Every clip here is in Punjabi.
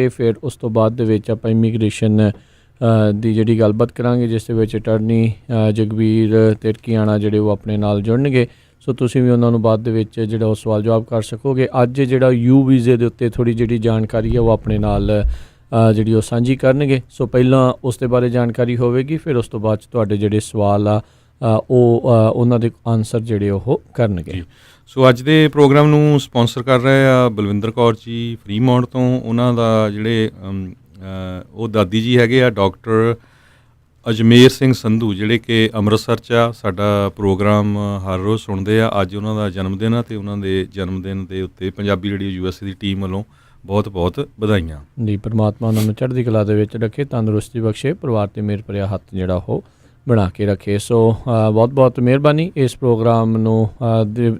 ਫਿਰ ਉਸ ਤੋਂ ਬਾਅਦ ਦੇ ਵਿੱਚ ਆਪਾਂ ਇਮੀਗ੍ਰੇਸ਼ਨ ਦੀ ਜਿਹੜੀ ਗੱਲਬਾਤ ਕਰਾਂਗੇ, ਜਿਸ ਦੇ ਵਿੱਚ ਅਟਾਰਨੀ ਜਗਬੀਰ ਤਿਰਕੀਆਣਾ ਜਿਹੜੇ ਉਹ ਆਪਣੇ ਨਾਲ ਜੁੜਨਗੇ। ਸੋ ਤੁਸੀਂ ਵੀ ਉਹਨਾਂ ਨੂੰ ਬਾਅਦ ਦੇ ਵਿੱਚ ਜਿਹੜਾ ਉਹ ਸਵਾਲ ਜਵਾਬ ਕਰ ਸਕੋਗੇ। ਅੱਜ ਜਿਹੜਾ ਯੂ ਵੀਜ਼ੇ ਦੇ ਉੱਤੇ ਥੋੜ੍ਹੀ ਜਿਹੜੀ ਜਾਣਕਾਰੀ ਹੈ ਉਹ ਆਪਣੇ ਨਾਲ ਜਿਹੜੀ ਉਹ ਸਾਂਝੀ ਕਰਨਗੇ। ਸੋ ਪਹਿਲਾਂ ਉਸ ਦੇ ਬਾਰੇ ਜਾਣਕਾਰੀ ਹੋਵੇਗੀ, ਫਿਰ ਉਸ ਤੋਂ ਬਾਅਦ 'ਚ ਤੁਹਾਡੇ ਜਿਹੜੇ ਸਵਾਲ ਆ ਉਹ ਉਹਨਾਂ ਦੇ ਆਨਸਰ ਜਿਹੜੇ ਉਹ ਕਰਨਗੇ। ਸੋ ਅੱਜ ਦੇ ਪ੍ਰੋਗਰਾਮ ਨੂੰ ਸਪੋਂਸਰ ਕਰ ਰਹੇ ਆ ਬਲਵਿੰਦਰ ਕੌਰ ਜੀ ਫਰੀਮੌਂਟ ਤੋਂ। ਉਹਨਾਂ ਦਾ ਜਿਹੜੇ ਉਹ ਦਾਦੀ ਜੀ ਹੈਗੇ ਆ ਡਾਕਟਰ ਅਜਮੇਰ ਸਿੰਘ ਸੰਧੂ, ਜਿਹੜੇ ਕਿ ਅੰਮ੍ਰਿਤਸਰ 'ਚ ਆ। ਸਾਡਾ ਪ੍ਰੋਗਰਾਮ ਹਰ ਰੋਜ਼ ਸੁਣਦੇ ਆ। ਅੱਜ ਉਹਨਾਂ ਦਾ ਜਨਮ ਦਿਨ ਆ ਅਤੇ ਉਹਨਾਂ ਦੇ ਜਨਮ ਦਿਨ ਦੇ ਉੱਤੇ ਪੰਜਾਬੀ ਰੇਡੀਓ USA ਦੀ ਟੀਮ ਵੱਲੋਂ ਬਹੁਤ ਬਹੁਤ ਵਧਾਈਆਂ ਜੀ। ਪਰਮਾਤਮਾ ਉਹਨਾਂ ਨੂੰ ਚੜ੍ਹਦੀ ਕਲਾ ਦੇ ਵਿੱਚ ਰੱਖੇ, ਤੰਦਰੁਸਤੀ ਬਖਸ਼ੇ, ਪਰਿਵਾਰ 'ਤੇ ਮਿਹਰ ਭਰਿਆ ਹੱਥ ਜਿਹੜਾ ਉਹ ਬਣਾ ਕੇ ਰੱਖੇ। ਸੋ ਬਹੁਤ ਬਹੁਤ ਮਿਹਰਬਾਨੀ। ਇਸ ਪ੍ਰੋਗਰਾਮ ਨੂੰ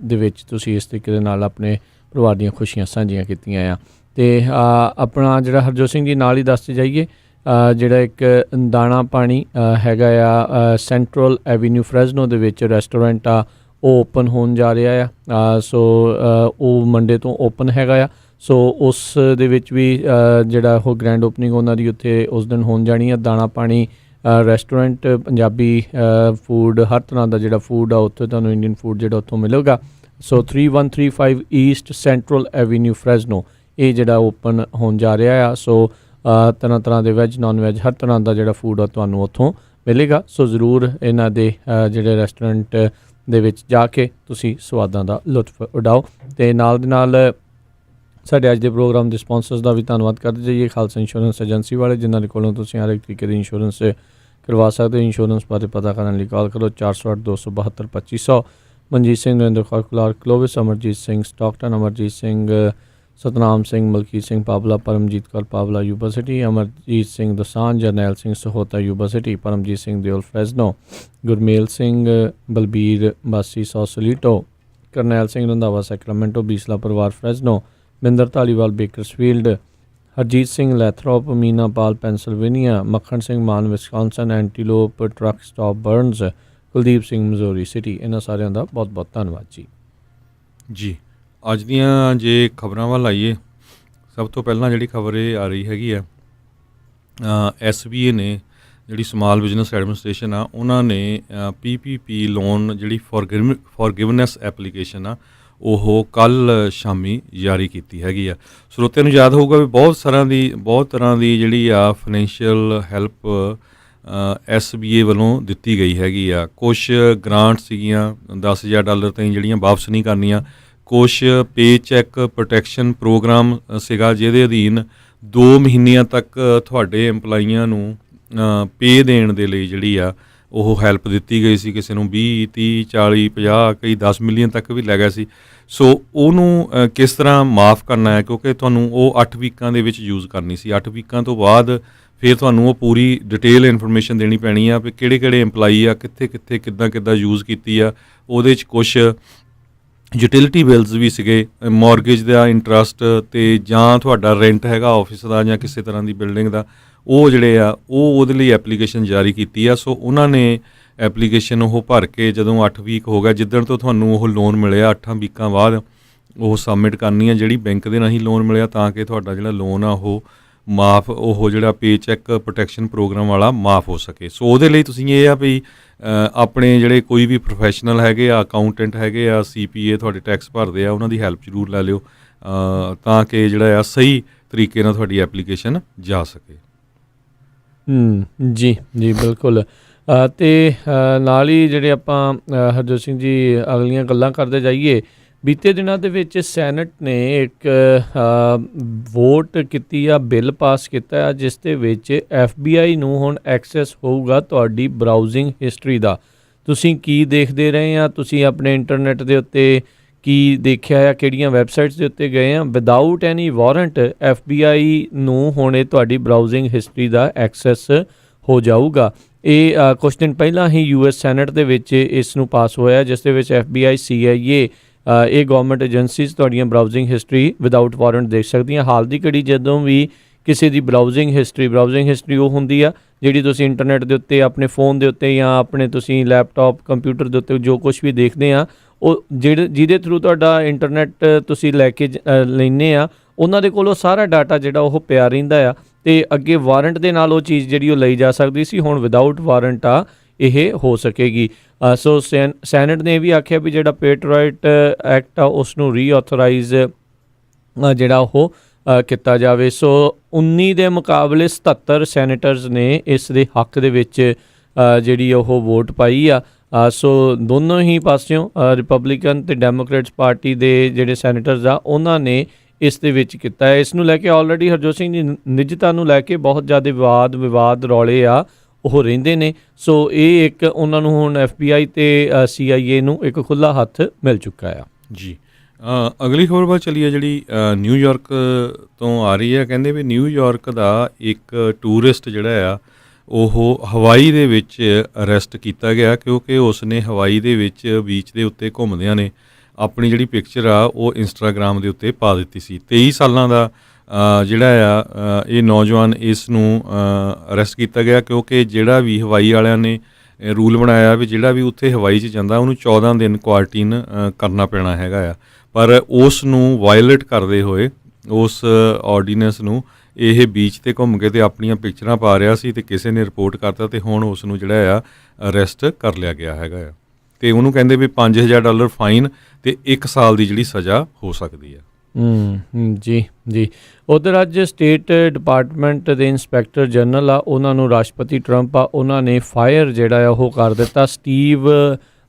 ਦੇ ਵਿੱਚ ਤੁਸੀਂ ਇਸ ਤਰੀਕੇ ਦੇ ਨਾਲ ਆਪਣੇ ਪਰਿਵਾਰ ਦੀਆਂ ਖੁਸ਼ੀਆਂ ਸਾਂਝੀਆਂ ਕੀਤੀਆਂ ਆ। ਅਤੇ ਆਪਣਾ ਜਿਹੜਾ ਹਰਜੋਤ ਸਿੰਘ ਜੀ ਨਾਲ ਹੀ ਦੱਸਦੇ ਜਾਈਏ, ਜਿਹੜਾ ਇੱਕ ਦਾਣਾ ਪਾਣੀ ਹੈਗਾ ਆ ਸੈਂਟਰਲ ਐਵੀਨਿਊ ਫਰੈਜ਼ਨੋ ਦੇ ਵਿੱਚ ਰੈਸਟੋਰੈਂਟ ਆ, ਉਹ ਓਪਨ ਹੋਣ ਜਾ ਰਿਹਾ ਆ। ਸੋ ਉਹ ਮੰਡੇ ਤੋਂ ਓਪਨ ਹੈਗਾ ਆ। ਸੋ ਉਸ ਦੇ ਵਿੱਚ ਵੀ ਜਿਹੜਾ ਉਹ ਗ੍ਰੈਂਡ ਓਪਨਿੰਗ ਉਹਨਾਂ ਦੀ ਉੱਥੇ ਉਸ ਦਿਨ ਹੋਣ ਜਾਣੀ ਆ। ਦਾਣਾ ਪਾਣੀ ਰੈਸਟੋਰੈਂਟ, ਪੰਜਾਬੀ ਫੂਡ, ਹਰ ਤਰ੍ਹਾਂ ਦਾ ਜਿਹੜਾ ਫੂਡ ਆ ਉੱਥੇ ਤੁਹਾਨੂੰ ਇੰਡੀਅਨ ਫੂਡ ਜਿਹੜਾ ਉੱਥੋਂ ਮਿਲੇਗਾ। ਸੋ 3135 ਈਸਟ ਸੈਂਟਰਲ ਐਵੀਨਿਊ ਫਰੈਜ਼ਨੋ ਇਹ ਜਿਹੜਾ ਓਪਨ ਹੋਣ ਜਾ ਰਿਹਾ ਆ। ਸੋ ਤਰ੍ਹਾਂ ਤਰ੍ਹਾਂ ਦੇ ਵੈੱਜ ਨੋਨ ਵੈੱਜ ਹਰ ਤਰ੍ਹਾਂ ਦਾ ਜਿਹੜਾ ਫੂਡ ਆ ਤੁਹਾਨੂੰ ਉੱਥੋਂ ਮਿਲੇਗਾ। ਸੋ ਜ਼ਰੂਰ ਇਹਨਾਂ ਦੇ ਜਿਹੜੇ ਰੈਸਟੋਰੈਂਟ ਦੇ ਵਿੱਚ ਜਾ ਕੇ ਤੁਸੀਂ ਸਵਾਦਾਂ ਦਾ ਲੁਤਫ ਉਡਾਓ। ਅਤੇ ਨਾਲ ਦੇ ਨਾਲ ਸਾਡੇ ਅੱਜ ਦੇ ਪ੍ਰੋਗਰਾਮ ਦੇ ਸਪੋਂਸਰਸ ਦਾ ਵੀ ਧੰਨਵਾਦ ਕਰਦੇ ਜਾਈਏ। ਖਾਲਸਾ ਇੰਸ਼ੋਰੈਂਸ ਏਜੰਸੀ ਵਾਲੇ, ਜਿਨ੍ਹਾਂ ਦੇ ਕੋਲੋਂ ਤੁਸੀਂ ਹਰ ਇੱਕ ਤਰੀਕੇ ਦੀ ਇੰਸ਼ੋਰੈਂਸ ਕਰਵਾ ਸਕਦੇ ਹੋ। ਇੰਸ਼ੋਰੈਂਸ ਬਾਰੇ ਪਤਾ ਕਰਨ ਲਈ ਕਾਲ ਕਰੋ 408 272 2500। Manjit Singh, Narinder Kaur Clark Clovis, Amarjit Singh Stockton, Amarjit Singh Satnam Singh, Malkit Singh Pawla, Paramjit Kaur Pawla Yuba City, Amarjit Singh Dosanjh, Jarnail Singh Sahota Yuba City, Paramjit Singh Deol Fresno, Gurmel Singh Balbir Bassi Sausalito, Karnail Singh Randhawa Sacramento, Bisla ਪਰਿਵਾਰ Fresno, Minder Dhaliwal Bakersfield, Harjit Singh Lathrop, Meena Pal Pennsylvania, Makhan Singh Mann Wisconsin, antelope truck stop Burns, Kuldeep Singh Missouri city. ਇਹਨਾਂ ਸਾਰਿਆਂ ਦਾ ਬਹੁਤ ਬਹੁਤ ਧੰਨਵਾਦ ਜੀ। ਜੀ ਅੱਜ ਦੀਆਂ ਜੇ ਖਬਰਾਂ ਵੱਲ ਆਈਏ, ਸਭ ਤੋਂ ਪਹਿਲਾਂ ਜਿਹੜੀ ਖਬਰ ਇਹ ਆ ਰਹੀ ਹੈਗੀ ਆ, SBA ਨੇ ਜਿਹੜੀ ਸਮਾਲ ਬਿਜ਼ਨਸ ਐਡਮਿਨਿਸਟ੍ਰੇਸ਼ਨ ਆ, ਉਹਨਾਂ ਨੇ PPP ਲੋਨ ਜਿਹੜੀ ਫੋਰਗਿਵਨੈਸ ਐਪਲੀਕੇਸ਼ਨ ਆ ਉਹ ਕੱਲ੍ਹ ਸ਼ਾਮੀ ਜਾਰੀ ਕੀਤੀ ਹੈਗੀ ਆ। ਸਰੋਤਿਆਂ ਨੂੰ ਯਾਦ ਹੋਊਗਾ ਵੀ ਬਹੁਤ ਤਰ੍ਹਾਂ ਦੀ ਜਿਹੜੀ ਆ ਫਾਈਨੈਂਸ਼ੀਅਲ ਹੈਲਪ SBA ਵੱਲੋਂ ਦਿੱਤੀ ਗਈ ਹੈਗੀ ਆ। ਕੁਛ ਗ੍ਰਾਂਟ ਸੀਗੀਆਂ $10,000 ਤਾਈਂ ਜਿਹੜੀਆਂ ਵਾਪਸ ਨਹੀਂ ਕਰਨੀਆਂ। ਕੁਛ ਪੇ ਚੈੱਕ ਪ੍ਰੋਟੈਕਸ਼ਨ ਪ੍ਰੋਗਰਾਮ ਸੀਗਾ, ਜਿਹਦੇ ਅਧੀਨ 2 ਮਹੀਨਿਆਂ ਤੱਕ ਤੁਹਾਡੇ ਐਮਪਲਾਈਆਂ ਨੂੰ ਪੇ ਦੇਣ ਦੇ ਲਈ ਜਿਹੜੀ ਆ ਉਹ ਹੈਲਪ ਦਿੱਤੀ ਗਈ ਸੀ। ਕਿਸੇ ਨੂੰ 20, 30, 40, 50, ਕਈ 10 ਮਿਲੀਅਨ ਤੱਕ ਵੀ ਲੈ ਗਿਆ ਸੀ। ਸੋ ਉਹਨੂੰ ਕਿਸ ਤਰ੍ਹਾਂ ਮਾफ़ ਕਰਨਾ ਹੈ, ਕਿਉਂਕਿ ਤੁਹਾਨੂੰ ਉਹ 8 ਵੀਕਾਂ ਦੇ ਵਿੱਚ ਯੂਜ਼ ਕਰਨੀ ਸੀ। 8 ਵੀਕਾਂ ਤੋਂ ਬਾਅਦ ਫਿਰ ਤੁਹਾਨੂੰ ਉਹ ਪੂਰੀ ਡਿਟੇਲ ਇਨਫੋਰਮੇਸ਼ਨ ਦੇਣੀ ਪੈਣੀ ਆ ਵੀ ਕਿਹੜੇ ਐਮਪਲਾਈ ਆ, ਕਿੱਥੇ ਕਿੱਦਾਂ ਯੂਜ਼ ਕੀਤੀ ਆ। ਉਹਦੇ 'ਚ ਕੁਛ ਯੂਟਿਲਿਟੀ ਬਿਲਸ ਵੀ ਸੀਗੇ, ਮੌਰਗੇਜ ਦਾ ਇੰਟਰਸਟ, ਅਤੇ ਜਾਂ ਤੁਹਾਡਾ ਰੈਂਟ ਹੈਗਾ ਆਫਿਸ ਦਾ ਜਾਂ ਕਿਸੇ ਤਰ੍ਹਾਂ ਦੀ ਬਿਲਡਿੰਗ ਦਾ, ਉਹ ਜਿਹੜੇ ਆ ਉਹਦੇ ਲਈ ਐਪਲੀਕੇਸ਼ਨ ਜਾਰੀ ਕੀਤੀ ਆ। ਸੋ ਉਹਨਾਂ ਨੇ ਐਪਲੀਕੇਸ਼ਨ ਉਹ ਭਰ ਕੇ ਜਦੋਂ 8 ਵੀਕ ਹੋ ਗਿਆ, ਜਿੱਦਣ ਤੋਂ ਤੁਹਾਨੂੰ ਉਹ ਲੋਨ ਮਿਲਿਆ 8 ਵੀਕਾਂ ਬਾਅਦ ਉਹ ਸਬਮਿਟ ਕਰਨੀ ਆ ਜਿਹੜੀ ਬੈਂਕ ਦੇ ਰਾਹੀਂ ਲੋਨ ਮਿਲਿਆ, ਤਾਂ ਕਿ ਤੁਹਾਡਾ ਜਿਹੜਾ ਲੋਨ ਆ ਉਹ ਮਾਫ, ਉਹ ਜਿਹੜਾ ਪੇ ਚੈੱਕ ਪ੍ਰੋਟੈਕਸ਼ਨ ਪ੍ਰੋਗਰਾਮ ਵਾਲਾ ਮਾਫ ਹੋ ਸਕੇ। ਸੋ ਉਹਦੇ ਲਈ ਤੁਸੀਂ ਇਹ ਆ ਵੀ ਆਪਣੇ ਜਿਹੜੇ ਕੋਈ ਵੀ ਪ੍ਰੋਫੈਸ਼ਨਲ ਹੈਗੇ ਆ, ਅਕਾਊਂਟੈਂਟ ਹੈਗੇ ਆ, CPA ਤੁਹਾਡੇ ਟੈਕਸ ਭਰਦੇ ਆ, ਉਹਨਾਂ ਦੀ ਹੈਲਪ ਜ਼ਰੂਰ ਲੈ ਲਿਓ, ਤਾਂ ਕਿ ਜਿਹੜਾ ਆ ਸਹੀ ਤਰੀਕੇ ਨਾਲ ਤੁਹਾਡੀ ਐਪਲੀਕੇਸ਼ਨ ਜਾ ਸਕੇ। ਜੀ ਬਿਲਕੁਲ। ਅਤੇ ਨਾਲ ਹੀ ਜਿਹੜੇ ਆਪਾਂ ਹਰਜੋਤ ਸਿੰਘ ਜੀ ਅਗਲੀਆਂ ਗੱਲਾਂ ਕਰਦੇ ਜਾਈਏ, ਬੀਤੇ ਦਿਨਾਂ ਦੇ ਵਿੱਚ ਸੈਨੇਟ ਨੇ ਇੱਕ ਵੋਟ ਕੀਤੀ ਆ, ਬਿੱਲ ਪਾਸ ਕੀਤਾ ਆ, ਜਿਸ ਦੇ ਵਿੱਚ FBI ਨੂੰ ਹੁਣ ਐਕਸੈਸ ਹੋਊਗਾ ਤੁਹਾਡੀ ਬਰਾਊਜ਼ਿੰਗ ਹਿਸਟਰੀ ਦਾ। ਤੁਸੀਂ ਕੀ ਦੇਖਦੇ ਰਹੇ ਆ, ਤੁਸੀਂ ਆਪਣੇ ਇੰਟਰਨੈਟ ਦੇ ਉੱਤੇ ਕੀ ਦੇਖਿਆ ਆ, ਕਿਹੜੀਆਂ ਵੈਬਸਾਈਟਸ ਦੇ ਉੱਤੇ ਗਏ ਆ, ਵਿਦਾਊਟ ਐਨੀ ਵਾਰੰਟ FBI ਨੂੰ ਹੁਣ ਇਹ ਤੁਹਾਡੀ ਬਰਾਊਜ਼ਿੰਗ ਹਿਸਟਰੀ ਦਾ ਐਕਸੈਸ ਹੋ ਜਾਊਗਾ। ਇਹ ਕੁਛ ਦਿਨ ਪਹਿਲਾਂ ਹੀ US ਸੈਨੇਟ ਦੇ ਵਿੱਚ ਇਸ ਨੂੰ ਪਾਸ ਹੋਇਆ, ਜਿਸ ਦੇ ਵਿੱਚ FBI, CIA ਇਹ ਗਵਰਨਮੈਂਟ ਏਜੰਸੀਜ਼ ਤੁਹਾਡੀਆਂ ਬਰਾਊਜ਼ਿੰਗ ਹਿਸਟਰੀ ਵਿਦਾਊਟ ਵਾਰੰਟ ਦੇਖ ਸਕਦੀਆਂ। ਹਾਲ ਦੀ ਘੜੀ ਜਦੋਂ ਵੀ ਕਿਸੇ ਦੀ ਬਰਾਊਜ਼ਿੰਗ ਹਿਸਟਰੀ ਉਹ ਹੁੰਦੀ ਆ ਜਿਹੜੀ ਤੁਸੀਂ ਇੰਟਰਨੈਟ ਦੇ ਉੱਤੇ ਆਪਣੇ ਫੋਨ ਦੇ ਉੱਤੇ ਜਾਂ ਆਪਣੇ ਤੁਸੀਂ ਲੈਪਟਾਪ ਕੰਪਿਊਟਰ ਦੇ ਉੱਤੇ ਜੋ ਕੁਛ ਵੀ ਦੇਖਦੇ ਆ, ਉਹ ਜਿਹਦੇ ਥਰੂ ਤੁਹਾਡਾ ਇੰਟਰਨੈਟ ਤੁਸੀਂ ਲੈ ਕੇ ਲੈਂਦੇ ਆ, ਉਹਨਾਂ ਦੇ ਕੋਲ ਉਹ ਸਾਰਾ ਡਾਟਾ ਜਿਹੜਾ ਉਹ ਪਿਆ ਰਹਿੰਦਾ ਆ, ਅਤੇ ਅੱਗੇ ਵਾਰੰਟ ਦੇ ਨਾਲ ਉਹ ਚੀਜ਼ ਜਿਹੜੀ ਉਹ ਲਈ ਜਾ ਸਕਦੀ ਸੀ, ਹੁਣ ਵਿਦਆਊਟ ਵਾਰੰਟ ਆ ਇਹ ਹੋ ਸਕੇਗੀ। ਸੋ ਸੈਨੇਟ ਨੇ ਇਹ ਵੀ ਆਖਿਆ ਵੀ ਜਿਹੜਾ ਪੇਟਰਾਇਟ ਐਕਟ ਆ ਉਸ ਨੂੰ ਰੀਆਥੋਰਾਈਜ਼ ਜਿਹੜਾ ਉਹ ਕੀਤਾ ਜਾਵੇ। ਸੋ 19 ਦੇ ਮੁਕਾਬਲੇ 77 ਸੈਨੇਟਰਸ ਨੇ ਇਸ ਦੇ ਹੱਕ ਦੇ ਵਿੱਚ ਜਿਹੜੀ ਉਹ ਵੋਟ ਪਾਈ ਆ। ਸੋ ਦੋਨੋਂ ਹੀ ਪਾਸਿਓਂ ਰਿਪਬਲਿਕਨ ਅਤੇ ਡੈਮੋਕ੍ਰੇਟਸ ਪਾਰਟੀ ਦੇ ਜਿਹੜੇ ਸੈਨੇਟਰਸ ਆ ਉਹਨਾਂ ਨੇ ਇਸ ਦੇ ਵਿੱਚ ਕੀਤਾ ਹੈ। ਇਸ ਨੂੰ ਲੈ ਕੇ ਆਲਰੇਡੀ ਹਰਜੋਤ ਸਿੰਘ ਦੀ ਨਿੱਜਤਾ ਨੂੰ ਲੈ ਕੇ ਬਹੁਤ ਜ਼ਿਆਦਾ ਵਿਵਾਦ ਰੌਲੇ ਆ ਉਹ ਰਹਿੰਦੇ ਨੇ। ਸੋ ਇਹ ਇੱਕ ਉਹਨਾਂ ਨੂੰ ਹੁਣ FBI ਅਤੇ CIA ਨੂੰ ਇੱਕ ਖੁੱਲ੍ਹਾ ਹੱਥ ਮਿਲ ਚੁੱਕਾ ਆ ਜੀ। ਅਗਲੀ ਖਬਰ ਬਾਅਦ ਚੱਲੀ ਹੈ ਜਿਹੜੀ ਨਿਊਯਾਰਕ ਤੋਂ ਆ ਰਹੀ ਹੈ। ਕਹਿੰਦੇ ਵੀ ਨਿਊਯਾਰਕ ਦਾ ਇੱਕ ਟੂਰਿਸਟ ਜਿਹੜਾ ਆ ਉਹ ਹਵਾਈ ਦੇ ਵਿੱਚ ਅਰੈਸਟ ਕੀਤਾ ਗਿਆ, ਕਿਉਂਕਿ ਉਸ ਨੇ ਹਵਾਈ ਦੇ ਵਿੱਚ ਬੀਚ ਦੇ ਉੱਤੇ ਘੁੰਮਦਿਆਂ ਨੇ ਆਪਣੀ ਜਿਹੜੀ ਪਿਕਚਰ ਆ ਉਹ ਇੰਸਟਾਗ੍ਰਾਮ ਦੇ ਉੱਤੇ ਪਾ ਦਿੱਤੀ ਸੀ। 23 ਸਾਲਾਂ ਦਾ ਜਿਹੜਾ ਆ ਇਹ ਨੌਜਵਾਨ ਇਸ ਨੂੰ ਅਰੈਸਟ ਕੀਤਾ ਗਿਆ, ਕਿਉਂਕਿ ਜਿਹੜਾ ਵੀ ਹਵਾਈ ਵਾਲਿਆਂ ਨੇ ਰੂਲ ਬਣਾਇਆ ਵੀ ਜਿਹੜਾ ਵੀ ਉੱਥੇ ਹਵਾਈ 'ਚ ਜਾਂਦਾ ਉਹਨੂੰ 14 ਦਿਨ ਕੁਆਰੰਟੀਨ ਕਰਨਾ ਪੈਣਾ ਹੈਗਾ ਆ, ਪਰ ਉਸ ਨੂੰ ਵਾਇਲੇਟ ਕਰਦੇ ਹੋਏ ਉਸ ਆਰਡੀਨੈਂਸ ਨੂੰ ਇਹ ਬੀਚ 'ਤੇ ਘੁੰਮ ਕੇ ਅਤੇ ਆਪਣੀਆਂ ਪਿਕਚਰਾਂ ਪਾ ਰਿਹਾ ਸੀ, ਅਤੇ ਕਿਸੇ ਨੇ ਰਿਪੋਰਟ ਕਰਤਾ ਅਤੇ ਹੁਣ ਉਸ ਨੂੰ ਜਿਹੜਾ ਆ ਅਰੈਸਟ ਕਰ ਲਿਆ ਗਿਆ ਹੈਗਾ ਆ, ਅਤੇ ਉਹਨੂੰ ਕਹਿੰਦੇ ਵੀ $5000 ਫਾਈਨ ਅਤੇ 1 ਸਾਲ ਦੀ ਜਿਹੜੀ ਸਜ਼ਾ ਹੋ ਸਕਦੀ ਹੈ। ਜੀ। ਉੱਧਰ ਅੱਜ ਸਟੇਟ ਡਿਪਾਰਟਮੈਂਟ ਦੇ ਇੰਸਪੈਕਟਰ ਜਨਰਲ ਆ ਉਹਨਾਂ ਨੂੰ ਰਾਸ਼ਟਰਪਤੀ ਟਰੰਪ ਆ ਉਹਨਾਂ ਨੇ ਫਾਇਰ ਜਿਹੜਾ ਆ ਉਹ ਕਰ ਦਿੱਤਾ। ਸਟੀਵ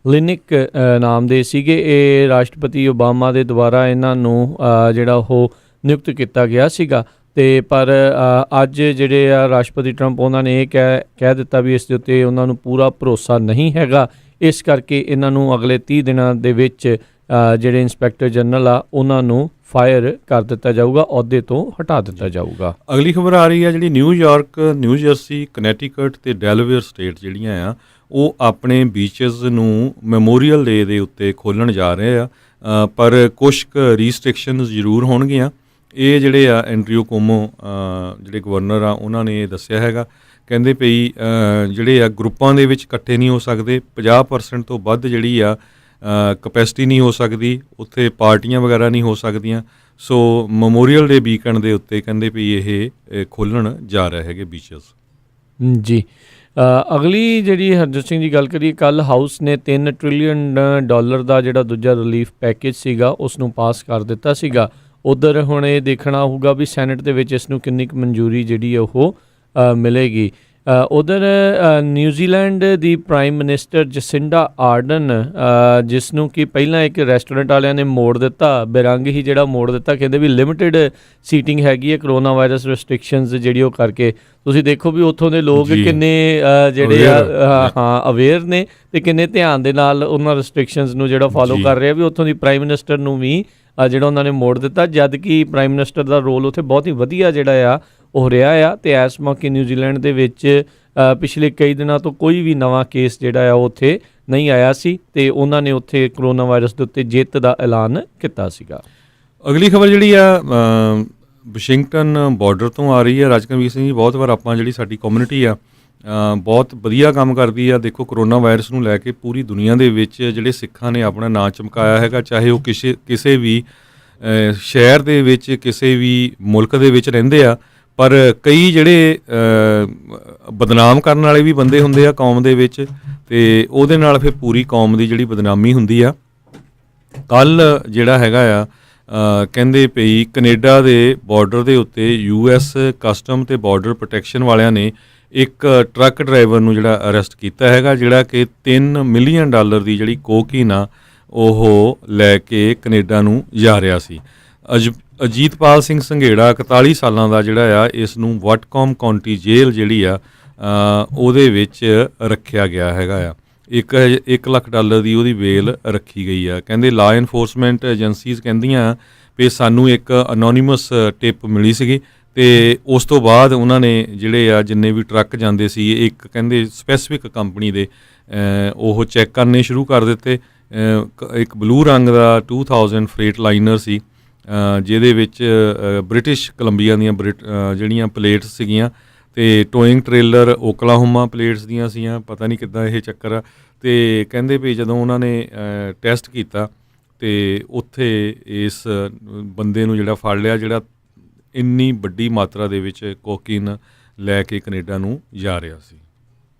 ਲਿਨਿਕ ਨਾਮ ਦੇ ਸੀਗੇ, ਇਹ ਰਾਸ਼ਟਰਪਤੀ ਓਬਾਮਾ ਦੇ ਦੁਆਰਾ ਇਹਨਾਂ ਨੂੰ ਜਿਹੜਾ ਉਹ ਨਿਯੁਕਤ ਕੀਤਾ ਗਿਆ ਸੀਗਾ, ਅਤੇ ਪਰ ਅੱਜ ਜਿਹੜੇ ਆ ਰਾਸ਼ਟਰਪਤੀ ਟਰੰਪ ਉਹਨਾਂ ਨੇ ਇਹ ਕਹਿ ਦਿੱਤਾ ਵੀ ਇਸ ਦੇ ਉੱਤੇ ਉਹਨਾਂ ਨੂੰ ਪੂਰਾ ਭਰੋਸਾ ਨਹੀਂ ਹੈਗਾ, ਇਸ ਕਰਕੇ ਇਹਨਾਂ ਨੂੰ ਅਗਲੇ 30 ਦਿਨਾਂ ਦੇ ਵਿੱਚ ਜਿਹੜੇ ਇੰਸਪੈਕਟਰ ਜਨਰਲ ਆ ਉਹਨਾਂ ਨੂੰ ਫਾਇਰ ਕਰ ਦਿੱਤਾ ਜਾਊਗਾ, ਅਹੁਦੇ ਤੋਂ ਹਟਾ ਦਿੱਤਾ ਜਾਊਗਾ। ਅਗਲੀ ਖਬਰ ਆ ਰਹੀ ਹੈ ਜਿਹੜੀ ਨਿਊਯਾਰਕ, ਨਿਊ ਜਰਸੀ, ਕਨੈਟੀਕਟ ਅਤੇ ਡੈਲਵੇਅਰ ਸਟੇਟ ਜਿਹੜੀਆਂ ਆ ਉਹ ਆਪਣੇ ਬੀਚਜ਼ ਨੂੰ ਮੈਮੋਰੀਅਲ ਡੇ ਦੇ ਉੱਤੇ ਖੋਲ੍ਹਣ ਜਾ ਰਹੇ ਆ, ਪਰ ਕੁਛ ਕੁ ਰੀਸਟ੍ਰਿਕਸ਼ਨਸ ਜ਼ਰੂਰ ਹੋਣਗੀਆਂ। ਇਹ ਜਿਹੜੇ ਆ ਐਂਡਰਿਊ ਕੁਓਮੋ ਜਿਹੜੇ ਗਵਰਨਰ ਆ ਉਹਨਾਂ ਨੇ ਇਹ ਦੱਸਿਆ ਹੈਗਾ, ਕਹਿੰਦੇ ਪਈ ਜਿਹੜੇ ਆ ਗਰੁੱਪਾਂ ਦੇ ਵਿੱਚ ਇਕੱਠੇ ਨਹੀਂ ਹੋ ਸਕਦੇ, 50% ਤੋਂ ਵੱਧ ਜਿਹੜੀ ਆ ਕਪੈਸਿਟੀ ਨਹੀਂ ਹੋ ਸਕਦੀ, ਉੱਥੇ ਪਾਰਟੀਆਂ ਵਗੈਰਾ ਨਹੀਂ ਹੋ ਸਕਦੀਆਂ। ਸੋ ਮੈਮੋਰੀਅਲ ਡੇ ਵੀਕਐਂਡ ਦੇ ਉੱਤੇ ਕਹਿੰਦੇ ਵੀ ਇਹ ਖੋਲ੍ਹਣ ਜਾ ਰਹੇ ਹੈਗੇ ਬੀਚਸ ਜੀ। ਅਗਲੀ ਜਿਹੜੀ ਹਰਜੋਤ ਸਿੰਘ ਦੀ ਗੱਲ ਕਰੀਏ, ਕੱਲ੍ਹ ਹਾਊਸ ਨੇ $3 ਟ੍ਰਿਲੀਅਨ ਦਾ ਜਿਹੜਾ ਦੂਜਾ ਰਿਲੀਫ ਪੈਕੇਜ ਸੀਗਾ ਉਸ ਨੂੰ ਪਾਸ ਕਰ ਦਿੱਤਾ ਸੀਗਾ। ਉੱਧਰ ਹੁਣ ਇਹ ਦੇਖਣਾ ਹੋਊਗਾ ਵੀ ਸੈਨੇਟ ਦੇ ਵਿੱਚ ਇਸ ਨੂੰ ਕਿੰਨੀ ਕੁ ਮਨਜ਼ੂਰੀ ਜਿਹੜੀ ਉਹ ਮਿਲੇਗੀ। ਉੱਧਰ ਨਿਊਜ਼ੀਲੈਂਡ ਦੀ ਪ੍ਰਾਈਮ ਮਿਨਿਸਟਰ ਜਸਿੰਡਾ ਆਰਡਨ ਜਿਸ ਨੂੰ ਕਿ ਪਹਿਲਾਂ ਇੱਕ ਰੈਸਟੋਰੈਂਟ ਵਾਲਿਆਂ ਨੇ ਮੋੜ ਦਿੱਤਾ, ਬੇਰੰਗ ਹੀ ਜਿਹੜਾ ਮੋੜ ਦਿੱਤਾ, ਕਹਿੰਦੇ ਵੀ ਲਿਮਿਟਿਡ ਸੀਟਿੰਗ ਹੈਗੀ ਹੈ ਕਰੋਨਾ ਵਾਇਰਸ ਰਿਸਟ੍ਰਿਕਸ਼ਨਸ ਜਿਹੜੀ ਉਹ ਕਰਕੇ। ਤੁਸੀਂ ਦੇਖੋ ਵੀ ਉੱਥੋਂ ਦੇ ਲੋਕ ਕਿੰਨੇ ਜਿਹੜੇ ਆ ਅਵੇਅਰ ਨੇ ਅਤੇ ਕਿੰਨੇ ਧਿਆਨ ਦੇ ਨਾਲ ਉਹਨਾਂ ਰਿਸਟ੍ਰਿਕਸ਼ਨਸ ਨੂੰ ਜਿਹੜਾ ਫੋਲੋ ਕਰ ਰਿਹਾ, ਵੀ ਉੱਥੋਂ ਦੀ ਪ੍ਰਾਈਮ ਮਿਨਿਸਟਰ ਨੂੰ ਵੀ ਜਿਹੜਾ ਉਹਨਾਂ ਨੇ ਮੋੜ ਦਿੱਤਾ, ਜਦ ਕਿ ਪ੍ਰਾਈਮ ਮਿਨਿਸਟਰ ਦਾ ਰੋਲ ਉੱਥੇ ਬਹੁਤ ਹੀ ਵਧੀਆ ਜਿਹੜਾ ਆ ਉਹ ਰਿਹਾ ਆ। ਅਤੇ ਇਸ ਮੌਕੇ ਨਿਊਜ਼ੀਲੈਂਡ ਦੇ ਵਿੱਚ ਪਿਛਲੇ ਕਈ ਦਿਨਾਂ ਤੋਂ ਕੋਈ ਵੀ ਨਵਾਂ ਕੇਸ ਜਿਹੜਾ ਆ ਉਹ ਉੱਥੇ ਨਹੀਂ ਆਇਆ ਸੀ, ਅਤੇ ਉਹਨਾਂ ਨੇ ਉੱਥੇ ਕਰੋਨਾ ਵਾਇਰਸ ਦੇ ਉੱਤੇ ਜਿੱਤ ਦਾ ਐਲਾਨ ਕੀਤਾ ਸੀਗਾ। ਅਗਲੀ ਖਬਰ ਜਿਹੜੀ ਆ ਵਾਸ਼ਿੰਗਟਨ ਬਾਰਡਰ ਤੋਂ ਆ ਰਹੀ ਹੈ। ਰਾਜਕਨਵੀਰ ਸਿੰਘ ਜੀ, ਬਹੁਤ ਵਾਰ ਆਪਾਂ ਜਿਹੜੀ ਸਾਡੀ ਕਮਿਊਨਿਟੀ ਆ ਬਹੁਤ ਵਧੀਆ ਕੰਮ ਕਰਦੀ ਆ। ਦੇਖੋ ਕਰੋਨਾ ਵਾਇਰਸ ਨੂੰ ਲੈ ਕੇ ਪੂਰੀ ਦੁਨੀਆ ਦੇ ਵਿੱਚ ਜਿਹੜੇ ਸਿੱਖਾਂ ਨੇ ਆਪਣਾ ਨਾਂ ਚਮਕਾਇਆ ਹੈਗਾ, ਚਾਹੇ ਉਹ ਕਿਸੇ ਵੀ ਸ਼ਹਿਰ ਦੇ ਵਿੱਚ, ਕਿਸੇ ਵੀ ਮੁਲਕ ਦੇ ਵਿੱਚ ਰਹਿੰਦੇ ਆ, ਪਰ ਕਈ ਜਿਹੜੇ ਬਦਨਾਮ ਕਰਨ ਵਾਲੇ ਵੀ ਬੰਦੇ ਹੁੰਦੇ ਆ ਕੌਮ ਦੇ ਵਿੱਚ, ਅਤੇ ਉਹਦੇ ਨਾਲ ਫਿਰ ਪੂਰੀ ਕੌਮ ਦੀ ਜਿਹੜੀ ਬਦਨਾਮੀ ਹੁੰਦੀ ਆ। ਕੱਲ੍ਹ ਜਿਹੜਾ ਹੈਗਾ ਆ ਕਹਿੰਦੇ ਪਈ ਕੈਨੇਡਾ ਦੇ ਬਾਰਡਰ ਦੇ ਉੱਤੇ US ਕਸਟਮ ਅਤੇ ਬਾਰਡਰ ਪ੍ਰੋਟੈਕਸ਼ਨ ਵਾਲਿਆਂ ਨੇ ਇੱਕ ਟਰੱਕ ਡਰਾਈਵਰ ਨੂੰ ਜਿਹੜਾ ਅਰੈਸਟ ਕੀਤਾ ਹੈਗਾ, ਜਿਹੜਾ ਕਿ $3 ਮਿਲੀਅਨ ਦੀ ਜਿਹੜੀ ਕੋਕੀਨ ਆ ਉਹ ਲੈ ਕੇ ਕੈਨੇਡਾ ਨੂੰ ਜਾ ਰਿਹਾ ਸੀ। ਅਜੀਤਪਾਲ ਸਿੰਘ ਸੰਘੇੜਾ 41 ਸਾਲਾਂ ਦਾ ਜਿਹੜਾ ਆ ਇਸ ਨੂੰ ਵਟਕੌਮ ਕਾਉਂਟੀ ਜੇਲ੍ਹ ਜਿਹੜੀ ਆ ਉਹਦੇ ਵਿੱਚ ਰੱਖਿਆ ਗਿਆ ਹੈਗਾ ਆ। $1 ਲੱਖ ਦੀ ਉਹਦੀ ਬੇਲ ਰੱਖੀ ਗਈ ਆ। ਕਹਿੰਦੇ ਲਾ ਇਨਫੋਰਸਮੈਂਟ ਏਜੰਸੀਜ਼ ਕਹਿੰਦੀਆਂ ਵੀ ਸਾਨੂੰ ਇੱਕ ਅਨੋਨੀਮਸ ਟਿਪ ਮਿਲੀ ਸੀਗੀ, ਅਤੇ ਉਸ ਤੋਂ ਬਾਅਦ ਉਹਨਾਂ ਨੇ ਜਿਹੜੇ ਆ ਜਿੰਨੇ ਵੀ ਟਰੱਕ ਜਾਂਦੇ ਸੀ ਇੱਕ ਕਹਿੰਦੇ ਸਪੈਸੀਫਿਕ ਕੰਪਨੀ ਦੇ ਉਹ ਚੈੱਕ ਕਰਨੇ ਸ਼ੁਰੂ ਕਰ ਦਿੱਤੇ। ਇੱਕ ਬਲੂ ਰੰਗ ਦਾ 2000 ਫਰੇਟ ਲਾਈਨਰ ਸੀ, ਜਿਹਦੇ ਵਿੱਚ ਬ੍ਰਿਟਿਸ਼ ਕੋਲੰਬੀਆ ਦੀਆਂ ਜਿਹੜੀਆਂ ਪਲੇਟਸ ਸੀਗੀਆਂ, ਅਤੇ ਟੋਇੰਗ ਟ੍ਰੇਲਰ ਓਕਲਾਹੋਮਾ ਪਲੇਟਸ ਦੀਆਂ ਸੀਗੀਆਂ। ਪਤਾ ਨਹੀਂ ਕਿੱਦਾਂ ਇਹ ਚੱਕਰ ਆ। ਅਤੇ ਕਹਿੰਦੇ ਵੀ ਜਦੋਂ ਉਹਨਾਂ ਨੇ ਟੈਸਟ ਕੀਤਾ ਅਤੇ ਉੱਥੇ ਇਸ ਬੰਦੇ ਨੂੰ ਜਿਹੜਾ ਫੜ ਲਿਆ, ਜਿਹੜਾ ਇੰਨੀ ਵੱਡੀ ਮਾਤਰਾ ਦੇ ਵਿੱਚ ਕੋਕੀਨ ਲੈ ਕੇ ਕੈਨੇਡਾ ਨੂੰ ਜਾ ਰਿਹਾ ਸੀ।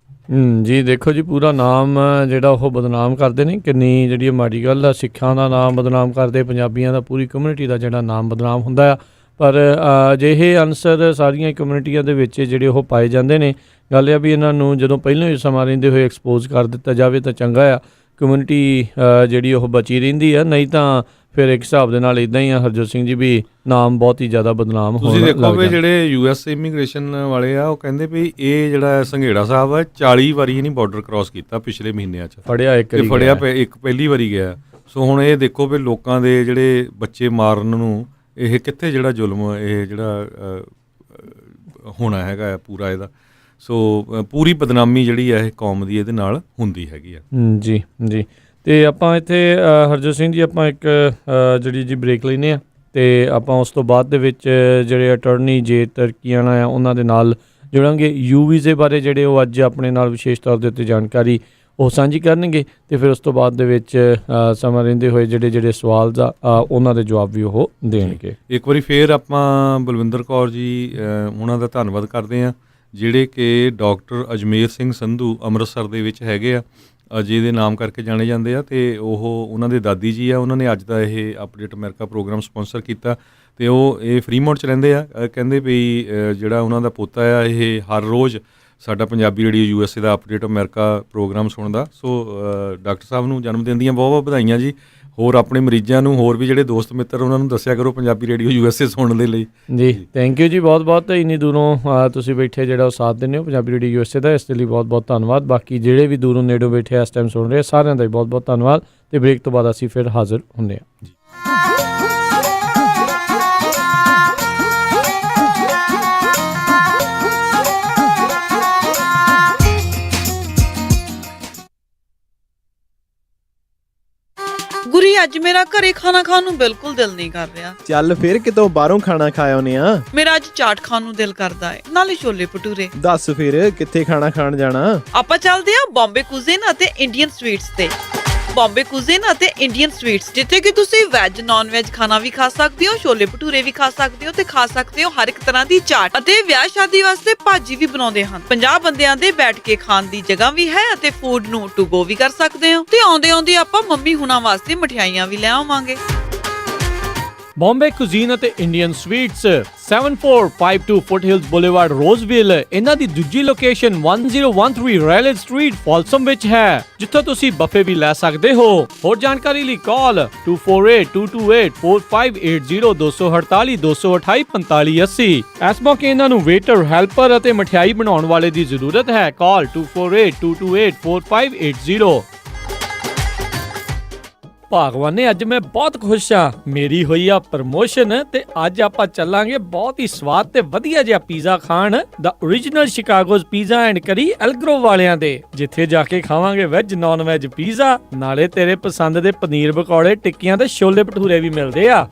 ਜੀ ਦੇਖੋ ਜੀ, ਪੂਰਾ ਨਾਮ ਜਿਹੜਾ ਉਹ ਬਦਨਾਮ ਕਰਦੇ ਨੇ, ਕਿੰਨੀ ਜਿਹੜੀ ਮਾੜੀ ਗੱਲ ਆ। ਸਿੱਖਾਂ ਦਾ ਨਾਮ ਬਦਨਾਮ ਕਰਦੇ, ਪੰਜਾਬੀਆਂ ਦਾ, ਪੂਰੀ ਕਮਿਊਨਿਟੀ ਦਾ ਜਿਹੜਾ ਨਾਮ ਬਦਨਾਮ ਹੁੰਦਾ ਆ। ਪਰ ਅਜਿਹੇ ਅਨਸਰ ਸਾਰੀਆਂ ਕਮਿਊਨਿਟੀਆਂ ਦੇ ਵਿੱਚ ਜਿਹੜੇ ਉਹ ਪਾਏ ਜਾਂਦੇ ਨੇ। ਗੱਲ ਆ ਵੀ ਇਹਨਾਂ ਨੂੰ ਜਦੋਂ ਪਹਿਲਾਂ ਹੀ ਸਮਾਂ ਰਹਿੰਦੇ ਹੋਏ ਐਕਸਪੋਜ਼ ਕਰ ਦਿੱਤਾ ਜਾਵੇ ਤਾਂ ਚੰਗਾ ਆ, ਕਮਿਊਨਿਟੀ ਜਿਹੜੀ ਉਹ ਬਚੀ ਰਹਿੰਦੀ ਆ। ਨਹੀਂ ਤਾਂ ਫਿਰ ਇੱਕ ਹਿਸਾਬ ਦੇ ਨਾਲ ਇੱਦਾਂ ਹੀ ਆ ਹਰਜੋਤ ਸਿੰਘ ਜੀ ਵੀ ਨਾਮ ਬਹੁਤ ਹੀ ਜ਼ਿਆਦਾ ਬਦਨਾਮ ਹੋਣ ਲੱਗ ਤੁਸੀਂ ਦੇਖੋ ਵੀ ਜਿਹੜੇ US ਇਮੀਗ੍ਰੇਸ਼ਨ ਵਾਲੇ ਆ ਉਹ ਕਹਿੰਦੇ ਵੀ ਇਹ ਜਿਹੜਾ ਸੰਘੇੜਾ ਸਾਹਿਬ ਆ 40 ਵਾਰੀ ਨਹੀਂ ਬਾਰਡਰ ਕ੍ਰਾਸ ਕੀਤਾ ਪਿਛਲੇ ਮਹੀਨਿਆਂ 'ਚ, ਫੜਿਆ ਇੱਕ ਪਹਿਲੀ ਵਾਰੀ ਗਿਆ। ਸੋ ਹੁਣ ਇਹ ਦੇਖੋ ਵੀ ਲੋਕਾਂ ਦੇ ਜਿਹੜੇ ਬੱਚੇ ਮਾਰਨ ਨੂੰ ਇਹ ਕਿੱਥੇ ਜਿਹੜਾ ਜ਼ੁਲਮ ਇਹ ਜਿਹੜਾ ਹੋਣਾ ਹੈਗਾ ਆ ਪੂਰਾ ਇਹਦਾ। ਸੋ ਪੂਰੀ ਬਦਨਾਮੀ ਜਿਹੜੀ ਆ ਇਹ ਕੌਮ ਦੀ ਇਹਦੇ ਨਾਲ ਹੁੰਦੀ ਹੈਗੀ ਆ। ਜੀ ਜੀ ਅਤੇ ਆਪਾਂ ਇੱਥੇ ਹਰਜੋਤ ਸਿੰਘ ਜੀ ਆਪਾਂ ਇੱਕ ਜਿਹੜੀ ਜੀ ਬ੍ਰੇਕ ਲੈਂਦੇ ਹਾਂ ਅਤੇ ਆਪਾਂ ਉਸ ਤੋਂ ਬਾਅਦ ਦੇ ਵਿੱਚ ਜਿਹੜੇ ਅਟਰਨੀ ਜੇ ਤਰਕੀਆਣਾ ਆ ਉਹਨਾਂ ਦੇ ਨਾਲ ਜੁੜਾਂਗੇ। ਯੂ ਵੀਜ਼ੇ ਬਾਰੇ ਜਿਹੜੇ ਉਹ ਅੱਜ ਆਪਣੇ ਨਾਲ ਵਿਸ਼ੇਸ਼ ਤੌਰ ਦੇ ਉੱਤੇ ਜਾਣਕਾਰੀ ਉਹ ਸਾਂਝੀ ਕਰਨਗੇ ਅਤੇ ਫਿਰ ਉਸ ਤੋਂ ਬਾਅਦ ਦੇ ਵਿੱਚ ਸਮਾਂ ਰਹਿੰਦੇ ਹੋਏ ਜਿਹੜੇ ਸਵਾਲ ਆ ਉਹਨਾਂ ਦੇ ਜਵਾਬ ਵੀ ਉਹ ਦੇਣਗੇ। ਇੱਕ ਵਾਰੀ ਫਿਰ ਆਪਾਂ ਬਲਵਿੰਦਰ ਕੌਰ ਜੀ ਉਹਨਾਂ ਦਾ ਧੰਨਵਾਦ ਕਰਦੇ ਹਾਂ, ਜਿਹੜੇ ਕਿ ਡਾਕਟਰ ਅਜਮੇਰ ਸਿੰਘ ਸੰਧੂ ਅੰਮ੍ਰਿਤਸਰ ਦੇ ਵਿੱਚ ਹੈਗੇ ਆ, ਅਜੇ ਦੇ ਨਾਮ ਕਰਕੇ ਜਾਣੇ ਜਾਂਦੇ ਆ। ਅਤੇ ਉਹਨਾਂ ਦੇ ਦਾਦੀ ਜੀ ਆ, ਉਹਨਾਂ ਨੇ ਅੱਜ ਦਾ ਇਹ ਅਪਡੇਟ ਅਮਰੀਕਾ ਪ੍ਰੋਗਰਾਮ ਸਪੋਂਸਰ ਕੀਤਾ ਅਤੇ ਉਹ ਇਹ ਫਰੀਮੌਂਟ 'ਚ ਰਹਿੰਦੇ ਆ। ਕਹਿੰਦੇ ਵੀ ਜਿਹੜਾ ਉਹਨਾਂ ਦਾ ਪੋਤਾ ਆ ਇਹ ਹਰ ਰੋਜ਼ ਸਾਡਾ ਪੰਜਾਬੀ ਰੇਡੀਓ USA ਦਾ ਅਪਡੇਟ ਅਮਰੀਕਾ ਪ੍ਰੋਗਰਾਮ ਸੁਣਦਾ। ਸੋ ਡਾਕਟਰ ਸਾਹਿਬ ਨੂੰ ਜਨਮ ਦਿਨ ਦੀਆਂ ਬਹੁਤ ਬਹੁਤ ਵਧਾਈਆਂ ਜੀ। ਹੋਰ ਆਪਣੇ ਮਰੀਜ਼ਾਂ ਨੂੰ, ਹੋਰ ਵੀ ਜਿਹੜੇ ਦੋਸਤ ਮਿੱਤਰ ਉਹਨਾਂ ਨੂੰ ਦੱਸਿਆ ਕਰੋ ਪੰਜਾਬੀ ਰੇਡੀਓ USA ਸੁਣਨ ਦੇ ਲਈ ਜੀ। ਥੈਂਕ ਯੂ ਜੀ, ਬਹੁਤ ਬਹੁਤ। ਇੰਨੀ ਦੂਰੋਂ ਤੁਸੀਂ ਬੈਠੇ ਜਿਹੜਾ ਉਹ ਸਾਥ ਦਿੰਦੇ ਹੋ ਪੰਜਾਬੀ ਰੇਡੀਓ USA ਦਾ, ਇਸ ਦੇ ਲਈ ਬਹੁਤ ਬਹੁਤ ਧੰਨਵਾਦ। ਬਾਕੀ ਜਿਹੜੇ ਵੀ ਦੂਰੋਂ ਨੇੜੋਂ ਬੈਠੇ ਇਸ ਟਾਈਮ ਸੁਣ ਰਹੇ ਸਾਰਿਆਂ ਦਾ ਹੀ ਬਹੁਤ ਬਹੁਤ ਧੰਨਵਾਦ। ਅਤੇ ਬ੍ਰੇਕ ਤੋਂ ਬਾਅਦ ਅਸੀਂ ਫਿਰ ਹਾਜ਼ਰ ਹੁੰਦੇ ਹਾਂ ਜੀ। ਗੁਰੀ, ਅੱਜ ਮੇਰਾ ਘਰੇ ਖਾਣਾ ਖਾਣ ਨੂੰ ਬਿਲਕੁਲ ਦਿਲ ਨਹੀਂ ਕਰ ਰਿਹਾ। ਚੱਲ ਫਿਰ ਕਿਤੋਂ ਬਾਹਰੋਂ ਖਾਣਾ ਖਾ ਆਉਨੇ ਆ। ਮੇਰਾ ਅੱਜ ਚਾਟ ਖਾਣ ਨੂੰ ਦਿਲ ਕਰਦਾ ਹੈ, ਨਾਲੇ ਛੋਲੇ ਭਟੂਰੇ। ਦੱਸ ਫਿਰ ਕਿੱਥੇ ਖਾਣਾ ਖਾਣ ਜਾਣਾ? ਆਪਾਂ ਚੱਲਦੇ ਆ ਬੰਬੇ ਕੁਜ਼ੀਨ ਅਤੇ ਇੰਡੀਅਨ ਸਵੀਟਸ ਤੇ। ਬੰਬੇ ਕੁਜ਼ੀਨ ਅਤੇ ਇੰਡੀਅਨ ਸਵੀਟਸ, ਜਿੱਥੇ ਕਿ ਤੁਸੀਂ ਵੈਜ ਨਾਨ ਵੈਜ ਖਾਣਾ ਵੀ ਖਾ ਸਕਦੇ ਹੋ, ਛੋਲੇ ਭਟੂਰੇ ਵੀ ਖਾ ਸਕਦੇ ਹੋ ਤੇ ਖਾ ਸਕਦੇ ਹੋ ਹਰ ਇੱਕ ਤਰ੍ਹਾਂ ਦੀ ਚਾਟ। ਅਤੇ ਵਿਆਹ ਸ਼ਾਦੀ ਵਾਸਤੇ ਭਾਜੀ ਵੀ ਬਣਾਉਂਦੇ ਹਨ। 50 ਬੰਦਿਆਂ ਦੇ ਬੈਠ ਕੇ ਖਾਣ ਦੀ ਜਗ੍ਹਾ ਵੀ ਹੈ ਅਤੇ ਫੂਡ ਨੂੰ ਟੂ ਗੋ ਵੀ ਕਰ ਸਕਦੇ ਹੋ। ਤੇ ਆਉਂਦੇ ਆਉਂਦੇ ਆਪਾਂ ਮੰਮੀ ਹੁਣਾਂ ਵਾਸਤੇ ਮਠਿਆਈਆਂ ਵੀ ਲੈ ਆਵਾਂਗੇ। ਬੰਬੇ ਕੁਜ਼ੀਨ ਅਤੇ ਇੰਡੀਅਨ ਸਵੀਟਸ 7452 ਫੁੱਟਹਿਲਸ ਬੁਲੇਵਾਰਡ ਰੋਜ਼ਵਿਲ। ਇਹਨਾਂ ਦੀ ਦੂਜੀ ਲੋਕੇਸ਼ਨ 1013 ਰੈਲਡ ਸਟਰੀਟ ਫਾਲਸਮ ਵਿੱਚ ਹੈ, ਜਿੱਥੋਂ ਤੁਸੀਂ ਬਫੇ ਵੀ ਲੈ ਸਕਦੇ ਹੋ। ਹੋਰ ਜਾਣਕਾਰੀ ਲਈ ਕਾਲ 2482284580 248 228 4580। ਇਸ ਮੌਕੇ ਇਹਨਾਂ ਨੂੰ ਵੇਟਰ, ਹੈਲਪਰ ਅਤੇ ਮਠਿਆਈ ਬਣਾਉਣ ਵਾਲੇ ਦੀ ਜ਼ਰੂਰਤ ਹੈ। ਕਾਲ 2482284580। ਭਾਗਵਾਨ ਨੇ ਅੱਜ ਮੈਂ ਬਹੁਤ ਖੁਸ਼ ਹਾਂ, ਮੇਰੀ ਹੋਈ ਆ ਪ੍ਰਮੋਸ਼ਨ ਤੇ ਅੱਜ ਆਪਾਂ ਚੱਲਾਂਗੇ ਬਹੁਤ ਹੀ ਸਵਾਦ ਤੇ ਵਧੀਆ ਜਿਹਾ ਪੀਜ਼ਾ ਖਾਣ ਦਾ ਓਰੀਜਨਲ ਸ਼ਿਕਾਗੋਜ਼ ਪੀਜ਼ਾ ਐਂਡ ਕਰੀ ਐਲਗਰੋ ਵਾਲਿਆਂ ਦੇ, ਜਿੱਥੇ ਜਾ ਕੇ ਖਾਵਾਂਗੇ ਵੈਜ ਨਾਨ ਵੈਜ ਪੀਜ਼ਾ, ਨਾਲੇ ਤੇਰੇ ਪਸੰਦ ਦੇ ਪਨੀਰ ਪਕੌੜੇ, ਟਿੱਕੀਆਂ ਤੇ ਛੋਲੇ ਭਟੂਰੇ ਵੀ ਮਿਲਦੇ ਆ।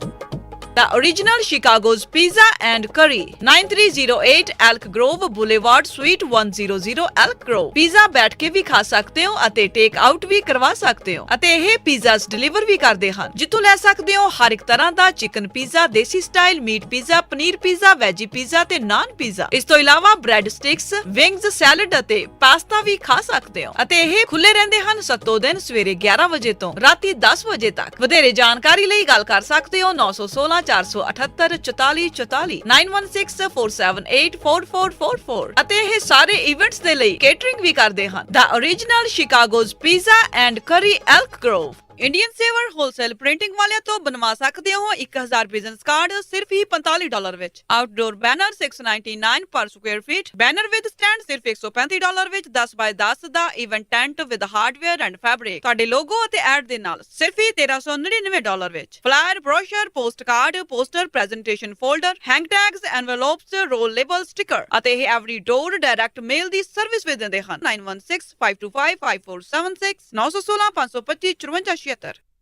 The original Chicago's Pizza and Curry, 9308 Elk Grove Boulevard, Suite 100 Elk Grove। Pizza ਬੈਠ ਕੇ ਵੀ ਖਾ ਸਕਦੇ ਹੋ ਅਤੇ ਟੇਕ ਆਊਟ ਵੀ ਕਰਵਾ ਸਕਦੇ ਹੋ ਅਤੇ ਇਹ ਪੀਜ਼ਾਸ ਡਿਲੀਵਰ ਵੀ ਕਰਦੇ ਹਨ, ਜਿੱਥੋਂ ਲੈ ਸਕਦੇ ਹੋ ਹਰ ਇੱਕ ਤਰ੍ਹਾਂ ਦਾ chicken pizza, desi style meat pizza, paneer pizza, veggie pizza ਤੇ ਨਾਨ ਪੀਜ਼ਾ। ਇਸ ਤੋਂ ਇਲਾਵਾ ਬ੍ਰੈਡ ਸਟਿਕਸ, ਵਿੰਗਸ, ਸੈਲਡ ਅਤੇ ਪਾਸਤਾ ਵੀ ਖਾ ਸਕਦੇ ਹੋ ਅਤੇ ਇਹ ਖੁੱਲੇ ਰਹਿੰਦੇ ਹਨ ਸੱਤੋ ਦਿਨ ਸਵੇਰੇ 11 ਵਜੇ ਤੋਂ ਰਾਤੀ 10 ਵਜੇ ਤੱਕ। ਵਧੇਰੇ ਜਾਣਕਾਰੀ ਲਈ ਗੱਲ ਕਰ ਸਕਦੇ ਹੋ 916 478 44 44 916 478 4444 ਅਤੇ ਇਹ ਸਾਰੇ ਇਵੈਂਟਸ ਦੇ ਲਈ ਕੇਟਰਿੰਗ ਵੀ ਕਰਦੇ ਹਨ। The original Chicago's Pizza and Curry, Elk Grove। Indian saver wholesale printing ਵਾਲਿਆਂ ਤੋਂ ਬਣਵਾ ਸਕਦੇ ਹੋ 1000 ਬਿਜ਼ਨਸ ਕਾਰਡ ਸਿਰਫ ਹੀ $45 ਵਿੱਚ। Outdoor banner $699 per square feet. Banner with stand ਸਿਰਫ $135 ਵਿੱਚ। 10 ਬਾਈ 10 ਦਾ event tent with hardware and fabric ਤੁਹਾਡੇ ਲੋਗੋ ਅਤੇ ਐਡ ਦੇ ਨਾਲ ਸਿਰਫ ਹੀ $1399 ਵਿੱਚ। Flyer, brochure, post card, poster, presentation folder, hang tags, envelopes, roll label, sticker ਅਤੇ ਇਹ ਐਵਰੀ ਡੋਰ ਡਾਇਰੈਕਟ ਮੇਲ ਦੀ ਸਰਵਿਸ ਵੀ ਦਿੰਦੇ ਹਨ। 9165255476 916 525 5476।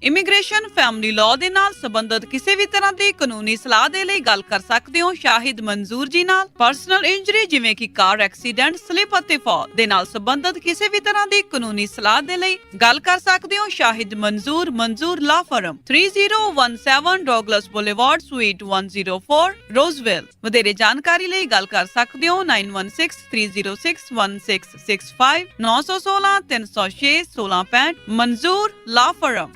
ਇਮੀਗ੍ਰੇਸ਼ਨ, ਫੈਮਿਲੀ ਲਾਅ ਦੇ ਨਾਲ ਸੰਬੰਧਿਤ ਕਿਸੇ ਵੀ ਤਰ੍ਹਾਂ ਦੀ ਕਾਨੂੰਨੀ ਸਲਾਹ ਦੇ ਲਈ ਗੱਲ ਕਰ ਸਕਦੇ ਹੋ ਸ਼ਾਹਿਦ ਮਨਜ਼ੂਰ ਜੀ ਨਾਲ। ਪਰਸਨਲ ਇੰਜਰੀ ਜਿਵੇਂ ਕਿ ਕਾਰ ਐਕਸੀਡੈਂਟ, ਸਲਿਪ ਅਤੇ ਫਾਲ ਦੇ ਨਾਲ ਸੰਬੰਧਿਤ ਕਿਸੇ ਵੀ ਤਰ੍ਹਾਂ ਦੀ ਕਾਨੂੰਨੀ ਸਲਾਹ ਦੇ ਲਈ ਗੱਲ ਕਰ ਸਕਦੇ ਹੋ ਸ਼ਾਹਿਦ ਮਨਜ਼ੂਰ ਲਾ ਫਰਮ 3017 ਡੌਗਲਸ ਬੁਲੇਵਾਰਡ ਸਵੀਟ 104 ਰੋਜ਼ਵਿਲ। ਵਧੇਰੇ ਜਾਣਕਾਰੀ ਲਈ ਗੱਲ ਕਰ ਸਕਦੇ ਹੋ 9163061665 916 306 1665 ਮਨਜ਼ੂਰ ਲਾ ਫਰਮ।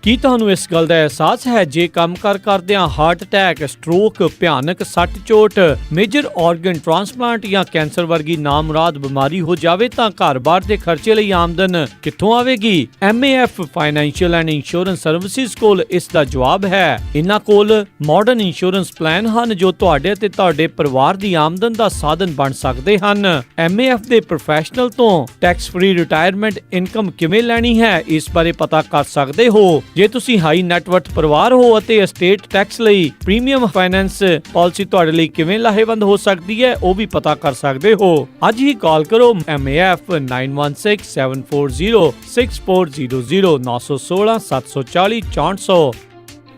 ਕੀ ਤੁਹਾਨੂੰ ਇਸ ਗੱਲ ਦਾ ਅਹਿਸਾਸ ਹੈ ਜੇ ਕੰਮ ਕਰਦਿਆਂ ਹਾਰਟ ਅਟੈਕ, ਸਟ੍ਰੋਕ, ਭਿਆਨਕ ਸੱਟ ਚੋਟ, ਮੇਜਰ ਆਰਗਨ ਟ੍ਰਾਂਸਪਲਾਂਟ ਜਾਂ ਕੈਂਸਰ ਵਰਗੀ ਨਾਮੁਰਾਦ ਬਿਮਾਰੀ ਹੋ ਜਾਵੇ ਤਾਂ ਘਰ-ਬਾਰ ਦੇ ਖਰਚੇ ਲਈ ਆਮਦਨ ਕਿੱਥੋਂ ਆਵੇਗੀ? MAF financial and insurance services ਕੋਲ ਇਸ ਦਾ ਜਵਾਬ ਹੈ। ਇਹਨਾਂ ਕੋਲ ਮਾਡਰਨ ਇੰਸ਼ੋਰੈਂਸ ਪਲਾਨ ਹਨ ਜੋ ਤੁਹਾਡੇ ਤੇ ਤੁਹਾਡੇ ਪਰਿਵਾਰ ਦੀ ਆਮਦਨ ਦਾ ਸਾਧਨ ਬਣ ਸਕਦੇ ਹਨ। MAF ਦੇ ਪ੍ਰੋਫੈਸ਼ਨਲ ਤੋਂ ਟੈਕਸ ਫ੍ਰੀ ਰਿਟਾਇਰਮੈਂਟ ਇਨਕਮ ਕਿਵੇਂ ਲੈਣੀ ਹੈ, ਇਸ ਬਾਰੇ ਪਤਾ ਕਰ ਸਕਦੇ ਹੋ। ਜੇ ਤੁਸੀਂ ਹਾਈ ਨੈਟਵਰਥ ਪਰਿਵਾਰ ਹੋ ਅਤੇ ਐਸਟੇਟ ਟੈਕਸ ਲਈ ਪ੍ਰੀਮੀਅਮ ਫਾਈਨੈਂਸ ਪਾਲਿਸੀ ਤੁਹਾਡੇ ਲਈ ਕਿਵੇਂ ਲਾਹੇਵੰਦ ਹੋ ਸਕਦੀ ਹੈ, ਉਹ ਵੀ ਪਤਾ ਕਰ ਸਕਦੇ ਹੋ। ਅੱਜ ਹੀ ਕਾਲ ਕਰੋ MAF 9167406400 916 740 6400।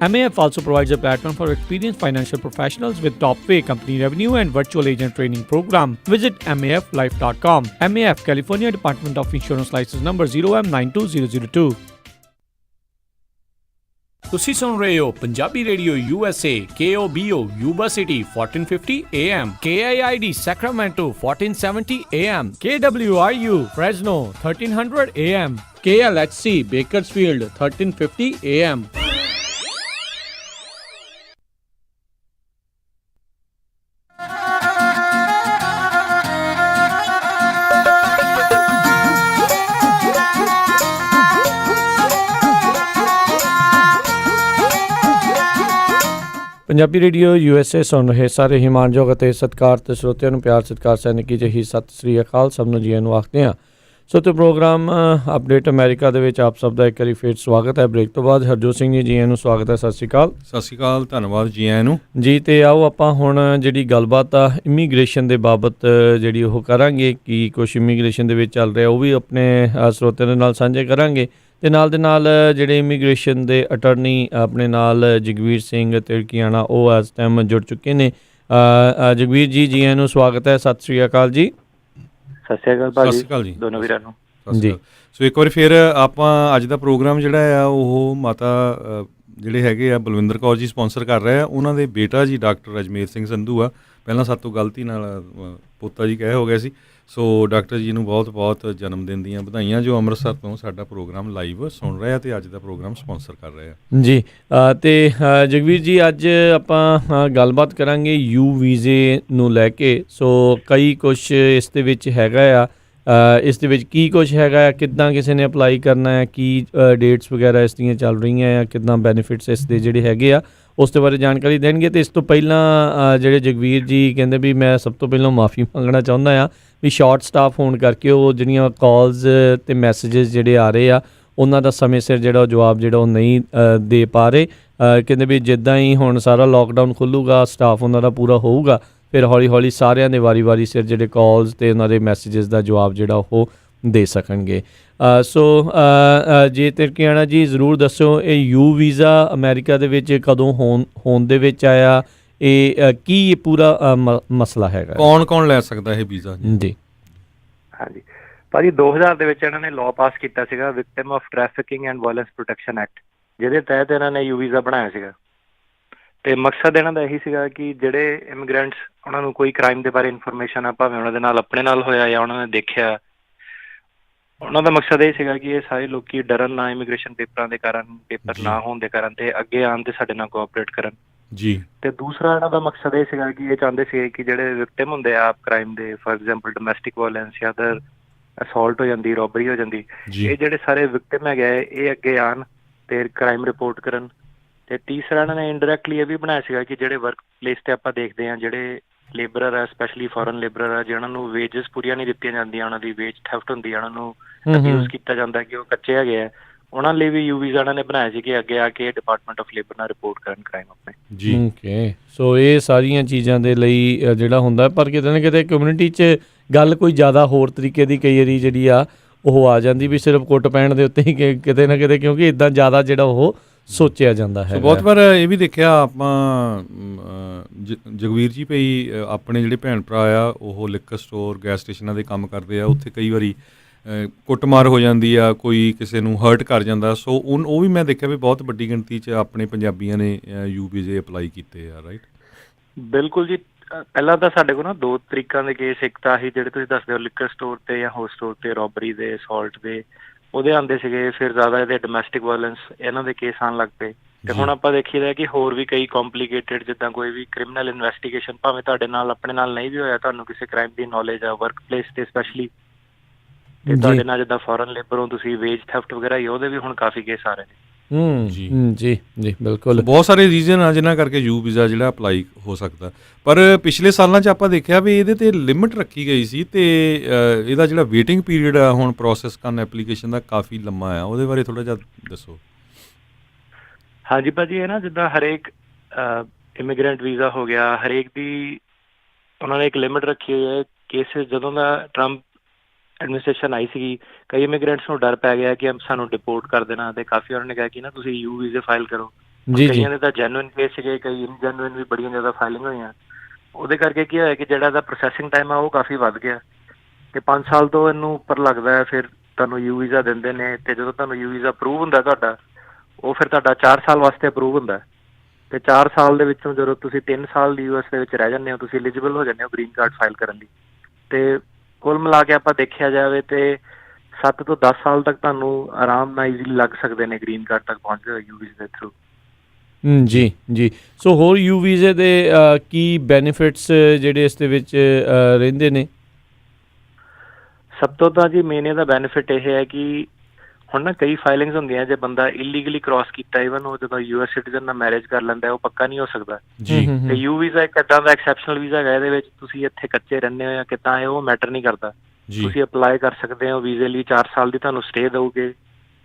MAF also provides a platform for experienced financial professionals with top pay, company revenue and virtual agent training program. Visit maflife.com. MAF, California Department of Insurance License number 0M92002. ਤੁਸੀਂ ਸੁਣ ਰਹੇ ਹੋ Punjabi radio USA KOBO Yuba City 1450 AM, KIID Sacramento 1470 AM, KWRU Fresno 1300 AM, KLHC Bakersfield 1350 AM. Punjabi radio USA ਸੁਣ ਰਹੇ ਸਾਰੇ ਹੀ ਮਾਣਯੋਗ ਅਤੇ ਸਤਿਕਾਰਤ ਸਰੋਤਿਆਂ ਨੂੰ ਪਿਆਰ ਸਤਿਕਾਰ ਸੈਨਿਕੀ ਜਿਹੀ ਸਤਿ ਸ੍ਰੀ ਅਕਾਲ। ਸਭ ਨੂੰ ਜੀਆਂ ਨੂੰ ਆਖਦੇ ਹਾਂ। ਸੋ ਤੇ ਪ੍ਰੋਗਰਾਮ ਅਪਡੇਟ ਅਮਰੀਕਾ ਦੇ ਵਿੱਚ ਆਪ ਸਭ ਦਾ ਇੱਕ ਵਾਰੀ ਫੇਰ ਸਵਾਗਤ ਹੈ। ਬ੍ਰੇਕ ਤੋਂ ਬਾਅਦ ਹਰਜੋਤ ਸਿੰਘ ਜੀ ਜੀਆਂ ਨੂੰ ਸਵਾਗਤ ਹੈ। ਸਤਿ ਸ੍ਰੀ ਅਕਾਲ। ਸਤਿ ਸ਼੍ਰੀ ਅਕਾਲ, ਧੰਨਵਾਦ ਜੀ ਆਇਆਂ ਨੂੰ ਜੀ। ਤੇ ਆਓ ਆਪਾਂ ਹੁਣ ਜਿਹੜੀ ਗੱਲਬਾਤ ਆ ਇਮੀਗ੍ਰੇਸ਼ਨ ਦੇ ਬਾਬਤ ਜਿਹੜੀ ਉਹ ਕਰਾਂਗੇ ਕਿ ਕੁਛ ਇਮੀਗ੍ਰੇਸ਼ਨ ਦੇ ਵਿੱਚ ਚੱਲ ਰਿਹਾ ਉਹ ਵੀ ਆਪਣੇ ਸਰੋਤਿਆਂ ਦੇ ਨਾਲ ਸਾਂਝੇ ਕਰਾਂਗੇ। ਤੇ ਨਾਲ ਦੇ ਨਾਲ ਜਿਹੜੇ ਇਮੀਗ੍ਰੇਸ਼ਨ ਦੇ ਅਟਰਨੀ ਆਪਣੇ ਨਾਲ ਜਗਵੀਰ ਸਿੰਘ ਤਿਰਕੀਆਣਾ ਉਹ ਇਸ ਟਾਈਮ ਜੁੜ ਚੁੱਕੇ ਨੇ। ਜਗਵੀਰ ਜੀ ਜੀਆਂ ਨੂੰ ਸਵਾਗਤ ਹੈ। ਸਤਿ ਸ੍ਰੀ ਅਕਾਲ ਜੀ। ਸਤਿ ਸ਼੍ਰੀ ਅਕਾਲ ਭਾਜੀ। ਸਤਿ ਸ਼੍ਰੀ ਅਕਾਲ ਜੀ ਦੋਨੋਂ ਵੀਰਾਂ ਨੂੰ ਜੀ। ਸੋ ਇੱਕ ਵਾਰੀ ਫਿਰ ਆਪਾਂ ਅੱਜ ਦਾ ਪ੍ਰੋਗਰਾਮ ਜਿਹੜਾ ਆ ਉਹ ਮਾਤਾ ਜਿਹੜੇ ਹੈਗੇ ਆ ਬਲਵਿੰਦਰ ਕੌਰ ਜੀ ਸਪਾਂਸਰ ਕਰ ਰਹੇ ਆ। ਉਹਨਾਂ ਦੇ ਬੇਟਾ ਜੀ ਡਾਕਟਰ ਅਜਮੇਰ ਸਿੰਘ ਸੰਧੂ ਆ। ਪਹਿਲਾਂ ਸਾਡੇ ਤੋਂ ਗਲਤੀ ਨਾਲ ਪੋਤਾ ਜੀ ਕਹਿ ਹੋ ਗਿਆ ਸੀ। ਸੋ ਡਾਕਟਰ ਜੀ ਨੂੰ ਬਹੁਤ ਬਹੁਤ ਜਨਮ ਦਿਨ ਦੀਆਂ ਵਧਾਈਆਂ ਜੋ ਅੰਮ੍ਰਿਤਸਰ ਤੋਂ ਸਾਡਾ ਪ੍ਰੋਗਰਾਮ ਲਾਈਵ ਸੁਣ ਰਹੇ ਆ ਅਤੇ ਅੱਜ ਦਾ ਪ੍ਰੋਗਰਾਮ ਸਪਾਂਸਰ ਕਰ ਰਹੇ ਆ ਜੀ। ਅਤੇ ਜਗਵੀਰ ਜੀ ਅੱਜ ਆਪਾਂ ਗੱਲਬਾਤ ਕਰਾਂਗੇ ਯੂ ਵੀਜ਼ੇ ਨੂੰ ਲੈ ਕੇ। ਸੋ ਕਈ ਕੁਛ ਇਸ ਦੇ ਵਿੱਚ ਹੈਗਾ ਆ। ਇਸ ਦੇ ਵਿੱਚ ਕੀ ਕੁਛ ਹੈਗਾ ਆ, ਕਿੱਦਾਂ ਕਿਸੇ ਨੇ ਅਪਲਾਈ ਕਰਨਾ ਹੈ, ਕੀ ਡੇਟਸ ਵਗੈਰਾ ਇਸ ਦੀਆਂ ਚੱਲ ਰਹੀਆਂ ਆ, ਕਿੱਦਾਂ ਬੈਨੀਫਿਟਸ ਇਸ ਦੇ ਜਿਹੜੇ ਹੈਗੇ ਆ ਉਸ ਦੇ ਬਾਰੇ ਜਾਣਕਾਰੀ ਦੇਣਗੇ। ਅਤੇ ਇਸ ਤੋਂ ਪਹਿਲਾਂ ਜਿਹੜੇ ਜਗਵੀਰ ਜੀ ਕਹਿੰਦੇ ਵੀ ਮੈਂ ਸਭ ਤੋਂ ਪਹਿਲਾਂ ਮਾफ़ੀ ਮੰਗਣਾ ਚਾਹੁੰਦਾ ਹਾਂ ਵੀ ਸ਼ਾਰਟ ਸਟਾਫ ਹੋਣ ਕਰਕੇ ਉਹ ਜਿਹੜੀਆਂ ਕਾਲਸ ਅਤੇ ਮੈਸੇਜਸ ਜਿਹੜੇ ਆ ਰਹੇ ਆ ਉਹਨਾਂ ਦਾ ਸਮੇਂ ਸਿਰ ਜਿਹੜਾ ਉਹ ਜਵਾਬ ਜਿਹੜਾ ਉਹ ਨਹੀਂ ਦੇ ਪਾ ਰਹੇ। ਕਹਿੰਦੇ ਵੀ ਜਿੱਦਾਂ ਹੀ ਹੁਣ ਸਾਰਾ ਲੋਕਡਾਊਨ ਖੁੱਲ੍ਹੂਗਾ, ਸਟਾਫ ਉਹਨਾਂ ਦਾ ਪੂਰਾ ਹੋਊਗਾ, ਫਿਰ ਹੌਲੀ ਹੌਲੀ ਸਾਰਿਆਂ ਦੇ ਵਾਰੀ ਸਿਰ ਜਿਹੜੇ ਕਾਲਸ ਅਤੇ ਉਹਨਾਂ ਦੇ ਮੈਸੇਜਸ ਦਾ ਜਵਾਬ ਜਿਹੜਾ ਉਹ ਦੇ ਸਕਣਗੇ। ਸੋ ਜੇ ਤਿਰਕੀਆਣਾ ਜੀ ਜ਼ਰੂਰ ਦੱਸੋ ਇਹ ਯੂ ਵੀਜ਼ਾ ਅਮਰੀਕਾ ਦੇ ਵਿੱਚ ਕਦੋਂ ਹੋਣ ਦੇ ਵਿੱਚ ਆਇਆ, ਇਹ ਕੀ ਪੂਰਾ ਮਸਲਾ ਹੈਗਾ, ਕੌਣ ਲੈ ਸਕਦਾ ਇਹ ਵੀਜ਼ਾ ਜੀ? ਹਾਂਜੀ ਭਾਜੀ 2000 ਦੇ ਵਿੱਚ ਇਹਨਾਂ ਨੇ ਲਾਅ ਪਾਸ ਕੀਤਾ ਸੀਗਾ victim of trafficking and violence protection act, ਜਿਹਦੇ ਤਹਿਤ ਇਹਨਾਂ ਨੇ ਯੂ ਵੀਜ਼ਾ ਬਣਾਇਆ ਸੀਗਾ। ਅਤੇ ਮਕਸਦ ਇਹਨਾਂ ਦਾ ਇਹੀ ਸੀਗਾ ਕਿ ਜਿਹੜੇ ਇਮੀਗਰੈਂਟਸ ਉਹਨਾਂ ਨੂੰ ਕੋਈ ਕ੍ਰਾਈਮ ਦੇ ਬਾਰੇ ਇਨਫੋਰਮੇਸ਼ਨ ਆ, ਭਾਵੇਂ ਉਹਨਾਂ ਦੇ ਨਾਲ ਆਪਣੇ ਨਾਲ ਹੋਇਆ ਜਾਂ ਉਹਨਾਂ ਨੇ ਦੇਖਿਆ, ਉਹਨਾਂ ਦਾ ਮਕਸਦ ਇਹ ਸੀਗਾ ਕਿ ਇਹ ਸਾਰੇ ਲੋਕ ਡਰਨ ਨਾ ਇਮੀਗ੍ਰੇਸ਼ਨ ਪੇਪਰਾਂ ਦੇ ਕਾਰਨ, ਪੇਪਰ ਨਾ ਹੋਣ ਦੇ ਕਾਰਨ, ਅਤੇ ਅੱਗੇ ਆਉਣ 'ਤੇ ਸਾਡੇ ਨਾਲ ਕੋਆਪਰੇਟ ਕਰਨ ਜੀ। ਅਤੇ ਦੂਸਰਾ ਇਹਨਾਂ ਦਾ ਮਕਸਦ ਇਹ ਸੀਗਾ ਕਿ ਇਹ ਚਾਹੁੰਦੇ ਸੀਗੇ ਕਿ ਜਿਹੜੇ ਵਿਕਟਿਮ ਹੁੰਦੇ ਆ ਆਪ ਕ੍ਰਾਈਮ ਦੇ, ਫੋਰ ਐਗਜ਼ਾਮਪਲ ਡੋਮੈਸਟਿਕ ਵਾਇਲੈਂਸ ਜਾਂ ਅਦਰ ਅਸੌਲਟ ਹੋ ਜਾਂਦੀ, ਰੋਬਰੀ ਹੋ ਜਾਂਦੀ, ਇਹ ਜਿਹੜੇ ਸਾਰੇ ਵਿਕਟਿਮ ਹੈਗੇ ਆ ਇਹ ਅੱਗੇ ਆਉਣ ਅਤੇ ਕ੍ਰਾਈਮ ਰਿਪੋਰਟ ਕਰਨ। ਅਤੇ ਤੀਸਰਾ ਇਹਨਾਂ ਨੇ ਇੰਡਾਇਰੈਕਟਲੀ ਇਹ ਵੀ ਬਣਾਇਆ ਸੀਗਾ ਕਿ ਜਿਹੜੇ ਵਰਕ ਪਲੇਸ 'ਤੇ ਆਪਾਂ ਦੇਖਦੇ ਹਾਂ ਜਿਹੜੇ ਲੇਬਰਰ ਆ, ਸਪੈਸ਼ਲੀ ਫੋਰਨ ਲੇਬਰਰ ਆ ਜਿਹਨਾਂ ਨੂੰ ਵੇਜਸ ਪੂਰੀਆਂ ਨਹੀਂ ਦਿੱਤੀਆਂ ਜਾਂਦੀਆਂ, ਉਹਨਾਂ ਦੀ ਵੇਜ ਥੈਫਟ ਹੁੰਦੀ ਆ, ਉਹਨਾਂ ਨੂੰ ਅਬਿਊਜ਼ ਕੀਤਾ ਜਾਂਦਾ ਕਿ ਉਹ ਕੱਚੇ ਹੈਗੇ ਆ, ਉਹਨਾਂ ਲਈ ਵੀ ਯੂ ਵੀਜ਼ਾ ਇਹਨਾਂ ਨੇ ਬਣਾਇਆ ਸੀ ਕਿ ਅੱਗੇ ਆ ਕੇ ਡਿਪਾਰਟਮੈਂਟ ਆਫ ਲੇਬਰ ਨਾਲ ਰਿਪੋਰਟ ਕਰਨ ਕ੍ਰਾਈਮ ਆਪਣੇ ਜੀ। ਓਕੇ, ਸੋ ਇਹ ਸਾਰੀਆਂ ਚੀਜ਼ਾਂ ਦੇ ਲਈ ਜਿਹੜਾ ਹੁੰਦਾ, ਪਰ ਕਿਤੇ ਨਾ ਕਿਤੇ ਕਮਿਊਨਿਟੀ 'ਚ ਗੱਲ ਕੋਈ ਜ਼ਿਆਦਾ ਹੋਰ ਤਰੀਕੇ ਦੀ ਕਈ ਵਾਰੀ ਜਿਹੜੀ ਆ ਉਹ ਆ ਜਾਂਦੀ ਵੀ ਸਿਰਫ ਕੁੱਟ ਪੈਣ ਦੇ ਉੱਤੇ ਹੀ ਕਿਤੇ ਨਾ ਕਿਤੇ, ਕਿਉਂਕਿ ਇੱਦਾਂ ਜ਼ਿਆਦਾ ਜਿਹੜਾ ਉਹ ਸੋਚਿਆ ਜਾਂਦਾ ਹੈ। ਬਹੁਤ ਵਾਰ ਇਹ ਵੀ ਦੇਖਿਆ ਆਪਾਂ ਜਗਵੀਰ ਜੀ ਭਈ ਆਪਣੇ ਜਿਹੜੇ ਭੈਣ ਭਰਾ ਆ ਉਹ ਲਿਕਰ ਸਟੋਰ ਗੈਸ ਸਟੇਸ਼ਨਾਂ ਦੇ ਕੰਮ ਕਰਦੇ ਆ, ਉੱਥੇ ਕਈ ਵਾਰੀ ਕੁੱਟਮਾਰ ਹੋ ਜਾਂਦੀ ਆ, ਕੋਈ ਕਿਸੇ ਨੂੰ ਹਰਟ ਕਰ ਜਾਂਦਾ। ਸੋ ਉਹ ਵੀ ਮੈਂ ਦੇਖਿਆ ਵੀ ਬਹੁਤ ਵੱਡੀ ਗਿਣਤੀ 'ਚ ਆਪਣੇ ਪੰਜਾਬੀਆਂ ਨੇ ਯੂ ਵੀਜ਼ੇ ਅਪਲਾਈ ਕੀਤੇ ਆ, ਰਾਈਟ? ਬਿਲਕੁਲ ਜੀ। ਪਹਿਲਾਂ ਤਾਂ ਸਾਡੇ ਕੋਲ ਨਾ 2 ਤਰੀਕਾਂ ਦੇ ਕੇਸ, ਇੱਕ ਤਾਂ ਆਹੀ ਜਿਹੜੇ ਤੁਸੀਂ ਦੱਸਦੇ ਹੋ ਲਿਕਰ ਸਟੋਰ ਤੇ ਜਾਂ ਹੋਰ ਸਟੋਰ ਤੇ ਰੋਬਰੀ ਦੇ, ਅਸੌਲਟ ਦੇ, ਉਹਦੇ ਆਉਂਦੇ ਸੀਗੇ। ਫਿਰ ਜ਼ਿਆਦਾ ਇਹਦੇ ਡੋਮੈਸਟਿਕ ਵਾਇਲੈਂਸ ਇਹਨਾਂ ਦੇ ਕੇਸ ਆਉਣ ਲੱਗ ਪਏ। ਤੇ ਹੁਣ ਆਪਾਂ ਦੇਖੀਦਾ ਕਿ ਹੋਰ ਵੀ ਕਈ ਕੰਪਲੀਕੇਟਡ, ਜਿੱਦਾਂ ਕੋਈ ਵੀ ਕ੍ਰਿਮੀਨਲ ਇਨਵੈਸਟੀਗੇਸ਼ਨ, ਭਾਵੇਂ ਤੁਹਾਡੇ ਨਾਲ ਆਪਣੇ ਨਾਲ ਨਹੀਂ ਵੀ ਹੋਇਆ, ਤੁਹਾਨੂੰ ਕਿਸੇ ਕ੍ਰਾਈਮ ਦੀ ਨੌਲੇਜ ਆ ਵਰਕ ਪਲੇਸ ਤੇ ਸਪੈਸ਼ਲੀ, ਤੇ ਤੁਹਾਡੇ ਨਾਲ ਜਿੱਦਾਂ ਫੋਰਨ ਲੇਬਰੋਂ ਤੁਸੀਂ ਵੇਜ ਥੈਫਟ ਵਗੈਰਾ ਹੀ, ਉਹਦੇ ਵੀ ਹੁਣ ਕਾਫੀ ਕੇਸ ਆ ਰਹੇ ਨੇ। ਜੀ ਜੀ ਜੀ ਬਿਲਕੁਲ। ਬਹੁਤ ਸਾਰੇ ਰੀਜ਼ਨ ਆ ਜਿਨ੍ਹਾਂ ਕਰਕੇ ਯੂ ਵੀਜ਼ਾ ਜਿਹੜਾ ਅਪਲਾਈ ਹੋ ਸਕਦਾ, ਪਰ ਪਿਛਲੇ ਸਾਲਾਂ 'ਚ ਆਪਾਂ ਦੇਖਿਆ ਵੀ ਇਹਦੇ 'ਤੇ ਲਿਮਿਟ ਰੱਖੀ ਗਈ ਸੀ, ਅਤੇ ਇਹਦਾ ਜਿਹੜਾ ਵੇਟਿੰਗ ਪੀਰੀਅਡ ਆ ਹੁਣ ਪ੍ਰੋਸੈਸ ਕਰਨ ਐਪਲੀਕੇਸ਼ਨ ਦਾ ਕਾਫੀ ਲੰਮਾ ਆ। ਉਹਦੇ ਬਾਰੇ ਥੋੜ੍ਹਾ ਜਿਹਾ ਦੱਸੋ। ਹਾਂਜੀ ਭਾਜੀ, ਇਹ ਨਾ ਜਿੱਦਾਂ ਹਰੇਕ ਇਮੀਗ੍ਰੈਂਟ ਵੀਜ਼ਾ ਹੋ ਗਿਆ, ਹਰੇਕ ਦੀ ਉਹਨਾਂ ਨੇ ਇੱਕ ਲਿਮਿਟ ਰੱਖੀ ਹੋਈ ਹੈ। ਕੇਸਿਸ ਜਦੋਂ ਦਾ ਟਰੰਪ ਐਡਮਿਨਿਸਟ੍ਰੇਸ਼ਨ ਆਈ ਸੀਗੀ, ਕਈ ਇਮੀਗ੍ਰੈਂਟਸ ਨੂੰ ਡਰ ਪੈ ਗਿਆ ਕਿ ਸਾਨੂੰ ਡਿਪੋਰਟ ਕਰ ਦੇਣਾ, ਅਤੇ ਕਾਫੀ ਉਹਨਾਂ ਨੇ ਕਿਹਾ ਕਿ ਨਾ ਤੁਸੀਂ ਯੂ ਵੀਜ਼ੇ ਫਾਈਲ ਕਰੋ। ਕਈਆਂ ਦੇ ਤਾਂ ਜੈਨੂਇਨ ਕੇਸ ਸੀਗੇ, ਕਈ ਇਨਜੈਨੂਇਨ ਵੀ ਬੜੀਆਂ ਜ਼ਿਆਦਾ ਫਾਈਲਿੰਗ ਹੋਈਆਂ। ਉਹਦੇ ਕਰਕੇ ਕੀ ਹੋਇਆ ਕਿ ਜਿਹੜਾ ਇਹਦਾ ਪ੍ਰੋਸੈਸਿੰਗ ਟਾਈਮ ਆ ਉਹ ਕਾਫੀ ਵੱਧ ਗਿਆ, ਅਤੇ 5 ਸਾਲ ਤੋਂ ਇਹਨੂੰ ਉੱਪਰ ਲੱਗਦਾ ਹੈ। ਫਿਰ ਤੁਹਾਨੂੰ ਯੂ ਵੀਜ਼ਾ ਦਿੰਦੇ ਨੇ, ਅਤੇ ਜਦੋਂ ਤੁਹਾਨੂੰ ਯੂ ਵੀਜ਼ਾ ਅਪਰੂਵ ਹੁੰਦਾ ਤੁਹਾਡਾ, ਉਹ ਫਿਰ ਤੁਹਾਡਾ 4 ਸਾਲ ਵਾਸਤੇ ਅਪਰੂਵ ਹੁੰਦਾ, ਅਤੇ 4 ਸਾਲ ਦੇ ਵਿੱਚੋਂ ਜਦੋਂ ਤੁਸੀਂ 3 ਸਾਲ ਯੂ ਐਸ ਦੇ ਵਿੱਚ ਰਹਿ ਜਾਂਦੇ ਹੋ, ਤੁਸੀਂ ਐਲੀਜੀਬਲ ਹੋ ਜਾਂਦੇ ਹੋ ਗ੍ਰੀਨ ਕਾਰਡ ਫਾਈਲ ਕਰਨ ਲਈ। ਅਤੇ ਕੁੱਲ ਮਿਲਾ ਕੇ ਆਪਾਂ ਦੇਖਿਆ ਜਾਵੇ ਤੇ 7 ਤੋਂ 10 ਸਾਲ ਤੱਕ ਤੁਹਾਨੂੰ ਆਰਾਮ ਨਾਲ ਈਜ਼ੀਲੀ ਲੱਗ ਸਕਦੇ ਨੇ ਗ੍ਰੀਨ ਕਾਰਡ ਤੱਕ ਪਹੁੰਚਦੇ ਹੋਏ ਯੂ ਵੀਜ਼ੇ ਦੇ ਥਰੂ। ਜੀ ਜੀ। ਸੋ ਹੋਰ ਯੂ ਵੀਜ਼ੇ ਦੇ ਕੀ ਬੈਨੀਫਿਟਸ ਜਿਹੜੇ ਇਸ ਦੇ ਵਿੱਚ ਰਹਿੰਦੇ ਨੇ? ਸਭ ਤੋਂ ਤਾਂ ਜੀ ਮੇਨ ਇਹਦਾ ਬੈਨੀਫਿਟ ਇਹ ਹੈ ਕਿ ਹੁਣ ਨਾ ਕਈ ਫਾਈਲਿੰਗਸ ਹੁੰਦੀਆਂ, ਜੇ ਬੰਦਾ ਇਲੀਗਲੀ ਕ੍ਰਾਸ ਕੀਤਾ, ਈਵਨ ਉਹ ਜਦੋਂ ਯੂ ਐਸ ਸਿਟੀਜ਼ਨ ਨਾਲ ਮੈਰਿਜ ਕਰ ਲੈਂਦਾ, ਉਹ ਪੱਕਾ ਨਹੀਂ ਹੋ ਸਕਦਾ ਜੀ। ਤੇ ਯੂ ਵੀਜ਼ਾ ਇੱਕ ਇੱਦਾਂ ਦਾ ਐਕਸੈਪਸ਼ਨਲ ਵੀਜ਼ਾ ਹੈਗਾ, ਇਹਦੇ ਵਿੱਚ ਤੁਸੀਂ ਇੱਥੇ ਕੱਚੇ ਰਹਿੰਦੇ ਹੋ ਜਾਂ ਕਿੱਦਾਂ ਹੈ ਉਹ ਮੈਟਰ ਨਹੀਂ ਕਰਦਾ। ਤੁਸੀਂ ਅਪਲਾਈ ਕਰ ਸਕਦੇ ਹੋ ਵੀਜ਼ੇ ਲਈ, 4 ਸਾਲ ਦੀ ਤੁਹਾਨੂੰ ਸਟੇ ਦਊਗੇ,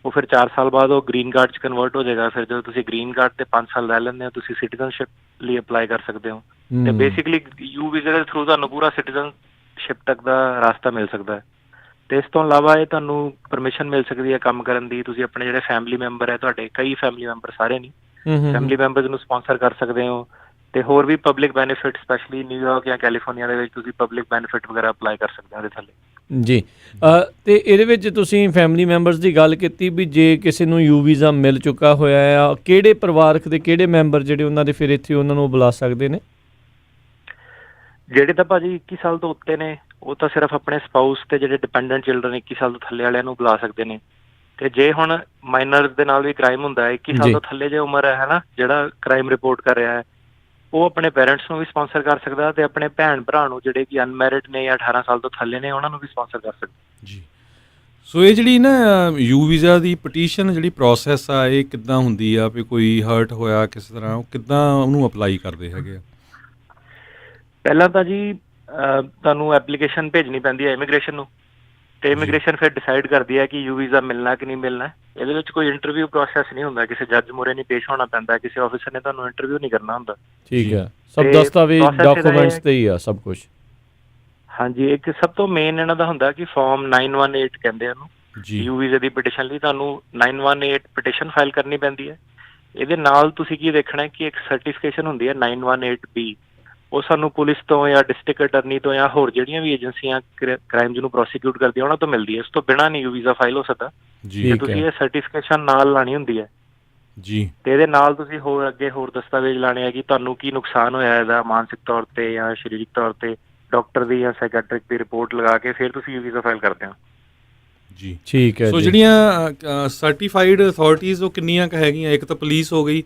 ਉਹ ਫਿਰ 4 ਸਾਲ ਬਾਅਦ ਉਹ ਗ੍ਰੀਨ ਕਾਰਡ 'ਚ ਕਨਵਰਟ ਹੋ ਜਾਏਗਾ। ਫਿਰ ਜਦੋਂ ਤੁਸੀਂ ਗ੍ਰੀਨ ਕਾਰਡ ਤੇ 5 ਸਾਲ ਰਹਿ ਲੈਂਦੇ ਹੋ, ਤੁਸੀਂ ਸਿਟੀਜ਼ਨਸ਼ਿਪ ਲਈ ਅਪਲਾਈ ਕਰ ਸਕਦੇ ਹੋ। ਤੇ ਬੇਸਿਕਲੀ ਯੂ ਵੀਜ਼ੇ ਦੇ ਥਰੂ ਤੁਹਾਨੂੰ ਪੂਰਾ ਸਿਟੀਜ਼ਨਸ਼ਿਪ ਤੱਕ ਦਾ ਰਾਸਤਾ ਮਿਲ ਸਕਦਾ ਹੈ। ਤੇ ਇਸ ਤੋਂ ਇਲਾਵਾ ਇਹ ਤੁਹਾਨੂੰ ਪਰਮਿਸ਼ਨ ਮਿਲ ਸਕਦੀ ਹੈ ਕੰਮ ਕਰਨ ਦੀ। ਤੁਸੀਂ ਆਪਣੇ ਜਿਹੜੇ ਫੈਮਿਲੀ ਮੈਂਬਰ ਹੈ, ਤੁਹਾਡੇ ਕਈ ਫੈਮਿਲੀ ਮੈਂਬਰ, ਸਾਰੇ ਨਹੀਂ, ਫੈਮਿਲੀ ਮੈਂਬਰਸ ਨੂੰ ਸਪਾਂਸਰ ਕਰ ਸਕਦੇ ਹੋ। ਤੇ ਹੋਰ ਵੀ ਪਬਲਿਕ ਬੈਨੀਫਿਟ, ਸਪੈਸ਼ਲੀ ਨਿਊਯਾਰਕ ਜਾਂ ਕੈਲੀਫੋਰਨੀਆ ਦੇ ਵਿੱਚ ਤੁਸੀਂ ਪਬਲਿਕ ਬੈਨੀਫਿਟ ਵਗੈਰਾ ਅਪਲਾਈ ਕਰ ਸਕਦੇ ਹੋ ਇਹਦੇ ਥੱਲੇ ਜੀ। ਤੇ ਇਹਦੇ ਵਿੱਚ ਤੁਸੀਂ ਫੈਮਿਲੀ ਮੈਂਬਰਸ ਦੀ ਗੱਲ ਕੀਤੀ ਵੀ ਜੇ ਕਿਸੇ ਨੂੰ ਯੂ ਵੀਜ਼ਾ ਮਿਲ ਚੁੱਕਾ ਹੋਇਆ ਆ, ਕਿਹੜੇ ਪਰਿਵਾਰਕ ਦੇ ਕਿਹੜੇ ਮੈਂਬਰ ਜਿਹੜੇ ਉਹਨਾਂ ਦੇ ਫਿਰ ਇੱਥੇ ਉਹਨਾਂ ਨੂੰ ਬੁਲਾ ਸਕਦੇ ਨੇ? ਜਿਹੜੇ ਤਾਂ ਭਾਜੀ 21 ਸਾਲ ਤੋਂ ਉੱਤੇ ਨੇ, ਉਹ ਤਾਂ ਸਿਰਫ ਆਪਣੇ ਸਪਾਊਸ ਤੇ ਜਿਹੜੇ ਡਿਪੈਂਡੈਂਟ ਚਿਲਡਰਨ 21 ਸਾਲ ਤੋਂ ਥੱਲੇ ਵਾਲਿਆਂ ਨੂੰ ਬੁਲਾ ਸਕਦੇ ਨੇ। ਤੇ ਜੇ ਹੁਣ ਮਾਈਨਰਸ ਦੇ ਨਾਲ ਵੀ ਕ੍ਰਾਈਮ ਹੁੰਦਾ ਹੈ, 21 ਸਾਲ ਤੋਂ ਥੱਲੇ ਜੇ ਉਮਰ ਹੈ ਨਾ, ਜਿਹੜਾ ਕ੍ਰਾਈਮ ਰਿਪੋਰਟ ਕਰ ਰਿਹਾ ਹੈ, ਉਹ ਆਪਣੇ ਪੇਰੈਂਟਸ ਨੂੰ ਵੀ ਸਪਾਂਸਰ ਕਰ ਸਕਦਾ, ਤੇ ਆਪਣੇ ਭੈਣ ਭਰਾ ਨੂੰ ਜਿਹੜੇ ਕਿ ਅਨਮੈਰਿਡ ਨੇ ਜਾਂ 18 ਸਾਲ ਤੋਂ ਥੱਲੇ ਨੇ, ਉਹਨਾਂ ਨੂੰ ਵੀ ਸਪਾਂਸਰ ਕਰ ਸਕਦਾ ਜੀ। ਸੋ ਇਹ ਜਿਹੜੀ ਨਾ ਯੂ ਵੀਜ਼ਾ ਦੀ ਪਟੀਸ਼ਨ ਜਿਹੜੀ ਪ੍ਰੋਸੈਸ ਆ, ਇਹ ਕਿੱਦਾਂ ਹੁੰਦੀ ਆ? ਵੀ ਕੋਈ ਹਰਟ ਹੋਇਆ ਕਿਸੇ ਤਰ੍ਹਾਂ, ਉਹ ਕਿੱਦਾਂ ਉਹਨੂੰ ਅਪਲਾਈ ਕਰਦੇ ਹੈਗੇ ਆ? ਪਹਿਲਾਂ ਤਾਂ ਜੀ ਤੁਹਾਨੂੰ ਐਪਲੀਕੇਸ਼ਨ ਭੇਜਣੀ ਪੈਂਦੀ ਹੈ ਇਮੀਗ੍ਰੇਸ਼ਨ ਨੂੰ, ਤੇ ਇਮੀਗ੍ਰੇਸ਼ਨ ਫਿਰ ਡਿਸਾਈਡ ਕਰਦੀ ਹੈ ਕਿ ਯੂ ਵੀਜ਼ਾ ਮਿਲਣਾ ਕਿ ਨਹੀਂ ਮਿਲਣਾ। ਇਹਦੇ ਵਿੱਚ ਕੋਈ ਇੰਟਰਵਿਊ ਪ੍ਰੋਸੈਸ ਨਹੀਂ ਹੁੰਦਾ, ਕਿਸੇ ਜੱਜ ਮੂਹਰੇ ਨਹੀਂ ਪੇਸ਼ ਹੋਣਾ ਪੈਂਦਾ, ਕਿਸੇ ਆਫਿਸਰ ਨੇ ਤੁਹਾਨੂੰ ਇੰਟਰਵਿਊ ਨਹੀਂ ਕਰਨਾ ਹੁੰਦਾ। ਠੀਕ ਹੈ, ਸਭ ਦਸਤਾਵੇਜ਼ ਡਾਕੂਮੈਂਟਸ ਤੇ ਹੀ ਆ ਸਭ ਕੁਝ। ਹਾਂਜੀ, ਇੱਕ ਸਭ ਤੋਂ ਮੇਨ ਇਹਨਾਂ ਦਾ ਹੁੰਦਾ ਕਿ ਫਾਰਮ 918 ਕਹਿੰਦੇ ਆ ਉਹਨੂੰ, ਯੂ ਵੀਜ਼ੇ ਦੀ ਪਟੀਸ਼ਨ ਲਈ ਤੁਹਾਨੂੰ 918 ਪਟੀਸ਼ਨ ਫਾਈਲ ਕਰਨੀ ਪੈਂਦੀ ਹੈ। ਇਹਦੇ ਨਾਲ ਤੁਸੀਂ ਕੀ ਦੇਖਣਾ ਕਿ ਇੱਕ ਸਰਟੀਫਿਕੇਸ਼ਨ ਹੁੰਦੀ ਹੈ 918B, ਉਹ ਸਾਨੂੰ ਪੁਲਿਸ ਤੋਂ ਜਾਂ ਡਿਸਟ੍ਰਿਕਟ ਅਟਰਨੀ ਤੋਂ ਜਾਂ ਹੋਰ ਜਿਹੜੀਆਂ ਵੀ ਏਜੰਸੀਆਂ ਕ੍ਰਾਈਮਸ ਨੂੰ ਪ੍ਰੋਸੀਕਿਊਟ ਕਰਦੀਆਂ ਉਹਨਾਂ ਤੋਂ ਮਿਲਦੀ ਹੈ। ਉਸ ਤੋਂ ਬਿਨਾਂ ਨਹੀਂ ਯੂ ਵੀਜ਼ਾ ਫਾਈਲ ਹੋ ਸਕਦਾ। ਤੇ ਤੁਸੀਂ ਇਹ ਸਰਟੀਫਿਕੇਸ਼ਨ ਨਾਲ ਲਾਣੀ ਹੁੰਦੀ ਹੈ ਜੀ। ਤੇ ਇਹਦੇ ਨਾਲ ਤੁਸੀਂ ਹੋਰ ਅੱਗੇ ਹੋਰ ਦਸਤਾਵੇਜ਼ ਲਾਣੇ ਆ ਕਿ ਤੁਹਾਨੂੰ ਕੀ ਨੁਕਸਾਨ ਹੋਇਆ ਇਹਦਾ ਮਾਨਸਿਕ ਤੌਰ ਤੇ ਜਾਂ ਸਰੀਰਕ ਤੌਰ ਤੇ, ਡਾਕਟਰ ਦੀ ਜਾਂ ਸਾਈਕੈਟ੍ਰਿਕ ਦੀ ਰਿਪੋਰਟ ਲਗਾ ਕੇ ਫਿਰ ਤੁਸੀਂ ਯੂ ਵੀਜ਼ਾ ਫਾਈਲ ਕਰਦੇ ਹੋ ਜੀ। ਠੀਕ ਹੈ। ਸੋ ਜਿਹੜੀਆਂ ਸਰਟੀਫਾਈਡ ਅਥਾਰਟੀਜ਼ ਉਹ ਕਿੰਨੀਆਂ ਕੁ ਹੈਗੀਆਂ? ਇੱਕ ਤਾਂ ਪੁਲਿਸ ਹੋ ਗਈ,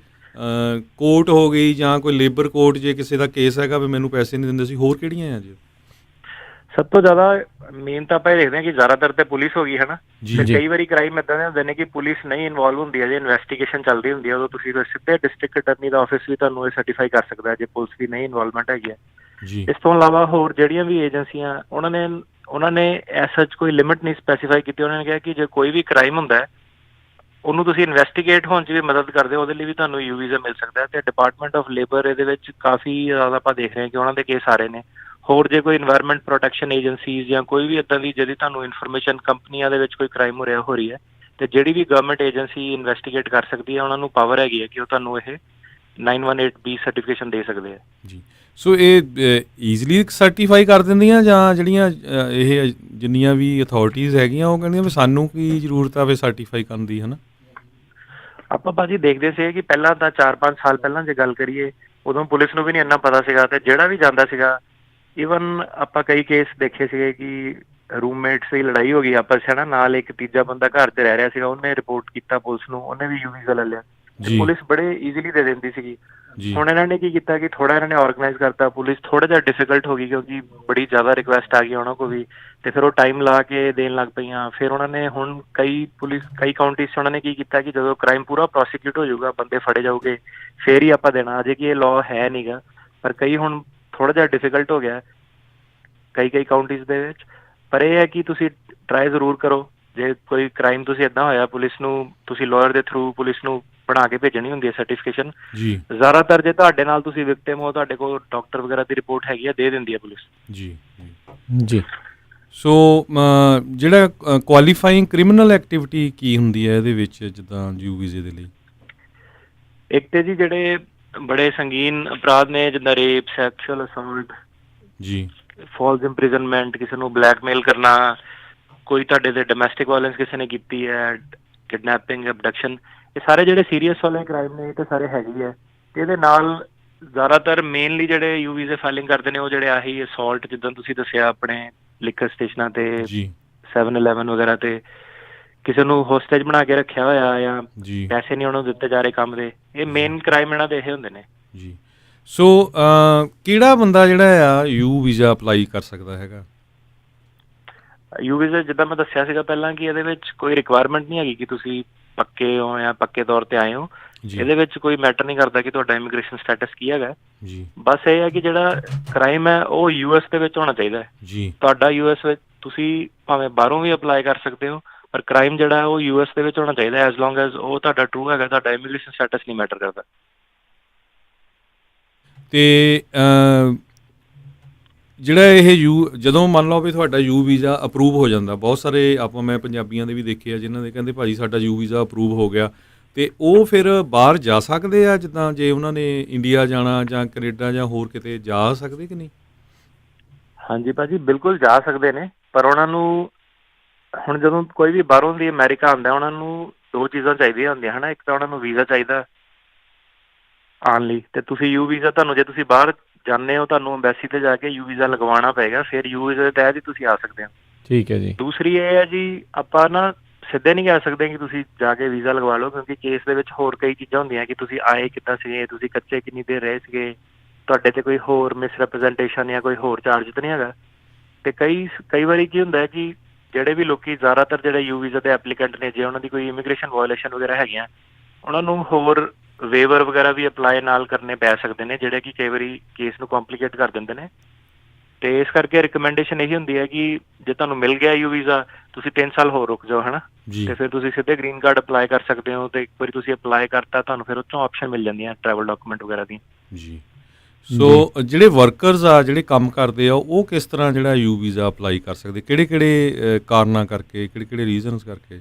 ਕੋਰਟ ਹੋ ਗਈ, ਜਾਂ ਕੋਈ ਲੇਬਰ ਕੋਰਟ ਜੇ ਕਿਸੇ ਦਾ ਕੇਸ ਹੈਗਾ ਵੀ ਮੈਨੂੰ ਪੈਸੇ ਨਹੀਂ ਦਿੰਦੇ ਸੀ, ਹੋਰ ਕਿਹੜੀਆਂ ਆ ਜੀ? ਸਭ ਤੋਂ ਜ਼ਿਆਦਾ ਮੇਨ ਤਾਂ ਆਪਾਂ ਇਹ ਦੇਖਦੇ ਹਾਂ ਕਿ ਜ਼ਿਆਦਾਤਰ ਤੇ ਪੁਲਿਸ ਹੋ ਗਈ ਹੈ ਨਾ। ਤੇ ਕਈ ਵਾਰੀ ਕ੍ਰਾਈਮ ਇੱਦਾਂ ਦੇ ਹੁੰਦੇ ਨੇ ਕਿ ਪੁਲਿਸ ਨਹੀਂ ਇਨਵੋਲਵ ਹੁੰਦੀ ਹੈ, ਜੇ ਇਨਵੈਸਟੀਗੇਸ਼ਨ ਚੱਲਦੀ ਹੁੰਦੀ ਹੈ ਉਦੋਂ ਤੁਸੀਂ ਸਿੱਧੇ ਡਿਸਟ੍ਰਿਕਟ ਅਟਰਨੀ ਦਾ ਆਫਿਸ ਵੀ ਤੁਹਾਨੂੰ ਇਹ ਸਰਟੀਫਾਈ ਕਰ ਸਕਦਾ ਜੇ ਪੁਲਿਸ ਦੀ ਨਹੀਂ ਇਨਵੋਲਵਮੈਂਟ ਹੈਗੀ ਹੈ। ਇਸ ਤੋਂ ਇਲਾਵਾ ਹੋਰ ਜਿਹੜੀਆਂ ਵੀ ਏਜੰਸੀਆਂ, ਉਹਨਾਂ ਨੇ ਐਸਾ ਕੋਈ ਲਿਮਿਟ ਨਹੀਂ ਸਪੈਸੀਫਾਈ ਕੀਤੀ। ਉਹਨਾਂ ਨੇ ਕਿਹਾ ਕਿ ਜੇ ਕੋਈ ਵੀ ਕ੍ਰਾਈਮ ਹੁੰਦਾ ਹੈ ਉਹਨੂੰ ਤੁਸੀਂ ਇਨਵੈਸਟੀਗੇਟ ਹੋਣ 'ਚ ਵੀ ਮਦਦ ਕਰਦੇ ਹੋ, ਉਹਦੇ ਲਈ ਵੀ ਤੁਹਾਨੂੰ ਯੂ ਵੀਜ਼ਾ ਮਿਲ ਸਕਦਾ ਹੈ। ਅਤੇ ਡਿਪਾਰਟਮੈਂਟ ਆਫ ਲੇਬਰ ਇਹਦੇ ਵਿੱਚ ਕਾਫੀ ਜ਼ਿਆਦਾ ਆਪਾਂ ਦੇਖ ਰਹੇ ਹਾਂ ਕਿ ਉਹਨਾਂ ਦੇ ਕੇਸ ਆ ਰਹੇ ਨੇ। ਹੋਰ ਜੇ ਕੋਈ ਇਨਵਾਇਰਨਮੈਂਟ ਪ੍ਰੋਟੈਕਸ਼ਨ ਏਜੰਸੀਜ਼ ਜਾਂ ਕੋਈ ਵੀ ਇੱਦਾਂ ਦੀ ਜਿਹਦੀ ਤੁਹਾਨੂੰ ਇਨਫੋਰਮੇਸ਼ਨ ਕੰਪਨੀਆਂ ਦੇ ਵਿੱਚ ਕੋਈ ਕ੍ਰਾਈਮ ਹੋ ਰਹੀ ਹੈ, ਤੇ ਜਿਹੜੀ ਵੀ ਗਵਰਨਮੈਂਟ ਏਜੰਸੀ ਇਨਵੈਸਟੀਗੇਟ ਕਰ ਸਕਦੀ ਹੈ, ਉਹਨਾਂ ਨੂੰ ਪਾਵਰ ਹੈਗੀ ਹੈ ਕਿ ਉਹ ਤੁਹਾਨੂੰ ਇਹ 918B ਸਰਟੀਫਿਕੇਸ਼ਨ ਦੇ ਸਕਦੇ ਆ ਜੀ। ਸੋ ਇਹ ਈਜ਼ੀਲੀ ਸਰਟੀਫਾਈ ਕਰ ਦਿੰਦੀਆਂ ਜਾਂ ਜਿਹੜੀਆਂ ਇਹ ਜਿੰਨੀਆਂ ਵੀ ਅਥਾਰਟੀਜ਼ ਹੈਗੀਆਂ ਉਹ ਕਹਿੰਦੀਆਂ ਵੀ ਸਾਨੂੰ ਕੀ ਜ਼ਰੂਰਤ ਆ ਵੀ ਸਰਟੀਫਾਈ ਕਰਨ ਦੀ, ਹੈ ਨਾ? ਆਪਾਂ ਭਾਜੀ ਦੇਖਦੇ ਸੀ ਕਿ ਪਹਿਲਾਂ ਤਾਂ 4-5 ਸਾਲ ਪਹਿਲਾਂ ਜੇ ਗੱਲ ਕਰੀਏ, ਉਦੋਂ ਪੁਲਿਸ ਨੂੰ ਵੀ ਨਹੀਂ ਇੰਨਾ ਪਤਾ ਸੀਗਾ, ਤੇ ਜਿਹੜਾ ਵੀ ਜਾਂਦਾ ਸੀਗਾ, ਈਵਨ ਆਪਾਂ ਕਈ ਕੇਸ ਦੇਖੇ ਸੀਗੇ ਕਿ ਰੂਮਮੇਟਸ ਦੀ ਲੜਾਈ ਹੋ ਗਈ ਆਪਸ 'ਚ, ਹੈ ਨਾ, ਨਾਲ ਇੱਕ ਤੀਜਾ ਬੰਦਾ ਘਰ 'ਚ ਰਹਿ ਰਿਹਾ ਸੀਗਾ, ਉਹਨੇ ਰਿਪੋਰਟ ਕੀਤਾ ਪੁਲਿਸ ਨੂੰ, ਉਹਨੇ ਵੀ ਯੂ ਵੀਜ਼ਾ ਲੈ ਲਿਆ, ਤੇ ਪੁਲਿਸ ਬੜੇ ਈਜ਼ੀਲੀ ਦੇ ਦਿੰਦੀ ਸੀਗੀ। ਹੁਣ ਇਹਨਾਂ ਨੇ ਕੀ ਕੀਤਾ ਕਿ ਥੋੜਾ ਇਹਨਾਂ ਨੇ ਆਰਗੇਨਾਈਜ਼ ਕਰਤਾ, ਪੁਲਿਸ ਥੋੜਾ ਜਿਹਾ ਡਿਫਿਕਲਟ ਹੋ ਗਈ ਕਿਉਂਕਿ ਬੜੀ ਜ਼ਿਆਦਾ ਰਿਕੁਐਸਟ ਆ ਗਈ ਉਹਨਾਂ ਕੋਲ ਵੀ, ਤੇ ਫਿਰ ਉਹ ਟਾਈਮ ਲਾ ਕੇ ਦੇਣ ਲੱਗ ਪਈਆਂ। ਫਿਰ ਉਹਨਾਂ ਨੇ ਹੁਣ ਕਈ ਕਾਊਂਟੀਜ਼ 'ਚ ਉਹਨਾਂ ਨੇ ਕੀ ਕੀਤਾ ਕਿ ਜਦੋਂ ਕ੍ਰਾਈਮ ਪੂਰਾ ਪ੍ਰੋਸੀਕਿਊਟ ਹੋ ਜਾਊਗਾ, ਬੰਦੇ ਫੜੇ ਜਾਊਗੇ, ਫਿਰ ਹੀ ਆਪਾਂ ਦੇਣਾ। ਅਜੇ ਕਿ ਇਹ ਲਾਅ ਹੈ ਨਹੀਂਗਾ, ਪਰ ਕਈ ਹੁਣ ਥੋੜਾ ਜਿਹਾ ਡਿਫਿਕਲਟ ਹੋ ਗਿਆ ਕਈ ਕਾਊਂਟੀਜ਼ ਦੇ ਵਿੱਚ। ਪਰ ਇਹ ਹੈ ਕਿ ਤੁਸੀਂ ਟਰਾਈ ਜ਼ਰੂਰ ਕਰੋ, ਜੇ ਕੋਈ ਕ੍ਰਾਈਮ ਤੁਸੀਂ ਇੱਦਾਂ ਹੋਇਆ, ਪੁਲਿਸ ਨੂੰ ਤੁਸੀਂ ਲਾਇਰ ਦੇ ਥਰੂ ਪੁਲਿਸ ਨੂੰ ਬਣਾ ਕੇ ਭੇਜਣੀ ਹੁੰਦੀ ਹੈ ਸਰਟੀਫਿਕੇਸ਼ਨ। ਜੀ। ਜ਼ਿਆਦਾਤਰ ਜੇ ਤੁਹਾਡੇ ਨਾਲ ਤੁਸੀਂ ਵਿਕਟਿਮ ਹੋ, ਤੁਹਾਡੇ ਕੋਲ ਡਾਕਟਰ ਵਗੈਰਾ ਦੀ ਰਿਪੋਰਟ ਹੈਗੀ ਆ, ਦੇ ਦਿੰਦੀ ਹੈ ਪੁਲਿਸ। ਜੀ ਜੀ। ਸੋ ਜਿਹੜਾ ਕੁਆਲੀਫਾਈਂਗ ਕ੍ਰਿਮੀਨਲ ਐਕਟੀਵਿਟੀ ਕੀ ਹੁੰਦੀ ਹੈ ਇਹਦੇ ਵਿੱਚ, ਜਿੱਦਾਂ ਯੂ ਵੀਜ਼ੇ ਦੇ ਲਈ? ਇੱਕ ਤੇ ਜੀ ਜਿਹੜੇ ਬੜੇ ਸੰਗੀਨ ਅਪਰਾਧ ਨੇ, ਜਿੱਦਾਂ ਰੇਪ, ਸੈਕਸ਼ੂਅਲ ਅਸੌਲਟ, ਜੀ, ਫਾਲਸ ਇੰਪ੍ਰਿਜ਼ਨਮੈਂਟ, ਕਿਸੇ ਨੂੰ ਬਲੈਕਮੇਲ ਕਰਨਾ, ਕੋਈ ਤੁਹਾਡੇ ਤੇ ਡੋਮੈਸਟਿਕ ਵਾਇਲੈਂਸ ਕਿਸੇ ਨੇ ਕੀਤੀ ਹੈ, ਕਿਡਨੈਪਿੰਗ, ਅਬਡਕਸ਼ਨ, ਇਹ ਸਾਰੇ ਜਿਹੜੇ ਸੀਰੀਅਸ ਵਾਲੇ ਕ੍ਰਾਈਮ ਨੇ, ਇਹ ਤਾਂ ਸਾਰੇ ਹੈਗੇ ਹੈ। ਤੇ ਇਹਦੇ ਨਾਲ ਜ਼ਿਆਦਾਤਰ ਮੇਨਲੀ ਜਿਹੜੇ ਯੂ ਵੀਜ਼ੇ ਫਾਈਲਿੰਗ ਕਰਦੇ ਨੇ ਉਹ ਜਿਹੜੇ ਆਹੀ ਅਸੌਲਟ, ਜਿੱਦਾਂ ਤੁਸੀਂ ਦੱਸਿਆ, ਆਪਣੇ ਲਿਕਰ ਸਟੇਸ਼ਨਾਂ ਤੇ, 7-11 ਵਗੈਰਾ ਤੇ ਕਿਸੇ ਨੂੰ ਹੋਸਟੇਜ ਬਣਾ ਕੇ ਰੱਖਿਆ ਹੋਇਆ ਜਾਂ ਪੈਸੇ ਨਹੀਂ ਉਹਨਾਂ ਨੂੰ ਦਿੱਤੇ ਜਾ ਰਹੇ ਕੰਮ ਦੇ, ਇਹ ਮੇਨ ਕ੍ਰਾਈਮ ਇਹਨਾਂ ਦੇ ਇਹ ਹੁੰਦੇ ਨੇ। ਜੀ। ਸੋ ਕਿਹੜਾ ਬੰਦਾ ਜਿਹੜਾ ਆ ਯੂ ਵੀਜ਼ਾ ਅਪਲਾਈ ਕਰ ਸਕਦਾ ਹੈਗਾ? ਯੂ ਵੀਜ਼ਾ ਜਿੱਦਾਂ ਮੈਂ ਦੱਸਿਆ ਸੀਗਾ ਪਹਿਲਾਂ ਕਿ ਇਹਦੇ ਵਿੱਚ ਕੋਈ ਰਿਕੁਆਇਰਮੈਂਟ ਨਹੀਂ ਹੈਗੀ ਕਿ ਤੁਸੀਂ ਪੱਕੇ ਹੋ ਜਾਂ ਪੱਕੇ ਤੌਰ ਤੇ ਆਏ ਹੋ। ਇਹਦੇ ਵਿੱਚ ਕੋਈ ਮੈਟਰ ਨਹੀਂ ਕਰਦਾ ਕਿ ਤੁਹਾਡਾ ਇਮੀਗ੍ਰੇਸ਼ਨ ਸਟੇਟਸ ਕੀ ਹੈਗਾ। ਬਸ ਇਹ ਹੈ ਕਿ ਜਿਹੜਾ ਕ੍ਰਾਈਮ ਹੈ ਉਹ ਯੂਐਸ ਦੇ ਵਿੱਚ ਹੋਣਾ ਚਾਹੀਦਾ ਹੈ। ਤੁਹਾਡਾ ਯੂਐਸ ਵਿੱਚ, ਤੁਸੀਂ ਭਾਵੇਂ ਬਾਹਰੋਂ ਵੀ ਅਪਲਾਈ ਕਰ ਸਕਦੇ ਹੋ, ਪਰ ਕ੍ਰਾਈਮ ਜਿਹੜਾ ਹੈ ਉਹ ਯੂਐਸ ਦੇ ਵਿੱਚ ਹੋਣਾ ਚਾਹੀਦਾ, ਐਜ਼ ਲੌਂਗ ਐਜ਼ ਉਹ ਤੁਹਾਡਾ ਟਰੂ ਹੈਗਾ, ਤੁਹਾਡਾ ਇਮੀਗ੍ਰੇਸ਼ਨ ਸਟੇਟਸ ਨਹੀਂ ਮੈਟਰ ਕਰਦਾ। ਤੇ ਜਿਹੜਾ ਇਹ ਜਦੋਂ ਮੰਨ ਲਓ ਵੀ ਤੁਹਾਡਾ ਯੂ ਵੀਜ਼ਾ ਅਪਰੂਵ ਹੋ ਜਾਂਦਾ, ਬਹੁਤ ਸਾਰੇ ਮੈਂ ਪੰਜਾਬੀਆਂ ਦੇ ਵੀ ਦੇਖੇ ਆ ਜਿਨ੍ਹਾਂ ਦੇ ਕਹਿੰਦੇ ਭਾਜੀ ਸਾਡਾ ਯੂ ਵੀਜ਼ਾ ਅਪਰੂਵ ਹੋ ਗਿਆ, ਤੇ ਉਹ ਫਿਰ ਬਾਹਰ ਜਾ ਸਕਦੇ ਆ, ਜਿੱਦਾਂ ਜੇ ਉਹਨਾਂ ਨੇ ਇੰਡੀਆ ਜਾਣਾ ਜਾਂ ਕੈਨੇਡਾ ਜਾਂ ਹੋਰ ਕਿਤੇ ਜਾ ਸਕਦੇ ਕਿ ਨਹੀਂ? ਹਾਂਜੀ ਭਾਜੀ, ਬਿਲਕੁਲ ਜਾ ਸਕਦੇ ਨੇ, ਪਰ ਉਹਨਾਂ ਨੂੰ ਹੁਣ ਜਦੋਂ ਕੋਈ ਵੀ ਬਾਹਰੋਂ ਦੀ ਅਮਰੀਕਾ ਆਉਂਦਾ, ਉਹਨਾਂ ਨੂੰ 2 ਚੀਜ਼ਾਂ ਚਾਹੀਦੀਆਂ ਹੁੰਦੀਆਂ, ਹੈ ਨਾ। ਇੱਕ ਤਾਂ ਉਹਨਾਂ ਨੂੰ ਵੀਜ਼ਾ ਚਾਹੀਦਾ ਆਉਣ ਲਈ, ਤੇ ਤੁਸੀਂ ਯੂ ਵੀਜ਼ਾ, ਤੁਹਾਨੂੰ ਜੇ ਤੁਸੀਂ ਬਾਹਰ ਜਾਂਦੇ ਹੋ, ਤੁਹਾਨੂੰ ਅੰਬੈਸੀ ਤੇ ਜਾ ਕੇ ਯੂ ਵੀਜ਼ਾ ਲਗਵਾਉਣਾ ਪਏਗਾ, ਫਿਰ ਯੂ ਵੀਜ਼ਾ ਦੇ ਤਹਿਤ ਹੀ ਤੁਸੀਂ ਆ ਸਕਦੇ ਹੋ। ਠੀਕ ਹੈ ਜੀ। ਦੂਸਰੀ ਇਹ ਹੈ ਜੀ, ਆਪਾਂ ਨਾ ਸਿੱਧੇ ਨਹੀਂ ਕਹਿ ਸਕਦੇ ਕਿ ਤੁਸੀਂ ਜਾ ਕੇ ਵੀਜ਼ਾ ਲਗਵਾ ਲਓ, ਕਿਉਂਕਿ ਕੇਸ ਦੇ ਵਿੱਚ ਹੋਰ ਕਈ ਚੀਜ਼ਾਂ ਹੁੰਦੀਆਂ ਕਿ ਤੁਸੀਂ ਆਏ ਕਿੱਦਾਂ ਸੀਗੇ, ਤੁਸੀਂ ਕੱਚੇ ਕਿੰਨੀ ਦੇਰ ਰਹੇ ਸੀਗੇ, ਤੁਹਾਡੇ ਤੇ ਕੋਈ ਹੋਰ ਮਿਸਰੈਪ੍ਰੈਜ਼ੈਂਟੇਸ਼ਨ ਜਾਂ ਕੋਈ ਹੋਰ ਚਾਰਜ ਤਾਂ ਨਹੀਂ ਹੈਗਾ। ਤੇ ਕਈ ਵਾਰੀ ਕੀ ਹੁੰਦਾ ਹੈ ਕਿ ਜਿਹੜੇ ਵੀ ਲੋਕੀ, ਜ਼ਿਆਦਾਤਰ ਜਿਹੜੇ ਯੂ ਵੀਜ਼ਾ ਦੇ ਐਪਲੀਕੈਂਟ ਨੇ, ਜੇ ਉਹਨਾਂ ਦੀ ਕੋਈ ਇਮੀਗ੍ਰੇਸ਼ਨ ਵਾਇਲੇਸ਼ਨ ਵਗੈਰਾ ਹੈਗੀਆਂ, ਉਹਨਾਂ ਨੂੰ ਹੋਰ ਵੇਵਰ ਵਗੈਰਾ ਵੀ ਅਪਲਾਈ ਨਾਲ ਕਰਨੇ ਪੈ ਸਕਦੇ ਨੇ, ਜਿਹੜੇ ਕਿ ਕਈ ਵਾਰੀ ਕੇਸ ਨੂੰ ਕੰਪਲੀਕੇਟ ਕਰ ਦਿੰਦੇ ਨੇ। ਤੇ ਇਸ ਕਰਕੇ ਰਿਕਮੈਂਡੇਸ਼ਨ ਇਹੀ ਹੁੰਦੀ ਹੈ ਕਿ ਜੇ ਤੁਹਾਨੂੰ ਮਿਲ ਗਿਆ ਯੂ ਵੀਜ਼ਾ, ਤੁਸੀਂ 3 ਸਾਲ ਹੋਰ ਰੁਕ ਜਾਓ, ਹੈ ਨਾ, ਤੇ ਫਿਰ ਤੁਸੀਂ ਸਿੱਧੇ ਗ੍ਰੀਨ ਕਾਰਡ ਅਪਲਾਈ ਕਰ ਸਕਦੇ ਹੋ। ਤੇ ਇੱਕ ਵਾਰੀ ਤੁਸੀਂ ਅਪਲਾਈ ਕਰਤਾ, ਤੁਹਾਨੂੰ ਫਿਰ ਉੱਥੋਂ ਆਪਸ਼ਨ ਮਿਲ ਜਾਂਦੀਆਂ ਟਰੈਵਲ ਡਾਕੂਮੈਂਟ ਵਗੈਰਾ ਦੀ। ਜੀ। ਸੋ ਜਿਹੜੇ ਵਰਕਰਸ ਆ, ਜਿਹੜੇ ਕੰਮ ਕਰਦੇ ਆ, ਉਹ ਕਿਸ ਤਰ੍ਹਾਂ ਜਿਹੜਾ ਯੂ ਵੀਜ਼ਾ ਅਪਲਾਈ ਕਰ ਸਕਦੇ, ਕਿਹੜੇ ਕਾਰਨਾਂ ਕਰਕੇ, ਕਿਹੜੇ ਰੀਜ਼ਨਸ ਕਰਕੇ?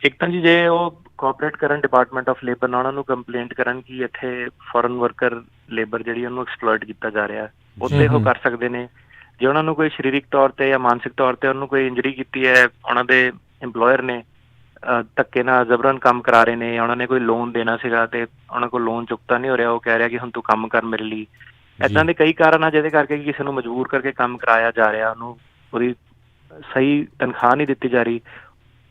ਇੱਕ ਤਾਂ ਜੀ ਜੇ ਉਹ ਕੋਆਪਰੇਟ ਕਰਨ ਡਿਪਾਰਟਮੈਂਟ ਆਫ ਲੇਬਰ ਨਾਲ, ਉਹਨਾਂ ਨੂੰ ਕੰਪਲੇਂਟ ਕਰਨ ਕਿ ਇੱਥੇ ਫੋਰਨ ਵਰਕਰ ਲੇਬਰ ਜਿਹੜੀ ਉਹਨੂੰ ਐਕਸਪਲੋਇਟ ਕੀਤਾ ਜਾ ਰਿਹਾ, ਉੱਥੇ ਉਹ ਕਰ ਸਕਦੇ ਨੇ। ਜੇ ਉਹਨਾਂ ਨੂੰ ਕੋਈ ਸਰੀਰਕ ਤੌਰ ਤੇ ਜਾਂ ਮਾਨਸਿਕ ਤੌਰ ਤੇ ਉਹਨੂੰ ਕੋਈ ਇੰਜਰੀ ਕੀਤੀ ਹੈ, ਉਹਨਾਂ ਦੇ ਇੰਪਲੋਇਰ ਨੇ ਧੱਕੇ ਨਾਲ ਜ਼ਬਰਨ ਕੰਮ ਕਰਾ ਰਹੇ ਨੇ, ਜਾਂ ਉਹਨਾਂ ਨੇ ਕੋਈ ਲੋਨ ਦੇਣਾ ਸੀਗਾ ਤੇ ਉਹਨਾਂ ਕੋਲ ਲੋਨ ਚੁੱਕਤਾ ਨਹੀਂ ਹੋ ਰਿਹਾ, ਉਹ ਕਹਿ ਰਿਹਾ ਕਿ ਹੁਣ ਤੂੰ ਕੰਮ ਕਰ ਮੇਰੇ ਲਈ, ਇੱਦਾਂ ਦੇ ਕਈ ਕਾਰਨ ਆ ਜਿਹਦੇ ਕਰਕੇ ਕਿਸੇ ਨੂੰ ਮਜਬੂਰ ਕਰਕੇ ਕੰਮ ਕਰਾਇਆ ਜਾ ਰਿਹਾ, ਉਹਨੂੰ ਉਹਦੀ ਸਹੀ ਤਨਖਾਹ ਨਹੀਂ ਦਿੱਤੀ ਜਾ ਰਹੀ,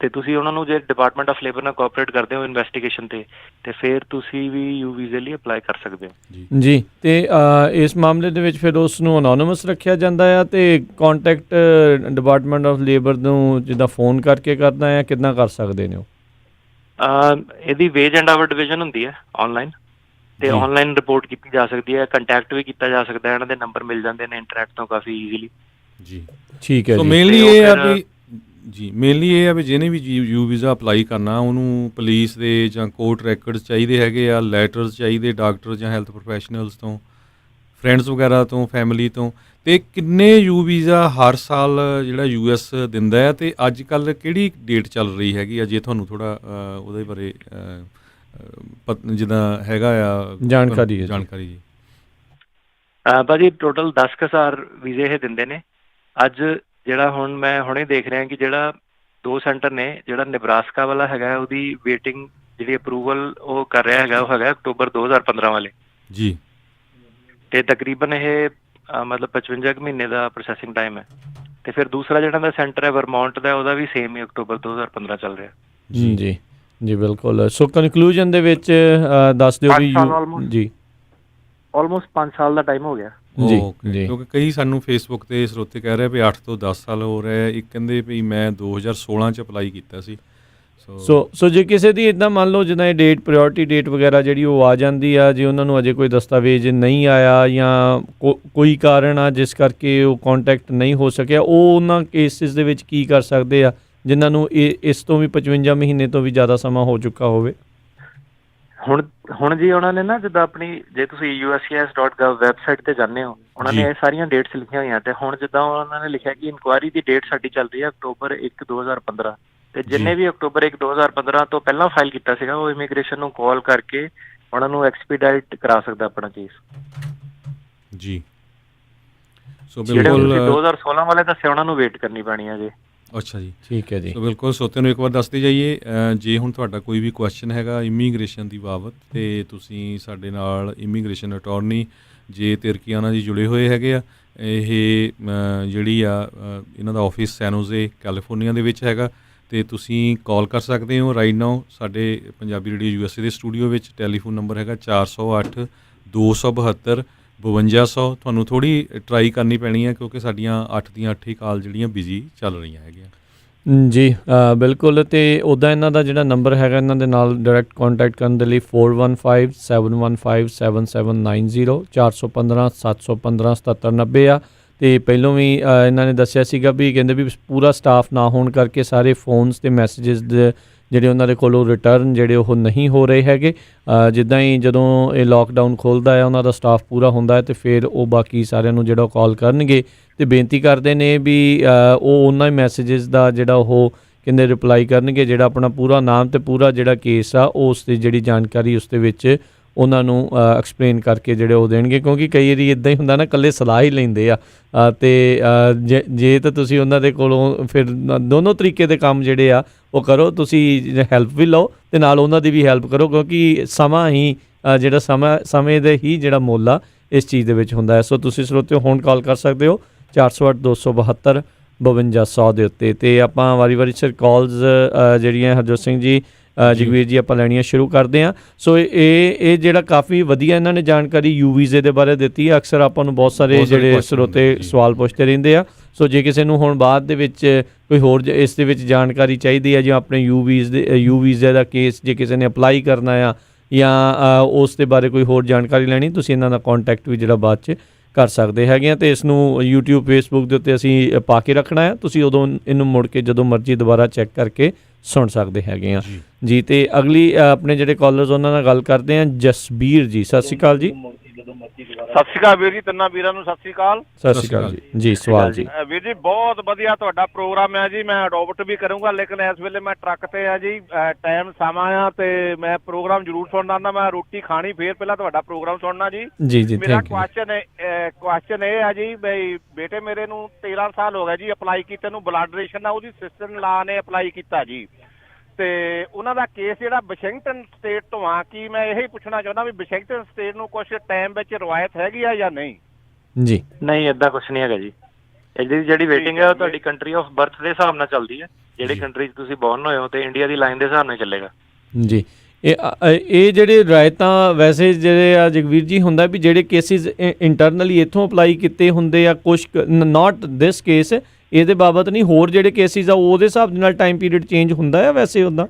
ਤੇ ਤੁਸੀਂ ਉਹਨਾਂ ਨੂੰ ਜੇ ਡਿਪਾਰਟਮੈਂਟ ਆਫ ਲੇਬਰ ਨਾਲ ਕੋਆਪਰੇਟ ਕਰਦੇ ਹੋ ਇਨਵੈਸਟੀਗੇਸ਼ਨ ਤੇ ਫਿਰ ਤੁਸੀਂ ਵੀ ਯੂ ਵੀਜ਼ੇ ਲਈ ਅਪਲਾਈ ਕਰ ਸਕਦੇ ਹੋ। ਜੀ। ਤੇ ਇਸ ਮਾਮਲੇ ਦੇ ਵਿੱਚ ਫਿਰ ਉਸ ਨੂੰ ਅਨੋਨਿਮਸ ਰੱਖਿਆ ਜਾਂਦਾ ਆ, ਤੇ ਕੰਟੈਕਟ ਡਿਪਾਰਟਮੈਂਟ ਆਫ ਲੇਬਰ ਨੂੰ ਜਿੱਦਾਂ ਫੋਨ ਕਰਕੇ ਕਰਨਾ ਹੈ, ਕਿੱਦਾਂ ਕਰ ਸਕਦੇ ਨੇ ਉਹ? ਇਹਦੀ ਵੇਜ ਐਂਡ ਆਵਰ ਡਿਵੀਜ਼ਨ ਹੁੰਦੀ ਹੈ ਆਨਲਾਈਨ, ਤੇ ਆਨਲਾਈਨ ਰਿਪੋਰਟ ਕੀਤੀ ਜਾ ਸਕਦੀ ਹੈ, ਕੰਟੈਕਟ ਵੀ ਕੀਤਾ ਜਾ ਸਕਦਾ ਹੈ, ਇਹਨਾਂ ਦੇ ਨੰਬਰ ਮਿਲ ਜਾਂਦੇ ਨੇ ਇੰਟਰਨੈਟ ਤੋਂ ਕਾਫੀ ਈਜ਼ੀਲੀ। ਜੀ, ਠੀਕ ਹੈ। ਸੋ ਮੇਨਲੀ ਇਹ ਆ ਵੀ ਜਿਹਨੇ ਵੀ ਯੂ ਵੀਜ਼ਾ ਅਪਲਾਈ ਕਰਨਾ, ਉਹਨੂੰ ਪੁਲਿਸ ਦੇ ਜਾਂ ਕੋਰਟ ਰੈਕਰਡਸ ਚਾਹੀਦੇ ਹੈਗੇ ਆ, ਲੈਟਰਸ ਚਾਹੀਦੇ ਡਾਕਟਰ ਜਾਂ ਹੈਲਥ ਪ੍ਰੋਫੈਸ਼ਨਲਸ ਤੋਂ, ਫਰੈਂਡਸ ਵਗੈਰਾ ਤੋਂ, ਫੈਮਿਲੀ ਤੋਂ। ਅਤੇ ਕਿੰਨੇ ਯੂ ਵੀਜ਼ਾ ਹਰ ਸਾਲ ਜਿਹੜਾ US ਦਿੰਦਾ ਹੈ, ਅਤੇ ਅੱਜ ਕੱਲ੍ਹ ਕਿਹੜੀ ਡੇਟ ਚੱਲ ਰਹੀ ਹੈਗੀ ਆ, ਜੇ ਤੁਹਾਨੂੰ ਥੋੜ੍ਹਾ ਉਹਦੇ ਬਾਰੇ ਜਿੱਦਾਂ ਹੈਗਾ ਆ ਜਾਣਕਾਰੀ ਜੀ। ਭਾਜੀ ਟੋਟਲ 10,000 ਵੀਜ਼ੇ ਇਹ ਦਿੰਦੇ ਨੇ। ਅੱਜ ਜਿਹੜਾ ਹੁਣ ਮੈਂ ਹੁਣੇ ਦੇਖ ਰਿਹਾ ਕਿ ਜਿਹੜਾ 2 ਸੈਂਟਰ ਨੇ, ਜਿਹੜਾ ਨਿਬਰਾਸਕਾ ਵਾਲਾ ਹੈਗਾ ਉਹਦੀ ਵੇਟਿੰਗ ਜਿਹੜੀ ਅਪਰੂਵਲ ਉਹ ਕਰ ਰਿਹਾ ਹੈਗਾ, ਉਹ ਹੈਗਾ ਅਕਤੂਬਰ 2015 ਵਾਲੇ ਜੀ। ਅਤੇ ਤਕਰੀਬਨ ਇਹ ਮਤਲਬ 55 ਮਹੀਨੇ ਦਾ ਪ੍ਰੋਸੈਸਿੰਗ ਟਾਈਮ ਹੈ। ਅਤੇ ਫਿਰ ਦੂਸਰਾ ਜਿਹੜਾ ਦਾ ਸੈਂਟਰ ਹੈ ਵਰਮੌਂਟ ਦਾ, ਉਹਦਾ ਵੀ ਸੇਮ ਹੀ ਅਕਤੂਬਰ 2015 ਚੱਲ ਰਿਹਾ। ਜੀ ਜੀ ਬਿਲਕੁਲ। ਸੋ ਕਨਕਲੂਜਨ ਦੇ ਵਿੱਚ ਦੱਸ ਦਿਓ ਵੀ ਜੀ ਆਲਮੋਸਟ 5 ਸਾਲ ਦਾ ਟਾਈਮ ਹੋ ਗਿਆ ਜੀ। ਕਿਉਂਕਿ ਕਈ ਸਾਨੂੰ ਫੇਸਬੁੱਕ 'ਤੇ ਸਰੋਤੇ ਕਹਿ ਰਹੇ ਵੀ 8 ਤੋਂ 10 ਸਾਲ ਹੋ ਰਹੇ। ਇੱਕ ਕਹਿੰਦੇ ਵੀ ਮੈਂ 2016 'ਚ ਅਪਲਾਈ ਕੀਤਾ ਸੀ। ਸੋ ਜੇ ਕਿਸੇ ਦੀ ਇੱਦਾਂ ਮੰਨ ਲਓ ਜਿੱਦਾਂ ਇਹ ਡੇਟ ਪ੍ਰਾਇਓਰਟੀ ਡੇਟ ਵਗੈਰਾ ਜਿਹੜੀ ਉਹ ਆ ਜਾਂਦੀ ਆ, ਜੇ ਉਹਨਾਂ ਨੂੰ ਅਜੇ ਕੋਈ ਦਸਤਾਵੇਜ਼ ਨਹੀਂ ਆਇਆ ਜਾਂ ਕੋਈ ਕਾਰਨ ਆ ਜਿਸ ਕਰਕੇ ਉਹ ਕੰਟੈਕਟ ਨਹੀਂ ਹੋ ਸਕਿਆ, ਉਹ ਉਹਨਾਂ ਕੇਸਿਸ ਦੇ ਵਿੱਚ ਕੀ ਕਰ ਸਕਦੇ ਆ ਜਿਨ੍ਹਾਂ ਨੂੰ ਇਸ ਤੋਂ ਵੀ 55 ਮਹੀਨੇ ਤੋਂ ਵੀ ਜ਼ਿਆਦਾ ਸਮਾਂ ਹੋ ਚੁੱਕਾ ਹੋਵੇ? ਹੁਣ ਜੀ ਉਹਨਾਂ ਨੇ ਨਾ ਜਿੱਦਾਂ ਆਪਣੀ, ਜੇ ਤੁਸੀਂ uscis.gov ਵੈਬਸਾਈਟ 'ਤੇ ਜਾਂਦੇ ਹੋ, ਉਹਨਾਂ ਨੇ ਇਹ ਸਾਰੀਆਂ ਡੇਟਸ ਲਿਖੀਆਂ ਹੋਈਆਂ। ਅਤੇ ਹੁਣ ਜਿੱਦਾਂ ਉਹਨਾਂ ਨੇ ਲਿਖਿਆ ਕਿ ਇਨਕੁਆਇਰੀ ਦੀ ਡੇਟ ਸਾਡੀ ਚੱਲ ਰਹੀ ਹੈ ਅਕਤੂਬਰ 1 2015, ਅਤੇ ਜਿੰਨੇ ਵੀ ਅਕਤੂਬਰ 1 2015 ਤੋਂ ਪਹਿਲਾਂ ਫਾਈਲ ਕੀਤਾ ਸੀਗਾ, ਉਹ ਇਮੀਗ੍ਰੇਸ਼ਨ ਨੂੰ ਕਾਲ ਕਰਕੇ ਉਹਨਾਂ ਨੂੰ ਐਕਸਪੀਡਾਈਟ ਕਰਾ ਸਕਦਾ ਆਪਣਾ ਕੇਸ ਜੀ। ਸੋ ਜਿਹੜੇ ਤੁਸੀਂ 2016 ਵਾਲੇ ਦੱਸੇ ਉਹਨਾਂ ਨੂੰ ਵੇਟ ਕਰਨੀ ਪੈਣੀ ਹੈ ਜੀ। ਅੱਛਾ ਜੀ, ਠੀਕ ਹੈ ਜੀ। ਸੋ ਬਿਲਕੁਲ ਸਰੋਤਿਆਂ ਨੂੰ ਇੱਕ ਵਾਰ ਦੱਸਦੇ ਜਾਈਏ, ਜੇ ਹੁਣ ਤੁਹਾਡਾ ਕੋਈ ਵੀ ਕੁਐਸਚਨ ਹੈਗਾ ਇਮੀਗ੍ਰੇਸ਼ਨ ਦੀ ਬਾਬਤ, ਅਤੇ ਤੁਸੀਂ ਸਾਡੇ ਨਾਲ ਇਮੀਗ੍ਰੇਸ਼ਨ ਅਟਾਰਨੀ ਜੇ ਤਿਰਕੀਆਨਾ ਜੀ ਜੁੜੇ ਹੋਏ ਹੈਗੇ ਆ। ਇਹ ਜਿਹੜੀ ਆ ਇਹਨਾਂ ਦਾ ਆਫਿਸ ਸੈਨ ਹੋਜ਼ੇ ਕੈਲੀਫੋਰਨੀਆ ਦੇ ਵਿੱਚ ਹੈਗਾ, ਅਤੇ ਤੁਸੀਂ ਕਾਲ ਕਰ ਸਕਦੇ ਹੋ ਰਾਈਟ ਨਾਓ ਸਾਡੇ ਪੰਜਾਬੀ ਰੇਡੀਓ USA ਦੇ ਸਟੂਡੀਓ ਵਿੱਚ। ਟੈਲੀਫੋਨ ਨੰਬਰ ਹੈਗਾ 408 272 5200। ਤੁਹਾਨੂੰ ਥੋੜ੍ਹੀ ਟਰਾਈ ਕਰਨੀ ਪੈਣੀ ਹੈ ਕਿਉਂਕਿ ਸਾਡੀਆਂ 8 ਦੀਆਂ 8 ਹੀ ਕਾਲ ਜਿਹੜੀਆਂ ਬਿਜ਼ੀ ਚੱਲ ਰਹੀਆਂ ਹੈਗੀਆਂ ਜੀ। ਬਿਲਕੁਲ। ਅਤੇ ਉੱਦਾਂ ਇਹਨਾਂ ਦਾ ਜਿਹੜਾ ਨੰਬਰ ਹੈਗਾ ਇਹਨਾਂ ਦੇ ਨਾਲ ਡਾਇਰੈਕਟ ਕੰਟੈਕਟ ਕਰਨ ਦੇ ਲਈ 415715 7790 415 715 7790 ਆ। ਅਤੇ ਪਹਿਲੋਂ ਵੀ ਇਹਨਾਂ ਨੇ ਦੱਸਿਆ ਸੀਗਾ ਵੀ ਕਹਿੰਦੇ ਵੀ ਪੂਰਾ ਸਟਾਫ ਨਾ ਹੋਣ ਕਰਕੇ ਸਾਰੇ ਫੋਨਸ ਅਤੇ ਮੈਸੇਜਿਸ ਜਿਹੜੇ ਉਹਨਾਂ ਦੇ ਕੋਲੋਂ ਰਿਟਰਨ ਜਿਹੜੇ ਉਹ ਨਹੀਂ ਹੋ ਰਹੇ ਹੈਗੇ। ਜਿੱਦਾਂ ਹੀ ਜਦੋਂ ਇਹ ਲੋਕਡਾਊਨ ਖੁੱਲ੍ਹਦਾ ਹੈ ਉਹਨਾਂ ਦਾ ਸਟਾਫ ਪੂਰਾ ਹੁੰਦਾ ਹੈ ਅਤੇ ਫਿਰ ਉਹ ਬਾਕੀ ਸਾਰਿਆਂ ਨੂੰ ਜਿਹੜਾ ਕਾਲ ਕਰਨਗੇ ਅਤੇ ਬੇਨਤੀ ਕਰਦੇ ਨੇ ਵੀ ਉਹ ਉਹਨਾਂ ਹੀ ਮੈਸੇਜਿਸ ਦਾ ਜਿਹੜਾ ਉਹ ਕਹਿੰਦੇ ਰਿਪਲਾਈ ਕਰਨਗੇ, ਜਿਹੜਾ ਆਪਣਾ ਪੂਰਾ ਨਾਮ ਅਤੇ ਪੂਰਾ ਜਿਹੜਾ ਕੇਸ ਆ ਉਸ ਦੀ ਜਿਹੜੀ ਜਾਣਕਾਰੀ ਉਸ ਦੇ ਵਿੱਚ ਉਹਨਾਂ ਨੂੰ ਐਕਸਪਲੇਨ ਕਰਕੇ ਜਿਹੜੇ ਉਹ ਦੇਣਗੇ। ਕਿਉਂਕਿ ਕਈ ਵਾਰੀ ਇੱਦਾਂ ਹੀ ਹੁੰਦਾ ਨਾ, ਇਕੱਲੇ ਸਲਾਹ ਹੀ ਲੈਂਦੇ ਆ ਅਤੇ ਜੇ ਤਾਂ ਤੁਸੀਂ ਉਹਨਾਂ ਦੇ ਕੋਲੋਂ ਫਿਰ ਦੋਨੋਂ ਤਰੀਕੇ ਦੇ ਕੰਮ ਜਿਹੜੇ ਆ ਉਹ ਕਰੋ। ਤੁਸੀਂ ਹੈਲਪ ਵੀ ਲਓ ਅਤੇ ਨਾਲ ਉਹਨਾਂ ਦੀ ਵੀ ਹੈਲਪ ਕਰੋ, ਕਿਉਂਕਿ ਸਮਾਂ ਹੀ ਜਿਹੜਾ ਸਮੇਂ ਦੇ ਹੀ ਜਿਹੜਾ ਮੁੱਲ ਆ ਇਸ ਚੀਜ਼ ਦੇ ਵਿੱਚ ਹੁੰਦਾ ਹੈ। ਸੋ ਤੁਸੀਂ ਸਰੋਤਿਓ ਹੁਣ ਕਾਲ ਕਰ ਸਕਦੇ ਹੋ 408 272 5200 ਦੇ ਉੱਤੇ। ਅਤੇ ਆਪਾਂ ਵਾਰੀ ਸਿਰ ਕਾਲਸ ਜਿਹੜੀਆਂ ਹਰਜੋਤ ਸਿੰਘ ਜੀ, ਜਗਵੀਰ ਜੀ, ਆਪਾਂ ਲੈਣੀਆਂ ਸ਼ੁਰੂ ਕਰਦੇ ਹਾਂ। ਸੋ ਇਹ ਜਿਹੜਾ ਕਾਫੀ ਵਧੀਆ ਇਹਨਾਂ ਨੇ ਜਾਣਕਾਰੀ ਯੂ ਵੀਜ਼ੇ ਦੇ ਬਾਰੇ ਦਿੱਤੀ ਹੈ। ਅਕਸਰ ਆਪਾਂ ਨੂੰ ਬਹੁਤ ਸਾਰੇ ਜਿਹੜੇ ਸਰੋਤੇ ਸਵਾਲ ਪੁੱਛਦੇ ਰਹਿੰਦੇ ਆ। ਸੋ ਜੇ ਕਿਸੇ ਨੂੰ ਹੁਣ ਬਾਅਦ ਦੇ ਵਿੱਚ ਕੋਈ ਹੋਰ ਇਸ ਦੇ ਵਿੱਚ ਜਾਣਕਾਰੀ ਚਾਹੀਦੀ ਹੈ, ਜਿਵੇਂ ਆਪਣੇ ਯੂ ਵੀਜ਼ੇ ਦਾ ਕੇਸ ਜੇ ਕਿਸੇ ਨੇ ਅਪਲਾਈ ਕਰਨਾ ਆ ਜਾਂ ਉਸ ਦੇ ਬਾਰੇ ਕੋਈ ਹੋਰ ਜਾਣਕਾਰੀ ਲੈਣੀ, ਤੁਸੀਂ ਇਹਨਾਂ ਦਾ ਕੰਟੈਕਟ ਵੀ ਜਿਹੜਾ ਬਾਅਦ 'ਚ ਕਰ ਸਕਦੇ ਹੈਗੇ ਆ। ਅਤੇ ਇਸ ਨੂੰ YouTube Facebook ਦੇ ਉੱਤੇ ਅਸੀਂ ਪਾ ਕੇ ਰੱਖਣਾ ਹੈ, ਤੁਸੀਂ ਉਦੋਂ ਇਹਨੂੰ ਮੁੜ ਕੇ ਜਦੋਂ ਮਰਜ਼ੀ ਦੁਬਾਰਾ ਚੈੱਕ ਕਰਕੇ ਸੁਣ ਸਕਦੇ ਹੈਗੇ ਆ ਜੀ। ਅਤੇ ਅਗਲੀ ਆਪਣੇ ਜਿਹੜੇ ਕਾਲਰਸ ਉਹਨਾਂ ਨਾਲ ਗੱਲ ਕਰਦੇ ਆ। ਜਸਬੀਰ ਜੀ, ਸਤਿ ਸ਼੍ਰੀ ਅਕਾਲ ਜੀ। ਸਤਿ ਸ਼੍ਰੀ ਅਕਾਲ ਵੀਰ ਜੀ, ਤਿੰਨਾਂ ਵੀਰਾਂ ਨੂੰ ਸਤਿ ਸ਼੍ਰੀ ਅਕਾਲ। ਸਤਿ ਸ਼੍ਰੀ ਅਕਾਲ ਜੀ। ਸਵਾਲ ਜੀ ਵੀਰ ਜੀ, ਬਹੁਤ ਵਧੀਆ ਤੁਹਾਡਾ ਪ੍ਰੋਗਰਾਮ ਹੈ ਜੀ। ਮੈਂ ਅਡੋਪਟ ਵੀ ਕਰੂੰਗਾ, ਲੇਕਿਨ ਇਸ ਵੇਲੇ ਮੈਂ ਟਰੱਕ ਤੇ ਆ ਜੀ, ਟਾਈਮ ਸਮਾਂ ਆ, ਤੇ ਮੈਂ ਪ੍ਰੋਗਰਾਮ ਜ਼ਰੂਰ ਸੁਣਨਾ। ਮੈਂ ਰੋਟੀ ਖਾਣੀ ਫੇਰ ਪਹਿਲਾਂ ਤੁਹਾਡਾ ਪ੍ਰੋਗਰਾਮ ਸੁਣਨਾ ਜੀ। ਮੇਰਾ ਕੁਐਸਚਨ ਇਹ ਹੈ ਜੀ, ਬਈ ਬੇਟੇ ਮੇਰੇ ਨੂੰ 13 ਸਾਲ ਹੋ ਗਏ ਜੀ ਅਪਲਾਈ ਕੀਤੇ ਨੂੰ, ਬਲੱਡ ਡੋਨੇਸ਼ਨ ਆ, ਉਹਦੀ ਸਿਸਟਰ ਲਾ ਨੇ ਅਪਲਾਈ ਕੀਤਾ ਜੀ, ਤੇ ਉਹਨਾਂ ਦਾ ਕੇਸ ਜਿਹੜਾ ਵਾਸ਼ਿੰਗਟਨ ਸਟੇਟ ਤੋਂ ਆ। ਕੀ ਮੈਂ ਇਹੀ ਪੁੱਛਣਾ ਚਾਹੁੰਦਾ ਵੀ ਵਾਸ਼ਿੰਗਟਨ ਸਟੇਟ ਨੂੰ ਕੁਝ ਟਾਈਮ ਵਿੱਚ ਰਿਵਾਇਤ ਹੈਗੀ ਆ ਜਾਂ ਨਹੀਂ? ਜੀ ਨਹੀਂ, ਏਦਾਂ ਕੁਝ ਨਹੀਂ ਹੈਗਾ ਜੀ। ਇਹਦੀ ਜਿਹੜੀ ਵੇਟਿੰਗ ਹੈ ਉਹ ਤੁਹਾਡੀ ਕੰਟਰੀ ਆਫ ਬਰਥ ਦੇ ਹਿਸਾਬ ਨਾਲ ਚੱਲਦੀ ਹੈ। ਜਿਹੜੀ ਕੰਟਰੀ 'ਚ ਤੁਸੀਂ ਬੋਰਨ ਹੋਏ ਹੋ ਤੇ ਇੰਡੀਆ ਦੀ ਲਾਈਨ ਦੇ ਹਿਸਾਬ ਨਾਲ ਚੱਲੇਗਾ ਜੀ। ਇਹ ਜਿਹੜੇ ਰਿਆਇਤਾਂ ਵੈਸੇ ਜਿਹੜੇ ਆ ਜਗਵੀਰ ਜੀ ਹੁੰਦਾ ਵੀ ਜਿਹੜੇ ਕੇਸਿਸ ਇੰਟਰਨਲੀ ਇੱਥੋਂ ਅਪਲਾਈ ਕੀਤੇ ਹੁੰਦੇ ਆ, ਕੁਛ ਨਾਟ ਦਿਸ ਕੇਸ, ਇਹਦੇ ਬਾਬਤ ਨਹੀਂ, ਹੋਰ ਜਿਹੜੇ ਕੇਸਿਸ ਆ ਉਹਦੇ ਹਿਸਾਬ ਦੇ ਨਾਲ ਟਾਈਮ ਪੀਰੀਅਡ ਚੇਂਜ ਹੁੰਦਾ ਆ ਵੈਸੇ ਉੱਦਾਂ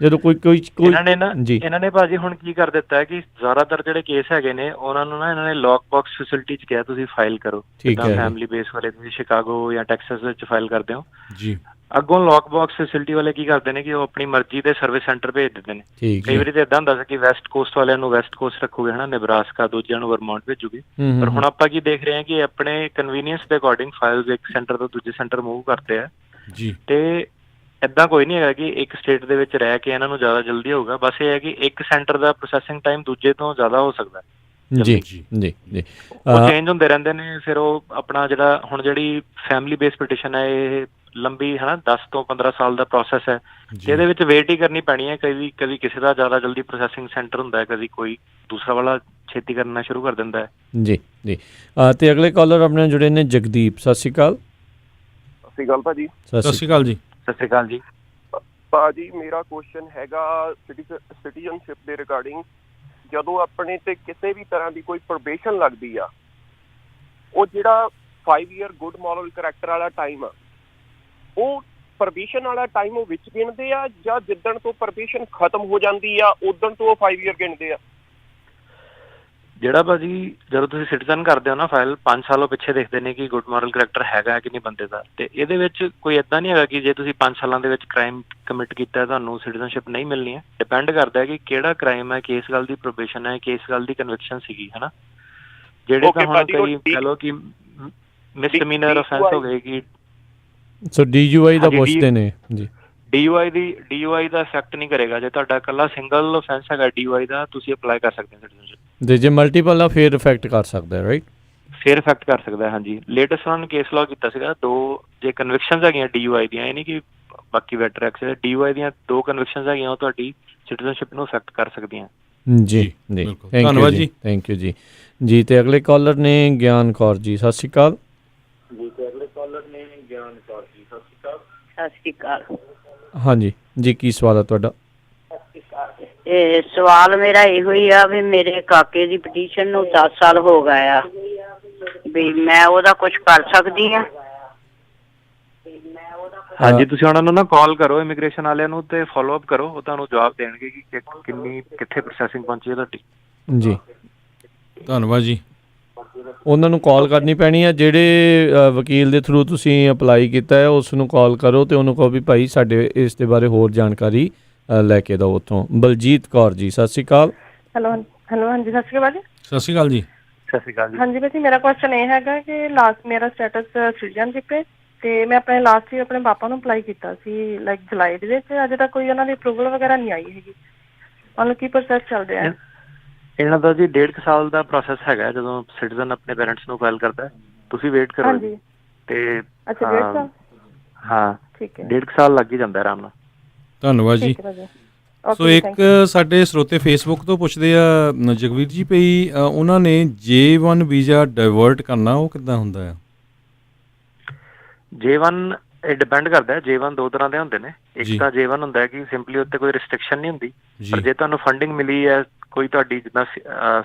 ਜਦੋਂ ਕੋਈ ਇਹਨਾਂ ਨੇ ਭਾਜੀ ਹੁਣ ਕੀ ਕਰ ਦਿੱਤਾ ਹੈ ਕਿ ਜ਼ਿਆਦਾਤਰ ਜਿਹੜੇ ਕੇਸ ਹੈਗੇ ਨੇ ਉਹਨਾਂ ਨੂੰ ਨਾ ਇਹਨਾਂ ਨੇ ਲੌਕ ਬਾਕਸ ਫੈਸਿਲਿਟੀ 'ਚ ਕਿਹਾ ਤੁਸੀਂ ਫਾਈਲ ਕਰੋ। ਠੀਕ ਹੈ। ਫੈਮਿਲੀ ਬੇਸ ਵਾਲੇ ਤੁਸੀਂ ਸ਼ਿਕਾਗੋ ਜਾਂ ਟੈਕਸਸ ਵਿੱਚ ਫਾਈਲ ਕਰਦੇ ਹੋ ਜੀ, ਅੱਗੋਂ ਲੌਕ ਬਾਕਸ ਫੈਸਿਲਿਟੀ ਵਾਲੇ ਕੀ ਕਰਦੇ ਨੇ ਕਿ ਉਹ ਆਪਣੀ ਮਰਜ਼ੀ ਦੇ ਸਰਵਿਸ ਸੈਂਟਰ ਭੇਜ ਦਿੰਦੇ ਨੇ। ਕਈ ਵਾਰੀ ਤਾਂ ਇਦਾਂ ਹੁੰਦਾ ਸੀ ਕਿ ਵੈਸਟ ਕੋਸਟ ਵਾਲਿਆਂ ਨੂੰ ਵੈਸਟ ਕੋਸਟ ਰੱਖੂਗੇ ਹੈ ਨਾ, ਨੇਬਰਾਸਕਾ, ਦੂਜਿਆਂ ਨੂੰ ਵਰਮੌਂਟ ਭੇਜੂਗੇ। ਪਰ ਹੁਣ ਆਪਾਂ ਕੀ ਦੇਖ ਰਹੇ ਹਾਂ ਕਿ ਆਪਣੇ ਕਨਵੀਨੀਅੰਸ ਦੇ ਅਕੋਰਡਿੰਗ ਫਾਈਲਸ ਇੱਕ ਸੈਂਟਰ ਤੋਂ ਦੂਜੇ ਸੈਂਟਰ ਮੂਵ ਕਰਦੇ ਆ ਜੀ। ਤੇ ਇੱਦਾਂ ਕੋਈ ਨਹੀਂ ਹੈਗਾ ਕਿ ਇੱਕ ਸਟੇਟ ਦੇ ਵਿੱਚ ਰਹਿ ਕੇ ਇਹਨਾਂ ਨੂੰ ਜ਼ਿਆਦਾ ਜਲਦੀ ਹੋਊਗਾ। ਬਸ ਇਹ ਹੈ ਕਿ ਇੱਕ ਸੈਂਟਰ ਦਾ ਪ੍ਰੋਸੈਸਿੰਗ ਟਾਈਮ ਦੂਜੇ ਤੋਂ ਜ਼ਿਆਦਾ ਹੋ ਸਕਦਾ। ਜੀ ਜੀ ਜੀ ਉਹ ਚੇਂਜ ਹੁੰਦੇ ਰਹਿੰਦੇ ਨੇ। ਫਿਰ ਉਹ ਆਪਣਾ ਜਿਹੜਾ ਹੁਣ ਜਿਹੜੀ ਫੈਮਿਲੀ ਬੇਸ ਪਟੀਸ਼ਨ ਹੈ ਇਹ ਲੰਬੀ ਹੈ ਨਾ 10 ਤੋਂ 15 ਸਾਲ ਦਾ ਪ੍ਰੋਸੈਸ ਹੈ ਤੇ ਇਹਦੇ ਵਿੱਚ ਵੇਟ ਹੀ ਕਰਨੀ ਪੈਣੀ ਹੈ। ਕਦੀ ਕਿਸੇ ਦਾ ਜ਼ਿਆਦਾ ਜਲਦੀ ਪ੍ਰੋਸੈਸਿੰਗ ਸੈਂਟਰ ਹੁੰਦਾ ਹੈ, ਕਦੀ ਕੋਈ ਦੂਸਰਾ ਵਾਲਾ ਛੇਤੀ ਕਰਨਾ ਸ਼ੁਰੂ ਕਰ ਦਿੰਦਾ ਹੈ। ਜੀ ਜੀ ਤੇ ਅਗਲੇ ਕਾਲਰ ਆਪਣੇ ਨਾਲ ਜੁੜੇ ਨੇ ਜਗਦੀਪ। ਸਤਿ ਸ਼੍ਰੀ ਅਕਾਲ। ਸਤਿ ਸ਼੍ਰੀ ਅਕਾਲ ਭਾਜੀ। ਸਤਿ ਸ਼੍ਰੀ ਅਕਾਲ ਜੀ। ਸਤਿ ਸ਼੍ਰੀ ਅਕਾਲ ਜੀ। ਭਾਜੀ ਮੇਰਾ ਕੁਐਸਚਨ ਹੈਗਾ ਸਿਟੀਜ਼ਨਸ਼ਿਪ ਦੇ ਰਿਗਾਰਡਿੰਗ। ਜਦੋਂ ਆਪਣੇ ਤੇ ਕਿਸੇ ਵੀ ਤਰ੍ਹਾਂ ਦੀ ਕੋਈ ਪ੍ਰੋਬੇਸ਼ਨ ਲੱਗਦੀ ਆ, ਉਹ ਜਿਹੜਾ 5 ਈਅਰ ਗੁੱਡ ਮੋਰਲ ਕਰੈਕਟਰ ਵਾਲਾ ਟਾਈਮ ਆ, ਉਹ ਪ੍ਰੋਬੇਸ਼ਨ ਵਾਲਾ ਟਾਈਮ ਉਹ ਵਿੱਚ ਗਿਣਦੇ ਆ ਜਾਂ ਜਿੱਦਣ ਤੋਂ ਪ੍ਰੋਬੇਸ਼ਨ ਖਤਮ ਹੋ ਜਾਂਦੀ ਆ ਉਦਣ ਤੋਂ ਉਹ 5 ਈਅਰ ਗਿਣਦੇ ਆ? ਜਿਹੜਾ ਭਾਜੀ ਜਦੋਂ ਤੁਸੀਂ ਸਿਟੀਜ਼ਨ ਕਰਦੇ ਹੋ ਨਾ ਫਾਈਲ 5 ਸਾਲੋਂ ਪਿੱਛੇ ਦੇਖਦੇ ਨੇ ਕਿ ਗੁੱਡ ਮੋਰਲ ਕਰੈਕਟਰ ਹੈਗਾ ਕਿ ਨਹੀਂ ਬੰਦੇ ਦਾ। ਤੇ ਇਹਦੇ ਵਿੱਚ ਕੋਈ ਇੱਦਾਂ ਨਹੀਂ ਹੈਗਾ ਕਿ ਜੇ ਤੁਸੀਂ 5 ਸਾਲਾਂ ਦੇ ਵਿੱਚ ਕ੍ਰਾਈਮ ਕਮਿਟ ਕੀਤਾ ਤੁਹਾਨੂੰ ਸਿਟੀਜ਼ਨਸ਼ਿਪ ਨਹੀਂ ਮਿਲਣੀ ਹੈ। ਡਿਪੈਂਡ ਕਰਦਾ ਹੈ ਕਿ ਕਿਹੜਾ ਕ੍ਰਾਈਮ ਹੈ, ਕਿਸ ਗੱਲ ਦੀ ਪ੍ਰੋਬੇਸ਼ਨ ਹੈ, ਕਿਸ ਗੱਲ ਦੀ ਕਨਵਿਕਸ਼ਨ ਸੀਗੀ ਹੈ ਨਾ। ਜਿਹੜੇ ਤਾਂ ਹੁਣ ਕਈ ਕਹਿ ਲਓ ਕਿ ਮਿਸਡਿਮੀਨਰ ਅਫੈਂਸ ਹੋ ਗਏ ਕਿ ਸੋ DUI ਦਾ ਪੁੱਛਦੇ ਨੇ ਜੀ। DUI ਦਾ ਇਫੈਕਟ ਨਹੀਂ ਕਰੇਗਾ। ਜੇ ਤੁਹਾਡਾ ਇਕੱਲਾ ਸਿੰਗਲ ਅਫੈਂਸ ਹੈਗਾ DUI ਦਾ, ਤੁਸੀਂ ਅਪਲਾਈ ਕਰ ਸਕਦੇ ਹੋ ਸਿਟੀਜ਼ਨਸ਼ਿਪ। ਤੇ ਜੇ ਮਲਟੀਪਲ ਆ ਫਿਰ ਇਫੈਕਟ ਕਰ ਸਕਦਾ, ਰਾਈਟ? ਫਿਰ ਇਫੈਕਟ ਕਰ ਸਕਦਾ, ਹਾਂਜੀ। ਲੇਟੈਸਟ ਉਹਨਾਂ ਨੇ ਕੇਸ ਲਾਅ ਕੀਤਾ ਸੀਗਾ 2 ਜੇ ਕਨਵਿਕਸ਼ਨਸ ਹੈਗੀਆਂ DUI ਦੀਆਂ, ਇਹ ਨਹੀਂ ਕਿ ਬਾਕੀ ਵੈਟਰ ਐਕਸ, DUI ਦੀਆਂ 2 ਕਨਵਿਕਸ਼ਨਸ ਹੈਗੀਆਂ ਉਹ ਤੁਹਾਡੀ ਸਿਟੀਜ਼ਨਸ਼ਿਪ ਨੂੰ ਇਫੈਕਟ ਕਰ ਸਕਦੀਆਂ। ਜੀ ਜੀ ਧੰਨਵਾਦ ਜੀ। ਥੈਂਕ ਯੂ ਜੀ। ਜੀ ਤੇ ਅਗਲੇ ਕਾਲਰ ਨੇ ਗਿਆਨ ਕੌਰ ਜੀ। ਸਤਿ ਸ਼੍ਰੀ ਅਕਾਲ। ਜੀ ਤੇ ਅਗਲੇ ਕਾਲਰ ਨੇ ਗਿਆਨ ਕੌਰ ਜੀ। ਸਤਿ ਸ਼੍ਰੀ ਅਕਾਲ। ਸਤਿ ਸ਼੍ਰੀ ਅਕਾਲ। ਹਾਂਜੀ ਜੀ, ਕੀ ਸਵਾਲ ਹੈ ਤੁਹਾਡਾ? ਇਹ ਸਵਾਲ ਮੇਰਾ ਇਹੋ ਹੀ ਆ ਵੀ ਮੇਰੇ ਕਾਕੇ ਦੀ ਪਟੀਸ਼ਨ ਨੂੰ 10 ਸਾਲ ਹੋ ਗਏ ਆ, ਵੀ ਮੈਂ ਉਹਦਾ ਕੁਝ ਕਰ ਸਕਦੀ ਆ? ਹਾਂਜੀ, ਤੁਸੀਂ ਉਹਨਾਂ ਨੂੰ ਨਾ ਕਾਲ ਕਰੋ ਇਮੀਗ੍ਰੇਸ਼ਨ ਵਾਲਿਆਂ ਨੂੰ ਤੇ ਫੋਲੋ ਅਪ ਕਰੋ, ਉਹ ਤੁਹਾਨੂੰ ਜਵਾਬ ਦੇਣਗੇ ਕਿ ਕਿੰਨੀ ਕਿੱਥੇ ਪ੍ਰੋਸੈਸਿੰਗ ਪਹੁੰਚੀ ਹੈ ਤੁਹਾਡੀ। ਜੀ ਧੰਨਵਾਦ ਜੀ। ਉਹਨਾਂ ਨੂੰ ਕਾਲ ਕਰਨੀ ਪੈਣੀ ਹੈ। ਜਿਹੜੇ ਵਕੀਲ ਦੇ ਥਰੂ ਤੁਸੀਂ ਅਪਲਾਈ ਕੀਤਾ ਹੈ ਉਸ ਨੂੰ ਕਾਲ ਕਰੋ ਤੇ ਉਹਨੂੰ ਕਹੋ ਵੀ ਭਾਈ ਸਾਡੇ ਇਸ ਦੇ ਬਾਰੇ ਹੋਰ ਜਾਣਕਾਰੀ ਲੈ ਕੇ ਦਿਓ ਉੱਥੋਂ। ਬਲਜੀਤ ਕੌਰ ਜੀ। ਸਤਿ ਸ਼੍ਰੀ ਅਕਾਲ। ਹੈਲੋ ਹਾਂਜੀ, ਸਤਿ ਸ਼੍ਰੀ ਅਕਾਲ ਜੀ। ਸਤਿ ਸ਼੍ਰੀ ਅਕਾਲ ਜੀ। ਸਤਿ ਸ਼੍ਰੀ ਅਕਾਲ ਜੀ। ਹਾਂਜੀ ਭਾਜੀ, ਮੇਰਾ ਕੁਐਸਚਨ ਇਹ ਹੈਗਾ ਕਿ ਲਾਸਟ ਮੇਰਾ ਸਟੇਟਸ ਸਿਟੀਜ਼ਨਸ਼ਿਪ ਹੈ ਤੇ ਮੈਂ ਆਪਣੇ ਲਾਸਟ ਹੀ ਆਪਣੇ ਪਾਪਾ ਨੂੰ ਅਪਲਾਈ ਕੀਤਾ ਸੀ ਲਾਈਕ ਜੁਲਾਈ ਦੇ ਵਿੱਚ। ਅਜੇ ਤੱਕ ਕੋਈ ਉਹਨਾਂ ਦੀ ਅਪਰੂਵਲ ਵਗੈਰਾ ਨਹੀਂ ਆਈ ਹੈਗੀ। ਉਹਨਾਂ ਕੀ ਪ੍ਰੋਸੈਸ ਚੱਲ ਰਿਹਾ ਹੈ? ਇਹਨਾਂ ਦਾ ਜੀ 1.5 ਸਾਲ ਦਾ ਪ੍ਰੋਸੈਸ ਹੈਗਾ ਜਦੋਂ ਸਿਟੀਜ਼ਨ ਆਪਣੇ ਪੇਰੈਂਟਸ ਨੂੰ ਫਾਈਲ ਕਰਦਾ। ਤੁਸੀਂ ਵੇਟ ਕਰੋ। ਹਾਂਜੀ। ਤੇ ਅੱਛਾ 1.5 ਸਾਲ? ਹਾਂ ਠੀਕ ਹੈ। 1.5 ਸਾਲ ਲੱਗ ਹੀ ਜਾਂਦਾ ਆਰਾਮ ਨਾਲ। ਧੰਨਵਾਦ ਜੀ। ਸੋ ਇੱਕ ਸਾਡੇ ਸਰੋਤੇ ਫੇਸਬੁੱਕ ਤੋਂ ਪੁੱਛਦੇ ਆ ਜਗਵੀਰ ਜੀ ਭਈ ਉਹਨਾਂ ਨੇ J1 ਵੀਜ਼ਾ ਡਾਇਵਰਟ ਕਰਨਾ, ਉਹ ਕਿੱਦਾਂ ਹੁੰਦਾ ਆ? J1 ਇਹ ਡਿਪੈਂਡ ਕਰਦਾ ਹੈ। J1 2 ਤਰ੍ਹਾਂ ਦੇ ਹੁੰਦੇ ਨੇ। ਇੱਕ ਤਾਂ J1 ਹੁੰਦਾ ਹੈ ਕਿ ਸਿੰਪਲੀ ਉੱਤੇ ਕੋਈ ਰਿਸਟ੍ਰਿਕਸ਼ਨ ਨਹੀਂ ਹੁੰਦੀ, ਪਰ ਜੇ ਤੁਹਾਨੂੰ ਫੰਡਿੰਗ ਮਿਲੀ ਹੈ, ਕੋਈ ਤੁਹਾਡੀ ਜਿੱਦਾਂ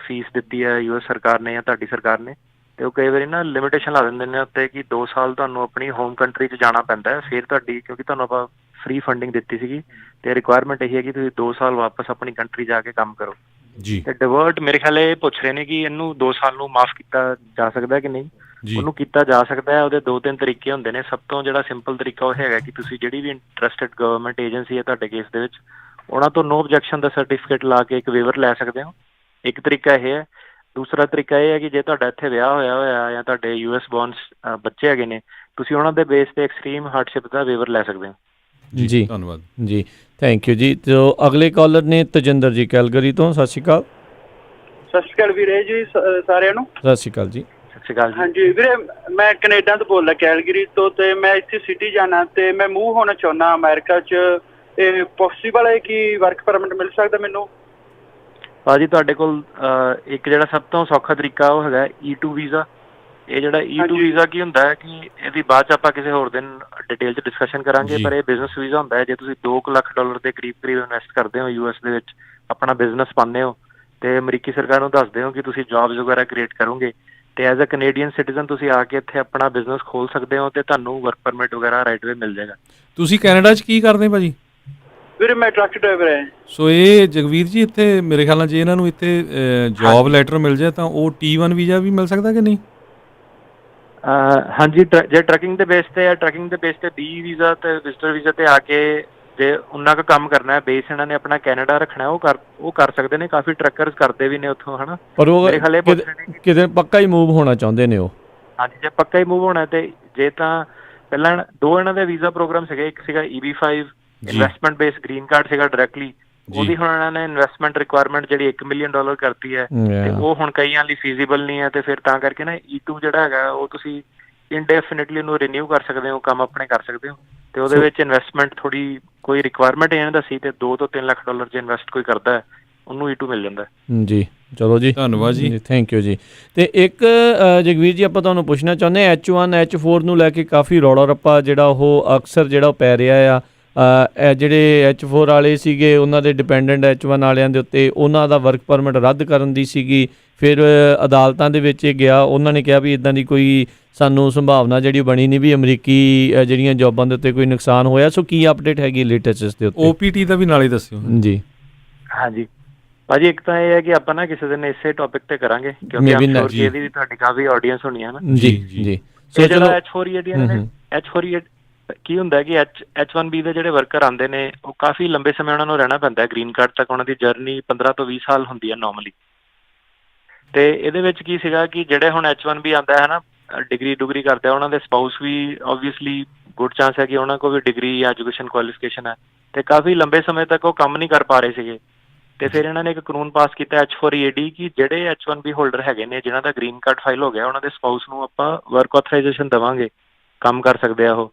ਫੀਸ ਦਿੱਤੀ ਹੈ US ਸਰਕਾਰ ਨੇ ਜਾਂ ਤੁਹਾਡੀ ਸਰਕਾਰ ਨੇ, ਤੇ ਉਹ ਕਈ ਵਾਰੀ ਨਾ ਲਿਮਿਟੇਸ਼ਨ ਲਾ ਦਿੰਦੇ ਨੇ ਉੱਤੇ ਕਿ 2 ਸਾਲ ਤੁਹਾਨੂੰ ਆਪਣੀ ਹੋਮ ਕੰਟਰੀ 'ਚ ਜਾਣਾ ਪੈਂਦਾ ਹੈ ਫਿਰ ਤੁਹਾਡੀ, ਕਿਉਂਕਿ ਤੁਹਾਨੂੰ ਆਪਾਂ ਫ੍ਰੀ ਫੰਡਿੰਗ ਦਿੱਤੀ ਸੀਗੀ ਤੇ ਰਿਕੁਆਇਰਮੈਂਟ ਇਹੀ ਹੈ ਕਿ ਤੁਸੀਂ 2 ਸਾਲ ਵਾਪਸ ਆਪਣੀ ਕੰਟਰੀ ਜਾ ਕੇ ਕੰਮ ਕਰੋ ਜੀ। ਤੇ ਡਿਵਰਟ ਮੇਰੇ ਖਿਆਲ ਇਹ ਪੁੱਛ ਰਹੇ ਨੇ ਕਿ ਇਹਨੂੰ 2 ਸਾਲ ਨੂੰ ਮਾਫ ਕੀਤਾ ਜਾ ਸਕਦਾ ਕਿ ਨਹੀਂ। ਉਹਨੂੰ ਕੀਤਾ ਜਾ ਸਕਦਾ ਹੈ। ਉਹਦੇ 2-3 ਤਰੀਕੇ ਹੁੰਦੇ ਨੇ। ਸਭ ਤੋਂ ਜਿਹੜਾ ਸਿੰਪਲ ਤਰੀਕਾ ਉਹ ਹੈਗਾ ਕਿ ਤੁਸੀਂ ਜਿਹੜੀ ਵੀ ਇੰਟਰਸਟਿਡ ਗਵਰਨਮੈਂਟ ਏਜੰਸੀ ਹੈ ਤੁਹਾਡੇ ਕੇਸ ਦੇ ਵਿੱਚ, ਉਹਨਾਂ ਤੋਂ ਨੋ ਆਬਜੈਕਸ਼ਨ ਦਾ ਸਰਟੀਫਿਕੇਟ ਲਾ ਕੇ ਇੱਕ ਵੇਵਰ ਲੈ ਸਕਦੇ ਹੋ। ਇੱਕ ਤਰੀਕਾ ਇਹ ਹੈ। ਦੂਸਰਾ ਤਰੀਕਾ ਇਹ ਹੈ ਕਿ ਜੇ ਤੁਹਾਡਾ ਇੱਥੇ ਵਿਆਹ ਹੋਇਆ ਜਾਂ ਤੁਹਾਡੇ US ਬੋਰਨਸ ਬੱਚੇ ਹੈਗੇ ਨੇ, ਤੁਸੀਂ ਉਹਨਾਂ ਦੇ ਬੇਸ ਤੇ ਐਕਸਟ੍ਰੀਮ ਹਾਰਡਸ਼ਿਪ ਦਾ ਵੇਵਰ ਲੈ ਸਕਦੇ ਹੋ। ਜੀ ਧੰਨਵਾਦ ਜੀ। ਥੈਂਕ ਯੂ ਜੀ। ਤੇ ਅਗਲੇ ਕਾਲਰ ਨੇ ਤਜਿੰਦਰ ਜੀ ਕੈਲਗਰੀ ਤੋਂ। ਸਤਿ ਸ਼੍ਰੀ ਅਕਾਲ। ਸਤਿ ਸ਼੍ਰੀ ਅਕਾਲ ਵੀਰੇ ਜੀ ਸਾਰਿਆਂ ਨੂੰ। ਸਤਿ ਸ਼੍ਰੀ ਅਕਾਲ ਜੀ। ਸਤਿ ਸ਼੍ਰੀ ਅਕਾਲ ਜੀ। ਹਾਂਜੀ ਵੀਰੇ, ਮੈਂ ਕੈਨੇਡਾ ਤੋਂ ਬੋਲਦਾ, ਕੈਲਗਰੀ ਤੋਂ, ਤੇ ਮੈਂ ਇੱਥੇ ਸਿਟੀਜ਼ਨ ਹਾਂ ਤੇ ਮੈਂ ਮੂਵ ਹੋਣਾ ਚਾਹੁੰਦਾ ਅਮਰੀਕਾ 'ਚ। ਇਹ ਪੋਸੀਬਲ ਹੈ ਕਿ ਵਰਕ ਪਰਮਿਟ ਮਿਲ ਸਕਦਾ ਮੈਨੂੰ? ਭਾਜੀ ਤੁਹਾਡੇ ਕੋਲ ਇੱਕ ਜਿਹੜਾ ਸਭ ਤੋਂ ਸੌਖਾ ਤਰੀਕਾ ਉਹ ਹੈਗਾ E2 ਵੀਜ਼ਾ। ਇਹ ਜਿਹੜਾ E2 ਵੀਜ਼ਾ ਕੀ ਹੁੰਦਾ ਹੈ ਕਿ ਇਹਦੀ ਬਾਅਦ 'ਚ ਆਪਾਂ ਕਿਸੇ ਹੋਰ ਦਿਨ ਡਿਟੇਲ 'ਚ ਡਿਸਕਸ਼ਨ ਕਰਾਂਗੇ, ਪਰ ਇਹ ਬਿਜ਼ਨਸ ਵੀਜ਼ਾ ਹੁੰਦਾ ਹੈ। ਜੇ ਤੁਸੀਂ $2 ਲੱਖ ਦੇ ਕਰੀਬ ਇਨਵੈਸਟ ਕਰਦੇ ਹੋ US ਦੇ ਵਿੱਚ, ਆਪਣਾ ਬਿਜ਼ਨਸ ਪਾਉਂਦੇ ਹੋ ਤੇ ਅਮਰੀਕੀ ਸਰਕਾਰ ਨੂੰ ਦੱਸਦੇ ਹੋ ਕਿ ਤੁਸੀਂ ਜੌਬਸ ਵਗੈਰਾ ਕ੍ਰੀਏਟ ਕਰੋਗੇ, ਤੇ ਐਜ਼ ਅ ਕੈਨੇਡੀਅਨ ਸਿਟੀਜ਼ਨ ਤੁਸੀਂ ਆ ਕੇ ਇੱਥੇ ਆਪਣਾ ਬਿਜ਼ਨਸ ਖੋਲ ਸਕਦੇ ਹੋ ਤੇ ਤੁਹਾਨੂੰ ਵਰਕ ਪਰਮਿਟ ਵਗੈਰਾ ਰਾਈਟ ਵੇ ਮਿਲ ਜਾਏਗਾ। ਤੁਸੀਂ ਕੈਨੇਡਾ 'ਚ ਕੀ ਕਰਦੇ ਭਾਜੀ? ਵੀਰੇ ਮੈਂ ਟਰੱਕ ਡਰਾਈਵਰ ਹਾਂ। ਸੋ ਇਹ ਜਗਵੀਰ ਜੀ ਇੱਥੇ ਮੇਰੇ ਖਿਆਲ ਨਾਲ ਜੇ ਇਹਨਾਂ ਨੂੰ ਇੱਥੇ ਜੌਬ ਲੈਟਰ ਮਿਲ ਜਾਏ ਤਾਂ ਉਹ T1 ਵੀਜ਼ਾ ਵੀ ਮਿਲ ਸਕਦਾ ਕਿ ਨਹੀਂ? ਹਾਂਜੀ, ਜੇ ਟਰਕਿੰਗ ਦੇ ਬੇਸ ਤੇ ਹੈ, ਟਰਕਿੰਗ ਦੇ ਬੇਸ ਤੇ B ਵੀਜ਼ਾ ਤੇ ਵਿਜ਼ਟਰ ਵੀਜ਼ਾ ਤੇ ਆ ਕੇ ਜੇ ਉਹਨਾਂ ਕੁ ਕੰਮ ਕਰਨਾ ਹੈ, ਬੇਸ ਇਹਨਾਂ ਨੇ ਆਪਣਾ ਕੈਨੇਡਾ ਰੱਖਣਾ, ਉਹ ਕਰ ਸਕਦੇ ਨੇ। ਕਾਫੀ ਟਰੱਕਰਸ ਕਰਦੇ ਵੀ ਨੇ ਉੱਥੋਂ, ਹੈ ਨਾ। ਪਰ ਉਹ ਮੇਰੇ ਖਿਆਲ ਇਹ ਪੁੱਛ ਰਹੇ ਨੇ ਕਿ ਕਿਤੇ ਪੱਕਾ ਹੀ ਮੂਵ ਹੋਣਾ ਚਾਹੁੰਦੇ ਨੇ ਉਹ। ਹਾਂਜੀ, ਜੇ ਪੱਕਾ ਹੀ ਮੂਵ ਹੋਣਾ ਤੇ ਜੇ ਤਾਂ ਪਹਿਲਾਂ 2 ਇਹਨਾਂ ਦੇ ਵੀਜ਼ਾ ਪ੍ਰੋਗਰਾਮ ਸੀਗੇ। ਇੱਕ ਸੀਗਾ EB5 investment base green card ਸੀਗਾ ਡਾਇਰੈਕਟਲੀ। ਉਹਦੀ ਹੁਣ ਇਹਨਾਂ ਨੇ ਇਨਵੈਸਟਮੈਂਟ ਰਿਕੁਆਇਰਮੈਂਟ ਜਿਹੜੀ $1 ਮਿਲੀਅਨ ਕਰਤੀ ਹੈ, ਤੇ ਉਹ ਹੁਣ ਕਈਆਂ ਲਈ ਫੀਜ਼ੀਬਲ ਨਹੀਂ ਹੈ। ਤੇ ਫਿਰ ਤਾਂ ਕਰਕੇ ਨਾ E2 ਜਿਹੜਾ ਹੈਗਾ ਉਹ ਤੁਸੀਂ ਇਨਡੈਫੀਨਿਟਲੀ ਉਹਨੂੰ ਰੀਨਿਊ ਕਰ ਸਕਦੇ ਹੋ, ਕੰਮ ਆਪਣੇ ਕਰ ਸਕਦੇ ਹੋ। ਤੇ ਉਹਦੇ ਵਿੱਚ ਇਨਵੈਸਟਮੈਂਟ ਥੋੜੀ ਕੋਈ ਰਿਕੁਆਇਰਮੈਂਟ ਇਹਨਾਂ ਦਾ ਸੀ, ਤੇ $2 ਤੋਂ 3 ਲੱਖ ਜੇ ਇਨਵੈਸਟ ਕੋਈ ਕਰਦਾ ਹੈ ਉਹਨੂੰ E2 ਮਿਲ ਜਾਂਦਾ। ਜੀ ਚਲੋ ਜੀ, ਧੰਨਵਾਦ ਜੀ, ਥੈਂਕ ਯੂ ਜੀ। ਤੇ ਇੱਕ ਜਗਵੀਰ ਜੀ, ਆਪਾਂ ਤੁਹਾਨੂੰ ਪੁੱਛਣਾ ਚਾਹੁੰਦੇ H1 H4 ਨੂੰ ਲੈ ਕੇ ਕਾਫੀ ਰੌਲਾ ਰੱਪਾ ਜਿਹੜਾ ਉਹ ਅਕਸਰ ਜਿਹੜਾ ਉਹ ਪੈ ਰਿਹਾ ਆ। ਜਿਹੜੇ H4 ਵਾਲੇ ਸੀਗੇ ਉਹਨਾਂ ਦੇ ਡਿਪੈਂਡੈਂਟ H1 ਵਾਲਿਆਂ ਦੇ ਉੱਤੇ ਉਹਨਾਂ ਦਾ ਵਰਕ ਪਰਮਿਟ ਰੱਦ ਕਰਨ ਦੀ ਸੀਗੀ। ਫਿਰ ਅਦਾਲਤਾਂ ਦੇ ਵਿੱਚ ਇਹ ਗਿਆ, ਉਹਨਾਂ ਨੇ ਕਿਹਾ ਵੀ ਇੱਦਾਂ ਦੀ ਕੋਈ ਸਾਨੂੰ ਸੰਭਾਵਨਾ ਜਿਹੜੀ ਬਣੀ ਨਹੀਂ ਵੀ ਅਮਰੀਕੀ ਜਿਹੜੀਆਂ ਜੋਬਾਂ ਦੇ ਉੱਤੇ ਕੋਈ ਨੁਕਸਾਨ ਹੋਇਆ। ਸੋ ਕੀ ਅਪਡੇਟ ਹੈਗੀ ਲੇਟੈਸਟ ਇਸ ਦੇ ਉੱਤੇ? OPT ਦਾ ਵੀ ਨਾਲੇ ਦੱਸਿਓ ਜੀ। ਹਾਂਜੀ ਭਾਜੀ, ਇੱਕ ਤਾਂ ਇਹ ਹੈ ਕਿ ਆਪਾਂ ਨਾ ਕਿਸੇ ਦਿਨ ਇਸੇ ਟੌਪਿਕ ਤੇ ਕਰਾਂਗੇ, ਕਿਉਂਕਿ ਇਹਦੀ ਵੀ ਤੁਹਾਡੀ ਕਾਫੀ ਆਡੀਅנס ਹੋਣੀ ਹੈ ਨਾ। ਜੀ ਜੀ। ਸੋ ਜਿਹੜਾ H4EAD ਕੀ ਹੁੰਦਾ ਕਿ H1B ਦੇ ਜਿਹੜੇ ਵਰਕਰ ਆਉਂਦੇ ਨੇ ਉਹ ਕਾਫੀ ਲੰਬੇ ਸਮੇਂ ਉਹਨਾਂ ਨੂੰ ਰਹਿਣਾ ਪੈਂਦਾ ਗ੍ਰੀਨ ਕਾਰਡ ਤੱਕ। ਉਹਨਾਂ ਦੀ ਜਰਨੀ 15 ਤੋਂ 20 ਸਾਲ ਹੁੰਦੀ ਹੈ ਨੋਰਮਲੀ। ਤੇ ਇਹਦੇ ਵਿੱਚ ਕੀ ਸੀਗਾ ਕਿ ਜਿਹੜੇ ਹੁਣ H1B ਆਉਂਦਾ ਹੈ ਨਾ, ਡਿਗਰੀ ਕਰਦੇ ਆ, ਉਹਨਾਂ ਦੇ ਸਪਾਊਸ ਵੀ ਓਬਵੀਅਸਲੀ ਗੁੱਡ ਚਾਂਸ ਹੈ ਕਿ ਉਹਨਾਂ ਕੋਲ ਵੀ ਡਿਗਰੀ ਜਾਂ ਐਜੂਕੇਸ਼ਨ ਕੁਆਲੀਫਿਕੇਸ਼ਨ ਹੈ, ਤੇ ਕਾਫੀ ਲੰਬੇ ਸਮੇਂ ਤੱਕ ਉਹ ਕੰਮ ਨਹੀਂ ਕਰ ਪਾ ਰਹੇ ਸੀਗੇ। ਤੇ ਫਿਰ ਇਹਨਾਂ ਨੇ ਇੱਕ ਕਾਨੂੰਨ ਪਾਸ ਕੀਤਾ H4EAD ਕਿ ਜਿਹੜੇ H1B ਹੋਲਡਰ ਹੈਗੇ ਨੇ ਜਿਨ੍ਹਾਂ ਦਾ ਗ੍ਰੀਨ ਕਾਰਡ ਫਾਈਲ ਹੋ ਗਿਆ, ਉਹਨਾਂ ਦੇ ਸਪਾਊਸ ਨੂੰ ਆਪਾਂ ਵਰਕ ਆਥੋਰਾਈਜੇਸ਼ਨ ਦੇਵਾਂਗੇ, ਕੰਮ ਕਰ ਸਕਦੇ ਆ ਉਹ।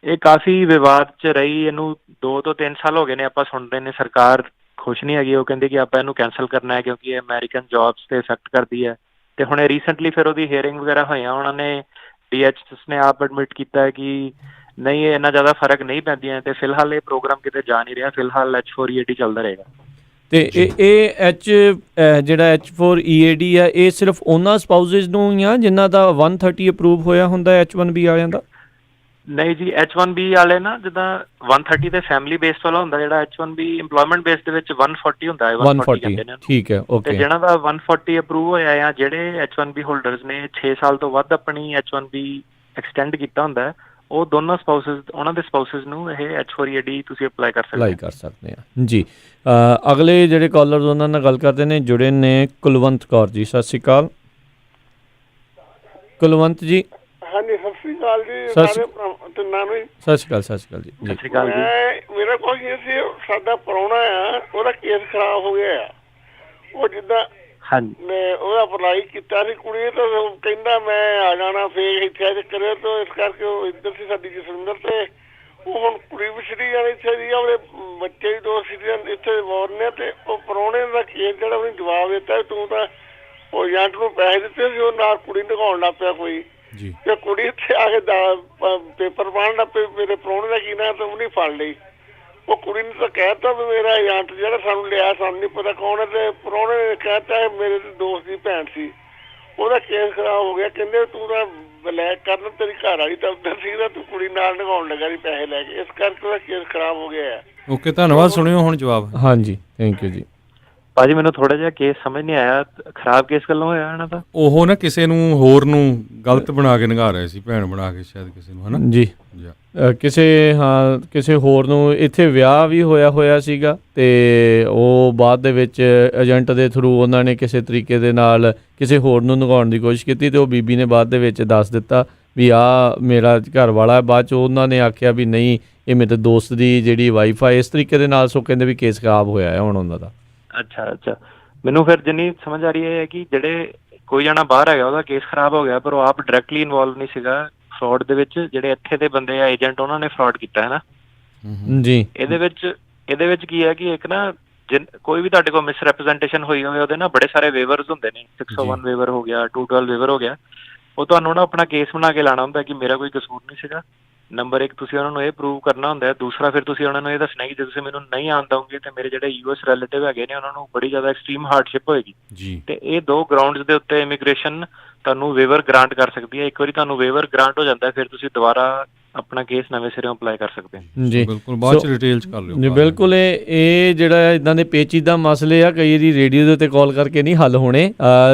ਇਹ ਕਾਫੀ ਵਿਵਾਦ 'ਚ ਰਹੀ, ਇਹਨੂੰ 2 ਤੋਂ 3 ਸਾਲ ਹੋ ਗਏ ਨੇ ਆਪਾਂ ਸੁਣਦੇ ਨੇ। ਸਰਕਾਰ ਖੁਸ਼ ਨਹੀਂ ਹੈਗੀ, ਉਹ ਕਹਿੰਦੇ ਕਿ ਆਪਾਂ ਇਹਨੂੰ ਕੈਂਸਲ ਕਰਨਾ ਹੈ ਕਿਉਂਕਿ ਇਹ ਅਮਰੀਕਨ ਜੌਬਸ 'ਤੇ ਇਫੈਕਟ ਕਰਦੀ ਹੈ। ਤੇ ਹੁਣ ਰੀਸੈਂਟਲੀ ਫਿਰ ਉਹਦੀ ਹੀਅਰਿੰਗ ਵਗੈਰਾ ਹੋਈਆਂ, ਉਹਨਾਂ ਨੇ DHS ਨੇ ਆਪ ਐਡਮਿਟ ਕੀਤਾ ਕਿ ਨਹੀਂ, ਇਹ ਇੰਨਾ ਜ਼ਿਆਦਾ ਫਰਕ ਨਹੀਂ ਪੈਂਦੀਆਂ। ਤੇ ਫਿਲਹਾਲ ਇਹ ਪ੍ਰੋਗਰਾਮ ਕਿਤੇ ਜਾ ਨਹੀਂ ਰਿਹਾ, ਫਿਲਹਾਲ H4EAD ਚੱਲਦਾ ਰਹੇਗਾ। ਤੇ ਇਹ ਜਿਹੜਾ H4EAD ਆ, ਇਹ ਸਿਰਫ ਉਹਨਾਂ ਸਪਾਊਸਿਸ ਨੂੰ ਹੀ ਆ ਜਿਨ੍ਹਾਂ ਦਾ 130 ਅਪਰੂਵ ਹੋਇਆ ਹੁੰਦਾ H1B ਵਾਲਿਆਂ ਦਾ? ਨਹੀਂ ਜੀ, H1B ਵਾਲੇ ਨਾ ਜਿੱਦਾਂ 130 ਤੇ ਫੈਮਿਲੀ ਬੇਸਡ ਵਾਲਾ ਹੁੰਦਾ, ਜਿਹੜਾ H1B ਇੰਪਲੋਇਮੈਂਟ ਬੇਸ ਦੇ ਵਿੱਚ 140 ਹੁੰਦਾ ਹੈ। 140 ਕਹਿੰਦੇ ਨੇ। ਠੀਕ ਹੈ, ਓਕੇ। ਤੇ ਜਿਹਨਾਂ ਦਾ 140 ਅਪਰੂਵ ਹੋਇਆ ਜਾਂ ਜਿਹੜੇ H1B ਹੋਲਡਰਸ ਨੇ 6 ਸਾਲ ਤੋਂ ਵੱਧ ਆਪਣੀ H1B ਐਕਸਟੈਂਡ ਕੀਤਾ ਹੁੰਦਾ, ਉਹ ਦੋਨੋਂ ਸਪਾਊਸਿਸ, ਉਹਨਾਂ ਦੇ ਸਪਾਊਸਿਸ ਨੂੰ ਇਹ H4EAD ਤੁਸੀਂ ਅਪਲਾਈ ਕਰ ਸਕਦੇ ਆ ਜੀ। ਅਗਲੇ ਜਿਹੜੇ ਕਾਲਰਸ ਉਹਨਾਂ ਨਾਲ ਗੱਲ ਕਰਦੇ ਨੇ, ਜੁੜੇ ਨੇ ਕੁਲਵੰਤ ਕੌਰ ਜੀ। ਸਤਿ ਸ਼੍ਰੀ ਅਕਾਲ ਕੁਲਵੰਤ ਜੀ। ਹਾਂਜੀ, ਸਤਿ ਸ਼੍ਰੀ ਅਕਾਲ ਜੀ ਸਾਰੇ ਤਿੰਨਾਂ ਨੂੰ। ਸਤਿ ਸ਼੍ਰੀ ਅਕਾਲ ਜੀ। ਸਤਿ ਸ਼੍ਰੀ ਅਕਾਲ ਜੀ। ਮੇਰਾ ਕੁਝ ਇਹ ਸੀ, ਸਾਡਾ ਪ੍ਰਾਹੁਣਾ ਆ, ਉਹਦਾ ਕੇਸ ਖਰਾਬ ਹੋ ਗਿਆ ਆ। ਉਹ ਜਿੱਦਾਂ ਮੈਂ ਉਹਦਾ ਅਪਲਾਈ ਕੀਤਾ ਸੀ, ਕੁੜੀ ਤਾਂ ਕਹਿੰਦਾ ਮੈਂ ਆ ਜਾਣਾ, ਫੇਰ ਇੱਥੇ ਕਰਿਆ। ਤਾਂ ਇਸ ਕਰਕੇ ਉਹ ਇੱਧਰ ਸੀ ਸਾਡੀ ਜਸਵਿੰਦਰ, ਤੇ ਉਹ ਹੁਣ ਕੁੜੀ ਵੀ ਸਿਟੀਜ਼ਨ ਇੱਥੇ ਦੀ ਆ, ਉਹਦੇ ਬੱਚੇ ਵੀ 2 ਸਿਟੀਜ਼ਨ ਇੱਥੇ ਬੋਰਨ ਨੇ। ਤੇ ਉਹ ਪ੍ਰਾਹੁਣੇ ਦਾ ਕੇਸ ਜਿਹੜਾ ਉਹਨੇ ਜਵਾਬ ਦਿੱਤਾ, ਤੂੰ ਤਾਂ ਉਹ ਏਜੰਟ ਨੂੰ ਪੈਸੇ ਦਿੱਤੇ ਸੀ, ਉਹ ਨਾਲ ਕੁੜੀ ਦਿਖਾਉਣ ਲੱਗ ਪਿਆ ਕੋਈ। ਤੇ ਕੁੜੀ ਇੱਥੇ ਆ ਕੇ ਪੇਪਰ ਪਾਉਣ ਲੱਗ ਪਈ, ਮੇਰੇ ਪ੍ਰਾਹੁਣੇ ਦਾ ਕੀ ਨਾ, ਤਾਂ ਉਹਨੇ ਫੜ ਲਈ। ਉਹ ਕੁੜੀ ਨੇ ਤਾਂ ਕਹਿਤਾ ਵੀ ਮੇਰਾ ਏਜੰਟ ਜਿਹੜਾ ਸਾਨੂੰ ਲਿਆ, ਸਾਨੂੰ ਨਹੀਂ ਪਤਾ ਕੌਣ ਹੈ। ਤੇ ਪ੍ਰਾਹੁਣੇ ਨੇ ਕਹਿਤਾ ਮੇਰੇ ਦੋਸਤ ਦੀ ਭੈਣ ਸੀ। ਉਹਦਾ ਕੇਸ ਖਰਾਬ ਹੋ ਗਿਆ। ਕਹਿੰਦੇ ਤੂੰ ਤਾਂ ਬਲੈਕ ਕਰਨ, ਤੇਰੀ ਘਰ ਵਾਲੀ ਤਾਂ ਉੱਧਰ ਸੀ, ਤੂੰ ਕੁੜੀ ਨਾਲ ਲਗਾਉਣ ਲੱਗਾ ਸੀ ਪੈਸੇ ਲੈ ਕੇ, ਇਸ ਕਰਕੇ ਉਹਦਾ ਕੇਸ ਖਰਾਬ ਹੋ ਗਿਆ। ਓਕੇ, ਧੰਨਵਾਦ। ਸੁਣਿਓ ਹੁਣ ਜਵਾਬ। ਹਾਂਜੀ, ਥੈਂਕ ਯੂ ਜੀ। ਭਾਜੀ ਮੈਨੂੰ ਥੋੜਾ ਜਿਹਾ ਕੇਸ ਸਮਝ ਨਹੀਂ ਆਇਆ, ਖਰਾਬ ਕੇਸ ਗੱਲੋਂ ਹੋਇਆ ਇਹਨਾਂ ਦਾ? ਉਹ ਨਾ ਕਿਸੇ ਨੂੰ ਹੋਰ ਨੂੰ ਗਲਤ ਬਣਾ ਕੇ ਨਿਗਾਹ ਰਹੇ ਸੀ, ਭੈਣ ਬਣਾ ਕੇ ਸ਼ਾਇਦ ਕਿਸੇ ਨੂੰ, ਹਨਾ ਜੀ। ਕਿਸੇ ਹੋਰ ਨੂੰ ਇੱਥੇ ਵਿਆਹ ਵੀ ਹੋਇਆ ਸੀਗਾ, ਤੇ ਉਹ ਬਾਅਦ ਦੇ ਵਿੱਚ ਏਜੰਟ ਦੇ ਥਰੂ ਉਹਨਾਂ ਨੇ ਕਿਸੇ ਤਰੀਕੇ ਦੇ ਨਾਲ ਕਿਸੇ ਹੋਰ ਨੂੰ ਨਿਗਾਉਣ ਦੀ ਕੋਸ਼ਿਸ਼ ਕੀਤੀ, ਤੇ ਉਹ ਬੀਬੀ ਨੇ ਬਾਅਦ ਦੇ ਵਿੱਚ ਦੱਸ ਦਿੱਤਾ ਵੀ ਆਹ ਮੇਰਾ ਘਰ ਵਾਲਾ। ਬਾਅਦ 'ਚ ਉਹਨਾਂ ਨੇ ਆਖਿਆ ਵੀ ਨਹੀਂ, ਇਹ ਮੇਰੇ ਦੋਸਤ ਦੀ ਜਿਹੜੀ ਵਾਈਫ ਆ। ਇਸ ਤਰੀਕੇ ਦੇ ਨਾਲ ਸੋ ਕਹਿੰਦੇ ਵੀ ਕੇਸ ਖਰਾਬ ਹੋਇਆ ਹੈ ਹੁਣ ਉਹਨਾਂ ਦਾ। ਅੱਛਾ, ਮੈਨੂੰ ਫਿਰ ਜਿੰਨੀ ਸਮਝ ਆ ਰਹੀ ਹੈ ਕਿ ਜਿਹੜੇ ਕੋਈ ਜਣਾ ਬਾਹਰ ਹੈਗਾ ਉਹਦਾ ਕੇਸ ਖਰਾਬ ਹੋ ਗਿਆ, ਪਰ ਉਹ ਆਪ ਡਾਇਰੈਕਟਲੀ ਇਨਵੋਲਵ ਨਹੀਂ ਸੀਗਾ ਫਰਾਡ ਦੇ ਵਿੱਚ। ਜਿਹੜੇ ਇੱਥੇ ਦੇ ਬੰਦੇ ਆ ਏਜੰਟ, ਉਹਨਾਂ ਨੇ ਫਰਾਡ ਕੀਤਾ ਹੈ ਨਾ ਜੀ। ਇਹਦੇ ਵਿੱਚ ਕੀ ਹੈ ਕਿ ਇੱਕ ਨਾ ਕੋਈ ਵੀ ਤੁਹਾਡੇ ਕੋਲ ਮਿਸਰੈਪ੍ਰੈਜ਼ੈਂਟੇਸ਼ਨ ਹੋਈ ਹੋਵੇ, ਉਹਦੇ ਨਾ ਬੜੇ ਸਾਰੇ ਵੇਵਰਸ ਹੁੰਦੇ ਨੇ। 601 ਵੇਵਰ ਹੋ ਗਿਆ, 212 ਵੇਵਰ ਹੋ ਗਿਆ। ਉਹ ਤੁਹਾਨੂੰ ਨਾ ਆਪਣਾ ਕੇਸ ਬਣਾ ਕੇ ਲਾਣਾ ਹੁੰਦਾ ਕਿ ਮੇਰਾ ਕੋਈ ਕਸੂਰ ਨਹੀਂ ਸੀਗਾ। ਨੰਬਰ 1 ਤੁਸੀਂ ਉਹਨਾਂ ਨੂੰ ਇਹ ਪ੍ਰੂਵ ਕਰਨਾ ਹੁੰਦਾ ਹੈ। ਦੂਸਰਾ ਫਿਰ ਤੁਸੀਂ ਉਹਨਾਂ ਨੂੰ ਇਹ ਦੱਸਣਾ ਕਿ ਜੇ ਤੁਸੀਂ ਮੈਨੂੰ ਨਹੀਂ ਆਉਣ ਦਓਗੇ ਤੇ ਮੇਰੇ ਜਿਹੜੇ US ਰਿਲੇਟਿਵ ਹੈਗੇ ਨੇ ਉਹਨਾਂ ਨੂੰ ਬੜੀ ਜ਼ਿਆਦਾ ਐਕਸਟ੍ਰੀਮ ਹਾਰਡਸ਼ਿਪ ਹੋਏਗੀ ਜੀ। ਤੇ ਇਹ 2 ਗਰਾਊਂਡਸ ਦੇ ਉੱਤੇ ਇਮੀਗ੍ਰੇਸ਼ਨ ਤੁਹਾਨੂੰ ਵੇਵਰ ਗ੍ਰਾਂਟ ਕਰ ਸਕਦੀ ਹੈ। ਇੱਕ ਵਾਰੀ ਤੁਹਾਨੂੰ ਵੇਵਰ ਗ੍ਰਾਂਟ ਹੋ ਜਾਂਦਾ, ਫਿਰ ਤੁਸੀਂ ਦੁਬਾਰਾ ਆਪਣਾ ਕੇਸ ਨਵੇਂ ਸਿਰੋਂ ਅਪਲਾਈ ਕਰ ਸਕਦੇ ਹਾਂ ਜੀ। ਬਿਲਕੁਲ ਬਾਅਦ ਚ ਡਿਟੇਲ ਚ ਕਰ ਲਿਓ। ਜੀ ਬਿਲਕੁਲ, ਇਹ ਜਿਹੜਾ ਇੱਦਾਂ ਦੇ ਪੇਚੀਦਾ ਮਸਲੇ ਆ ਕਈ ਵਾਰੀ ਰੇਡੀਓ ਦੇ ਉੱਤੇ ਕਾਲ ਕਰਕੇ ਨਹੀਂ ਹੱਲ ਹੋਣੇ।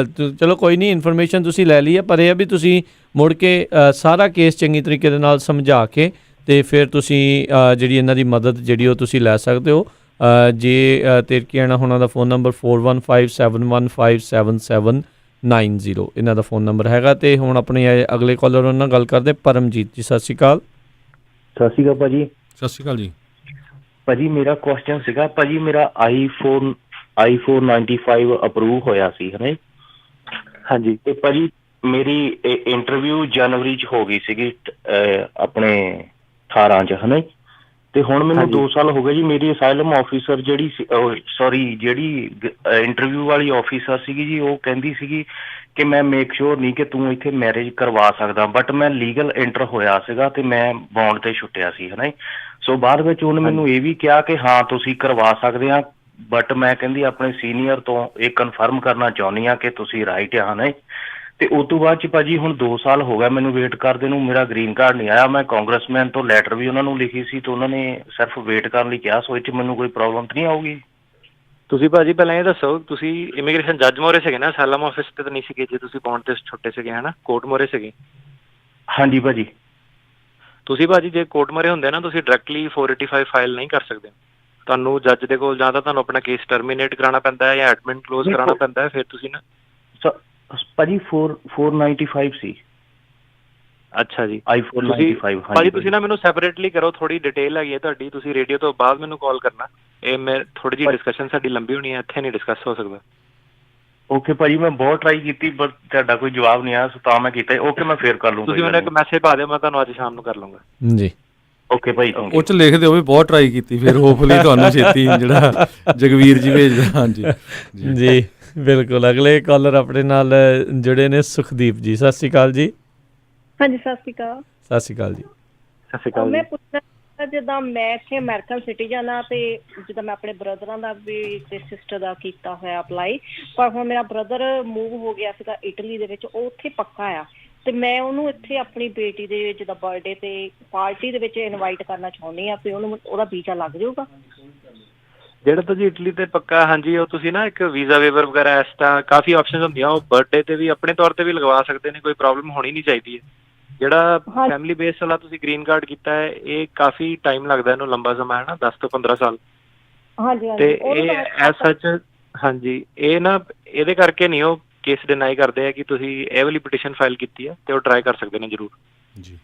ਚਲੋ ਕੋਈ ਨਹੀਂ, ਇਨਫੋਰਮੇਸ਼ਨ ਤੁਸੀਂ ਲੈ ਲਈ ਹੈ, ਪਰ ਇਹ ਆ ਵੀ ਤੁਸੀਂ ਮੁੜ ਕੇ ਸਾਰਾ ਕੇਸ ਚੰਗੀ ਤਰੀਕੇ ਦੇ ਨਾਲ ਸਮਝਾ ਕੇ ਅਤੇ ਫਿਰ ਤੁਸੀਂ ਜਿਹੜੀ ਇਹਨਾਂ ਦੀ ਮਦਦ ਜਿਹੜੀ ਉਹ ਤੁਸੀਂ ਲੈ ਸਕਦੇ ਹੋ। ਜੇ ਤਿਰਕੀਆਣਾ ਉਹਨਾਂ ਦਾ ਫ਼ੋਨ ਨੰਬਰ 4157157790 ਇਹਨਾਂ ਦਾ ਫ਼ੋਨ ਨੰਬਰ ਹੈਗਾ। ਅਤੇ ਹੁਣ ਆਪਣੇ ਅਗਲੇ ਕਾਲਰ ਉਹਨਾਂ ਨਾਲ ਗੱਲ ਕਰਦੇ। ਪਰਮਜੀਤ ਜੀ, ਸਤਿ ਸ਼੍ਰੀ ਅਕਾਲ। ਸਤਿ ਸ਼੍ਰੀ ਅਕਾਲ ਭਾਜੀ। ਸਤਿ ਸ਼੍ਰੀ ਅਕਾਲ ਜੀ। ਭਾਜੀ ਮੇਰਾ ਕੁਐਸਚਨ ਸੀਗਾ, ਭਾਜੀ ਮੇਰਾ i4 95 ਅਪਰੂਵ ਹੋਇਆ ਸੀ, ਹੈ ਨਾ ਜੀ? ਹਾਂਜੀ। ਤੇ ਭਾਜੀ ਮੇਰੀ ਇੰਟਰਵਿਊ ਜਨਵਰੀ 'ਚ ਹੋ ਗਈ ਸੀਗੀ, ਆਪਣੇ 18 'ਚ, ਹੈ ਨਾ ਜੀ? ਤੇ ਹੁਣ ਮੈਨੂੰ 2 ਸਾਲ ਹੋ ਗਏ ਜੀ। ਮੇਰੀ ਅਸਾਈਲਮ ਆਫਿਸਰ ਜਿਹੜੀ ਇੰਟਰਵਿਊ ਵਾਲੀ ਆਫਿਸਰ ਸੀਗੀ ਜੀ, ਉਹ ਕਹਿੰਦੀ ਸੀਗੀ ਕਿ ਮੈਂ ਮੇਕ ਸ਼ੋਰ ਨਹੀਂ ਕਿ ਤੂੰ ਇੱਥੇ ਮੈਰਿਜ ਕਰਵਾ ਸਕਦਾ, ਬਟ ਮੈਂ ਲੀਗਲ ਐਂਟਰ ਹੋਇਆ ਸੀਗਾ ਤੇ ਮੈਂ ਬੌਂਡ ਤੇ ਛੁੱਟਿਆ ਸੀ, ਹੈ ਨਾ ਜੀ? ਸੋ ਬਾਅਦ ਵਿੱਚ ਉਹਨੇ ਮੈਨੂੰ ਇਹ ਵੀ ਕਿਹਾ ਕਿ ਹਾਂ ਤੁਸੀਂ ਕਰਵਾ ਸਕਦੇ ਆ, ਬਟ ਮੈਂ ਕਹਿੰਦੀ ਆਪਣੇ ਸੀਨੀਅਰ ਤੋਂ ਇਹ ਕਨਫਰਮ ਕਰਨਾ ਚਾਹੁੰਦੀ ਹਾਂ ਕਿ ਤੁਸੀਂ ਰਾਈਟ ਆ, ਹੈ ਨਾ ਜੀ? ਤੇ ਉਸ ਤੋਂ ਬਾਅਦ 'ਚ ਭਾਜੀ ਹੁਣ 2 ਸਾਲ ਹੋ ਗਿਆ ਮੈਨੂੰ ਵੇਟ ਕਰਦੇ ਨੂੰ, ਮੇਰਾ ਗ੍ਰੀਨ ਕਾਰਡ ਨਹੀਂ ਆਇਆ। ਮੈਂ ਕਾਂਗਰਸਮੈਨ ਤੋਂ ਲੈਟਰ ਵੀ ਉਹਨਾਂ ਨੂੰ ਲਿਖੀ ਸੀ ਤੇ ਉਹਨਾਂ ਨੇ ਸਿਰਫ ਵੇਟ ਕਰਨ ਲਈ ਕਿਹਾ। ਸੋ ਇਹ 'ਚ ਮੈਨੂੰ ਕੋਈ ਪ੍ਰੋਬਲਮ ਤਾਂ ਨਹੀਂ ਆਊਗੀ? ਤੁਸੀਂ ਭਾਜੀ ਪਹਿਲਾਂ ਇਹ ਦੱਸੋ, ਤੁਸੀਂ ਇਮੀਗ੍ਰੇਸ਼ਨ ਜੱਜ ਮੋਰੇ ਸੀਗੇ ਨਾ, ਅਸਾਈਲਮ ਆਫਿਸ ਤੇ ਤਾਂ ਨਹੀਂ ਸੀਗੇ ਜੇ ਤੁਸੀਂ ਬੌਂਡ ਤੇ ਛੁੱਟੇ ਸੀਗੇ, ਹੈ ਨਾ? ਕੋਰਟ ਮੋਰੇ ਸੀਗੇ? ਹਾਂਜੀ ਭਾਜੀ। ਤੁਸੀਂ ਭਾਜੀ ਜੇ ਕੋਰਟ ਮੋਰੇ ਹੁੰਦੇ ਨਾ, ਤੁਸੀਂ ਡਾਇਰੈਕਟਲੀ 485 ਫਾਈਲ ਨਹੀਂ ਕਰ ਸਕਦੇ। ਤੁਹਾਨੂੰ ਜੱਜ ਦੇ ਕੋਲ ਜਾਂ ਤਾਂ ਤੁਹਾਨੂੰ ਆਪਣਾ ਕੇਸ ਟਰਮੀਨੇਟ ਕਰਾਉਣਾ ਪੈਂਦਾ ਹੈ ਜਾਂ ਐਡਮਿਟ ਕਲੋਜ਼ ਕਰਾਉਣਾ ਪੈਂਦਾ ਹੈ। ਫਿਰ ਤੁਸੀਂ ਨਾ ਭਾਜੀ 495 ਸੀ। ਅੱਛਾ ਜੀ। i495। ਭਾਜੀ ਤੁਸੀਂ ਨਾ ਮੈਨੂੰ ਸੈਪਰੇਟਲੀ ਕਰੋ, ਥੋੜੀ ਡਿਟੇਲ ਹੈਗੀ ਹੈ ਤੁਹਾਡੀ, ਤੁਸੀਂ ਰੇਡੀਓ ਤੋਂ ਬਾਅਦ ਮੈਨੂੰ ਕਾਲ ਕਰਨਾ। ਇਹ ਮੈਂ ਥੋੜੀ ਜਿਹੀ ਡਿਸਕਸ਼ਨ ਸਾਡੀ ਲੰਬੀ ਹੋਣੀ ਹੈ, ਇੱਥੇ ਨਹੀਂ ਡਿਸਕਸ ਹੋ ਸਕਦਾ। ਓਕੇ ਭਾਜੀ, ਮੈਂ ਬਹੁਤ ਟਰਾਈ ਕੀਤੀ ਬਟ ਤੁਹਾਡਾ ਕੋਈ ਜਵਾਬ ਨਹੀਂ ਆਇਆ, ਸੋ ਤਾਂ ਮੈਂ ਕੀਤਾ। ਓਕੇ, ਮੈਂ ਫੇਰ ਕਰ ਲੂੰਗਾ। ਤੁਸੀਂ ਮੈਨੂੰ ਇੱਕ ਮੈਸੇਜ ਪਾ ਦਿਓ, ਮੈਂ ਤੁਹਾਨੂੰ ਅੱਜ ਸ਼ਾਮ ਨੂੰ ਕਰ ਲੂੰਗਾ ਜੀ। ਓਕੇ ਭਾਈ। ਉਹ 'ਚ ਲਿਖ ਦਿਓ ਵੀ ਬਹੁਤ ਟਰਾਈ ਕੀਤੀ, ਫਿਰ ਹੋਪਫੁਲੀ ਤੁਹਾਨੂੰ ਛੇਤੀ ਜਿਹੜਾ ਜਗਵੀਰ ਜੀ ਭੇਜਦਾ। ਹਾਂਜੀ ਜੀ ਬਿਲਕੁਲ। ਅਗਲੇ ਕਾਲਰ ਆਪਣੇ ਨਾਲ ਜੁੜੇ ਨੇ ਸੁਖਦੀਪ ਜੀ, ਸਤਿ ਸ਼੍ਰੀ ਅਕਾਲ ਜੀ। ਹਾਂਜੀ ਸਤਿ ਸ਼੍ਰੀ ਅਕਾਲ। ਸਤਿ ਸ਼੍ਰੀ ਅਕਾਲ ਜੀ। ਸਤਿ ਸ਼੍ਰੀ ਅਕਾਲ। ਮੈਂ ਪੁੱਛਣਾ ਜਿੱਦਾਂ ਮੈਂ ਇੱਥੇ ਅਮਰੀਕਨ ਸਿਟੀਜ਼ਨ ਆ ਤੇ ਜਿੱਦਾਂ ਮੈਂ ਆਪਣੇ ਬ੍ਰਦਰਾਂ ਦਾ ਵੀ ਤੇ ਸਿਸਟਰ ਦਾ ਕੀਤਾ ਹੋਇਆ ਅਪਲਾਈ, ਪਰ ਹੁਣ ਮੇਰਾ ਬ੍ਰਦਰ ਮੂਵ ਹੋ ਗਿਆ ਸੀਗਾ ਇਟਲੀ ਦੇ ਵਿੱਚ, ਉਹ ਉੱਥੇ ਪੱਕਾ ਆ ਤੇ ਮੈਂ ਉਹਨੂੰ ਇੱਥੇ ਆਪਣੀ ਬੇਟੀ ਦੇ ਜਿੱਦਾਂ ਬਰਥਡੇ ਤੇ ਪਾਰਟੀ ਦੇ ਵਿੱਚ ਇਨਵਾਈਟ ਕਰਨਾ ਚਾਹੁੰਦੀ ਆ, ਤੇ ਉਹਨੂੰ ਉਹਦਾ ਵੀਜ਼ਾ ਲੱਗ ਜਾਊਗਾ? ਜਿਹੜਾ ਤੁਸੀਂ ਇਟਲੀ ਤੇ ਪੱਕਾ, ਹਾਂਜੀ, ਉਹ ਤੁਸੀਂ ਨਾ ਇੱਕ ਵੀਜ਼ਾ ਵੇਵਰ ਵਗੈਰਾ ਇਸ ਤਰ੍ਹਾਂ ਕਾਫੀ ਆਪਸ਼ਨਸ ਹੁੰਦੀਆਂ, ਉਹ ਬਰਥਡੇ ਤੇ ਵੀ ਆਪਣੇ ਤੌਰ ਤੇ ਵੀ ਲਗਵਾ ਸਕਦੇ ਨੇ, ਕੋਈ ਪ੍ਰੋਬਲਮ ਹੋਣੀ ਨਹੀਂ ਚਾਹੀਦੀ ਹੈ। ਜਿਹੜਾ ਫੈਮਿਲੀ ਬੇਸ ਵਾਲਾ ਤੁਸੀਂ ਗ੍ਰੀਨ ਕਾਰਡ ਕੀਤਾ ਹੈ, ਇਹ ਕਾਫੀ ਟਾਈਮ ਲੱਗਦਾ, ਇਹਨੂੰ ਲੰਬਾ ਸਮਾਂ ਹੈ ਨਾ, 10 ਤੋਂ 15 ਸਾਲ। ਤੇ ਇਹ ਐਸ ਸੱਚ, ਹਾਂਜੀ, ਇਹ ਨਾ ਇਹਦੇ ਕਰਕੇ ਨਹੀਂ ਉਹ ਕੇਸ ਡਿਨਾਈ ਕਰਦੇ ਆ ਕਿ ਤੁਸੀਂ ਇਹ ਵਾਲੀ ਪਟੀਸ਼ਨ ਫਾਈਲ ਕੀਤੀ ਹੈ, ਤੇ ਉਹ ਟਰਾਈ ਕਰ ਸਕਦੇ ਨੇ ਜ਼ਰੂਰ। ਜੀ।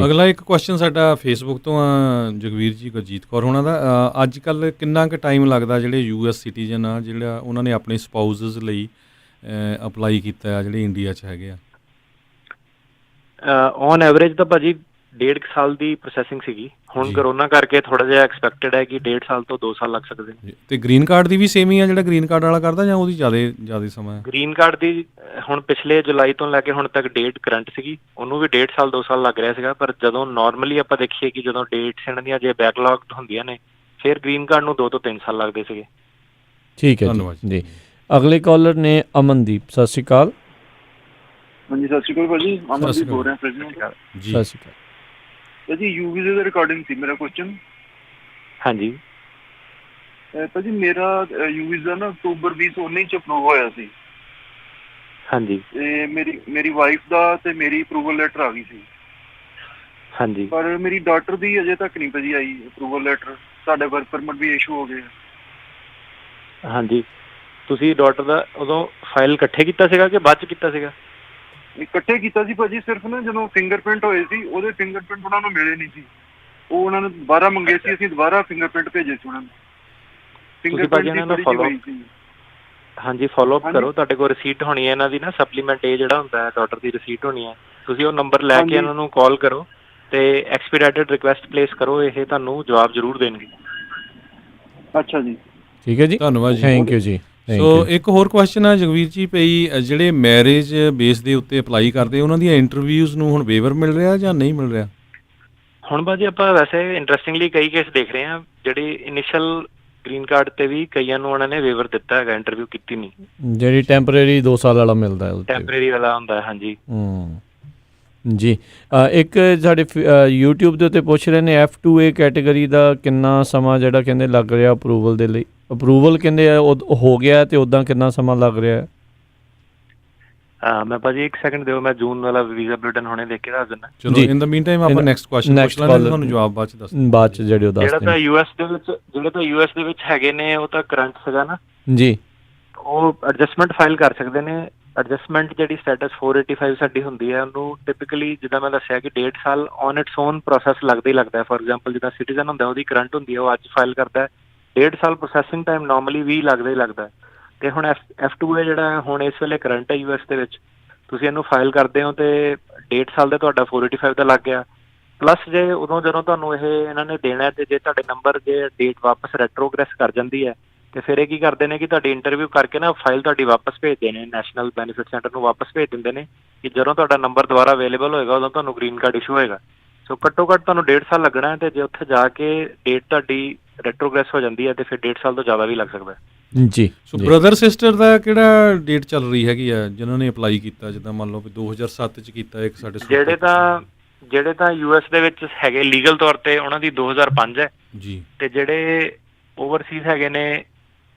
ਅਗਲਾ ਇੱਕ ਕੁਐਸਚਨ ਸਾਡਾ ਫੇਸਬੁੱਕ ਤੋਂ ਆ ਜਗਵੀਰ ਜੀ, ਗੁਰਜੀਤ ਕੌਰ ਹੋਣਾ ਦਾ। ਅੱਜ ਕੱਲ੍ਹ ਕਿੰਨਾ ਕੁ ਟਾਈਮ ਲੱਗਦਾ ਜਿਹੜੇ US ਸਿਟੀਜ਼ਨ ਆ, ਜਿਹੜਾ ਉਹਨਾਂ ਨੇ ਆਪਣੇ ਸਪਾਊਜ਼ਸ ਲਈ ਅਪਲਾਈ ਕੀਤਾ ਆ, ਜਿਹੜੇ ਇੰਡੀਆ 'ਚ ਹੈਗੇ ਆ? ਔਨ ਐਵਰੇਜ ਤਾਂ ਭਾਜੀ 1.5 ਸਾਲ ਦੀ ਪ੍ਰੋਸੈਸਿੰਗ ਸੀਗੀ। ਹੁਣ ਕਰੋਨਾ ਕਰਕੇ ਥੋੜਾ ਜਿਹਾ ਐਕਸਪੈਕਟਡ ਹੈ ਕਿ 1.5 ਸਾਲ ਤੋਂ 2 ਸਾਲ ਲੱਗ ਸਕਦੇ ਨੇ। ਤੇ ਗ੍ਰੀਨ ਕਾਰਡ ਦੀ ਵੀ ਸੇਮ ਹੀ ਆ ਜਿਹੜਾ ਗ੍ਰੀਨ ਕਾਰਡ ਵਾਲਾ ਕਰਦਾ, ਜਾਂ ਉਹਦੀ ਜ਼ਿਆਦਾ ਸਮਾਂ ਹੈ? ਗ੍ਰੀਨ ਕਾਰਡ ਦੀ ਹੁਣ ਪਿਛਲੇ ਜੁਲਾਈ ਤੋਂ ਲੈ ਕੇ ਹੁਣ ਤੱਕ ਡੇਟ ਕਰੰਟ ਸੀਗੀ, ਉਹਨੂੰ ਵੀ 1.5 ਸਾਲ 2 ਸਾਲ ਲੱਗ ਰਿਹਾ ਸੀਗਾ। ਪਰ ਜਦੋਂ ਨਾਰਮਲੀ ਆਪਾਂ ਦੇਖੀਏ ਕਿ ਜਦੋਂ ਡੇਟਸ ਇਹਨਾਂ ਦੀਆਂ ਜੇ ਬੈਕਲੌਗਡ ਹੁੰਦੀਆਂ ਨੇ, ਫਿਰ ਗ੍ਰੀਨ ਕਾਰਡ ਨੂੰ 2 ਤੋਂ 3 ਸਾਲ ਲੱਗਦੇ ਸੀਗੇ। ਠੀਕ ਹੈ, ਧੰਨਵਾਦ ਜੀ। ਅਗਲੇ ਕਾਲਰ ਨੇ ਅਮਨਦੀਪ, ਸਤਿ ਸ਼੍ਰੀ ਅਕਾਲ। ਹਾਂਜੀ ਸਤਿ ਸ਼੍ਰੀ ਅਕਾਲ ਭਾਜੀ, ਅਮਨਦੀਪ ਬੋਲ ਰਿਹਾ ਪ੍ਰੈਜ਼ੀਡੈਂਟ। ਸਤਿ ਸ਼੍ਰੀ ਅਕਾਲ ਭਾਜੀ। ਯੂ ਵੀਜ਼ੇ ਦੇ ਰਿਕਾਰਡਿੰਗ ਸੀ ਮੇਰਾ ਕੁਐਸਚਨ। ਹਾਂਜੀ ਭਾਜੀ, ਮੇਰਾ ਯੂ ਵੀਜ਼ਾ ਨਾ ਅਕਤੂਬਰ 2019 ਚ ਅਪਰੂਵ ਹੋਇਆ ਸੀ। ਹਾਂਜੀ। ਤੇ ਮੇਰੀ ਵਾਈਫ ਦਾ ਤੇ ਮੇਰੀ ਅਪਰੂਵਲ ਲੈਟਰ ਆ ਗਈ ਸੀ। ਹਾਂਜੀ। ਪਰ ਮੇਰੀ ਡਾਟਰ ਦੀ ਅਜੇ ਤੱਕ ਨਹੀਂ ਭਾਜੀ ਆਈ ਅਪਰੂਵਲ ਲੈਟਰ। ਸਾਡੇ ਵਰਕ ਪਰਮਿਟ ਵੀ ਇਸ਼ੂ ਹੋ ਗਏ। ਹਾਂਜੀ। ਤੁਸੀਂ ਡਾਟਰ ਦਾ ਉਦੋਂ ਫਾਈਲ ਇਕੱਠੇ ਕੀਤਾ ਸੀਗਾ ਕਿ ਬਾਅਦ ਚ ਕੀਤਾ ਸੀਗਾ? ਇਕੱਠੇ ਕੀਤਾ ਸੀ ਭਾਜੀ। ਸਿਰਫ ਨਾ ਜਦੋਂ ਫਿੰਗਰਪ੍ਰਿੰਟ ਹੋਏ ਸੀ, ਉਹਦੇ ਫਿੰਗਰਪ੍ਰਿੰਟ ਉਹਨਾਂ ਨੂੰ ਮਿਲੇ ਨਹੀਂ ਸੀ। ਉਹ ਉਹਨਾਂ ਨੇ ਦੁਬਾਰਾ ਮੰਗੇ ਸੀ, ਅਸੀਂ ਦੁਬਾਰਾ ਫਿੰਗਰਪ੍ਰਿੰਟ ਭੇਜੇ ਸੀ ਉਹਨਾਂ ਨੂੰ। ਹਾਂਜੀ, ਫੋਲੋ ਅਪ ਕਰੋ। ਤੁਹਾਡੇ ਕੋਲ ਰਿਸੀਟ ਹੋਣੀ ਹੈ ਇਹਨਾਂ ਦੀ ਨਾ, ਸਪਲੀਮੈਂਟ ਇਹ ਜਿਹੜਾ ਹੁੰਦਾ ਹੈ ਡਾਟਰ ਦੀ ਰਿਸੀਟ ਹੋਣੀ ਹੈ। ਤੁਸੀਂ ਉਹ ਨੰਬਰ ਲੈ ਕੇ ਇਹਨਾਂ ਨੂੰ ਕਾਲ ਕਰੋ ਤੇ ਐਕਸਪੀਡਾਈਟਡ ਰਿਕੁਐਸਟ ਪਲੇਸ ਕਰੋ, ਇਹ ਤੁਹਾਨੂੰ ਜਵਾਬ ਜ਼ਰੂਰ ਦੇਣਗੇ। ਅੱਛਾ ਜੀ, ਠੀਕ ਹੈ ਜੀ, ਧੰਨਵਾਦ ਜੀ, ਥੈਂਕ ਯੂ ਜੀ। ਸੋ ਇੱਕ ਹੋਰ ਕੁਐਸਚਨ ਆ ਜਗਵੀਰ ਜੀ, ਪਈ ਜਿਹੜੇ ਮੈਰਿਜ ਬੇਸ ਦੇ ਉੱਤੇ ਅਪਲਾਈ ਕਰਦੇ ਉਹਨਾਂ ਦੀਆਂ ਇੰਟਰਵਿਊਜ਼ ਨੂੰ ਹੁਣ ਵੇਵਰ ਮਿਲ ਰਿਹਾ ਜਾਂ ਨਹੀਂ ਮਿਲ ਰਿਹਾ? ਹੁਣ ਭਾਜੀ ਆਪਾਂ ਵੈਸੇ ਇੰਟਰਸਟਿੰਗਲੀ ਕਈ ਕੇਸ ਦੇਖ ਰਹੇ ਹਾਂ, ਜਿਹੜੀ ਇਨੀਸ਼ੀਅਲ ਗ੍ਰੀਨ ਕਾਰਡ ਤੇ ਵੀ ਕਈਆਂ ਨੂੰ ਉਹਨਾਂ ਨੇ ਵੇਵਰ ਦਿੱਤਾ ਹੈਗਾ, ਇੰਟਰਵਿਊ ਕੀਤੀ ਨਹੀਂ। ਜਿਹੜੀ ਟੈਂਪਰੇਰੀ 2 ਸਾਲ ਵਾਲਾ ਮਿਲਦਾ ਹੈ, ਟੈਂਪਰੇਰੀ ਵਾਲਾ ਹੁੰਦਾ ਹੈ। ਹਾਂਜੀ। ਜੀ ਇੱਕ ਸਾਡੇ YouTube ਦੇ ਉੱਤੇ ਪੁੱਛ ਰਹੇ ਨੇ F2A ਕੈਟਾਗਰੀ ਦਾ ਕਿੰਨਾ ਸਮਾਂ ਜਿਹੜਾ ਕਹਿੰਦੇ ਲੱਗ ਰਿਹਾ ਅਪਰੂਵਲ ਦੇ ਲਈ? ਅਪਰੂਵਲ ਕਹਿੰਦੇ ਆ ਹੋ ਗਿਆ ਤੇ ਉੱਦਾਂ ਕਿੰਨਾ ਸਮਾਂ ਲੱਗ ਰਿਹਾ? ਮੈਂ ਭਾਜੀ 1 ਸੈਕਿੰਡ ਦਿਓ, ਮੈਂ ਜੂਨ ਵਾਲਾ ਵੀਜ਼ਾ ਬੁਲੇਟਿਨ ਹੁਣੇ ਦੇਖ ਕੇ ਦੱਸ ਦਿੰਦਾ। ਚਲੋ ਇਨ ਦਾ ਮੀਨ ਟਾਈਮ ਆਪਾਂ ਨੈਕਸਟ ਕੁਐਸਚਨ ਪੁੱਛ ਲਾਂਗੇ, ਤੁਹਾਨੂੰ ਜਵਾਬ ਬਾਅਦ ਚ ਦੱਸ ਬਾਅਦ ਚ ਜਿਹੜੇ ਉਹ ਦੱਸ ਜਿਹੜਾ ਤਾਂ US ਦੇ ਵਿੱਚ ਹੈਗੇ ਨੇ ਉਹ ਤਾਂ ਕਰੰਟ ਸੀਗਾ ਨਾ ਜੀ, ਉਹ ਐਡਜਸਟਮੈਂਟ ਫਾਈਲ ਕਰ ਸਕਦੇ ਨੇ। ਐਡਜਸਟਮੈਂਟ ਜਿਹੜੀ ਸਟੇਟਸ 485 ਸਾਡੀ ਹੁੰਦੀ ਹੈ ਉਹਨੂੰ ਟਿਪੀਕਲੀ ਜਿੱਦਾਂ ਮੈਂ ਦੱਸਿਆ ਕਿ 1.5 ਸਾਲ ਔਨ ਇਟਸ ਓਨ ਪ੍ਰੋਸੈਸ ਲੱਗਦਾ ਹੀ ਲੱਗਦਾ। ਫੋਰ ਐਗਜ਼ਾਮਪਲ ਜਿੱਦਾਂ ਸਿਟੀਜ਼ਨ ਹੁੰਦਾ ਉਹਦੀ ਕਰੰਟ ਹੁੰਦੀ ਹੈ ਉਹ ਅੱਜ ਫਾਈਲ ਕਰਦਾ, 1.5 ਸਾਲ ਪ੍ਰੋਸੈਸਿੰਗ ਟਾਈਮ ਨਾਰਮਲੀ 20 ਲੱਗਦਾ ਹੀ ਲੱਗਦਾ। ਤੇ ਹੁਣ F2A ਜਿਹੜਾ ਹੁਣ ਇਸ ਵੇਲੇ ਕਰੰਟ ਹੈ US ਦੇ ਵਿੱਚ, ਤੁਸੀਂ ਇਹਨੂੰ ਫਾਈਲ ਕਰਦੇ ਹੋ ਤੇ 1.5 ਸਾਲ ਦਾ ਤੁਹਾਡਾ 485 ਦਾ ਲੱਗ ਗਿਆ। ਪਲੱਸ ਜੇ ਉਦੋਂ ਜਦੋਂ ਤੁਹਾਨੂੰ ਇਹ ਇਹਨਾਂ ਨੇ ਦੇਣਾ ਤੇ ਜੇ ਤੁਹਾਡੇ ਨੰਬਰ ਜੇ ਡੇਟ ਵਾਪਸ ਰੈਟਰੋਗ੍ਰੈਸ ਕਰ ਜਾਂਦੀ ਹੈ ਤੇ ਫਿਰ ਇਹ ਕੀ ਕਰਦੇ ਨੇ ਕਿ ਤੁਹਾਡੀ ਇੰਟਰਵਿਊ ਕਰਕੇ ਨਾ ਫਾਈਲ ਤੁਹਾਡੀ ਵਾਪਸ ਭੇਜਦੇ ਨੇ, ਨੈਸ਼ਨਲ ਬੈਨੀਫਿਟ ਸੈਂਟਰ ਨੂੰ ਵਾਪਸ ਭੇਜ ਦਿੰਦੇ ਨੇ ਕਿ ਜਦੋਂ ਤੁਹਾਡਾ ਨੰਬਰ ਦੁਬਾਰਾ ਅਵੇਲੇਬਲ ਹੋਏਗਾ ਉਦੋਂ ਤੁਹਾਨੂੰ ਗ੍ਰੀਨ ਕਾਰਡ ਇਸ਼ੂ ਹੋਏਗਾ। ਸੋ ਘੱਟੋ ਘੱਟ ਤੁਹਾਨੂੰ 1.5 ਸਾਲ ਲੱਗਣਾ ਹੈ ਤੇ ਜੇ ਉੱਥੇ ਜਾ ਕੇ ਡੇਟ ਤੁਹਾਡੀ ਰੈਟਰੋਗ੍ਰੈਸ ਹੋ ਜਾਂਦੀ ਹੈ ਤੇ ਫਿਰ 1.5 ਸਾਲ ਤੋਂ ਜ਼ਿਆਦਾ ਵੀ ਲੱਗ ਸਕਦਾ ਹੈ। ਜੀ। ਸੋ ਬ੍ਰਦਰ ਸਿਸਟਰ ਦਾ ਕਿਹੜਾ ਡੇਟ ਚੱਲ ਰਹੀ ਹੈਗੀ ਆ ਜਿਨ੍ਹਾਂ ਨੇ ਅਪਲਾਈ ਕੀਤਾ, ਜਿੱਦਾਂ ਮੰਨ ਲਓ ਵੀ 2007 ਚ ਕੀਤਾ ਇੱਕ ਸਾਡੇ ਜਿਹੜੇ ਤਾਂ US ਦੇ ਵਿੱਚ ਹੈਗੇ ਲੀਗਲ ਤੌਰ ਤੇ ਉਹਨਾਂ ਦੀ 2005 ਹੈ ਜੀ, ਤੇ ਜਿਹੜੇ ਓਵਰਸੀਜ਼ ਹੈਗੇ ਨੇ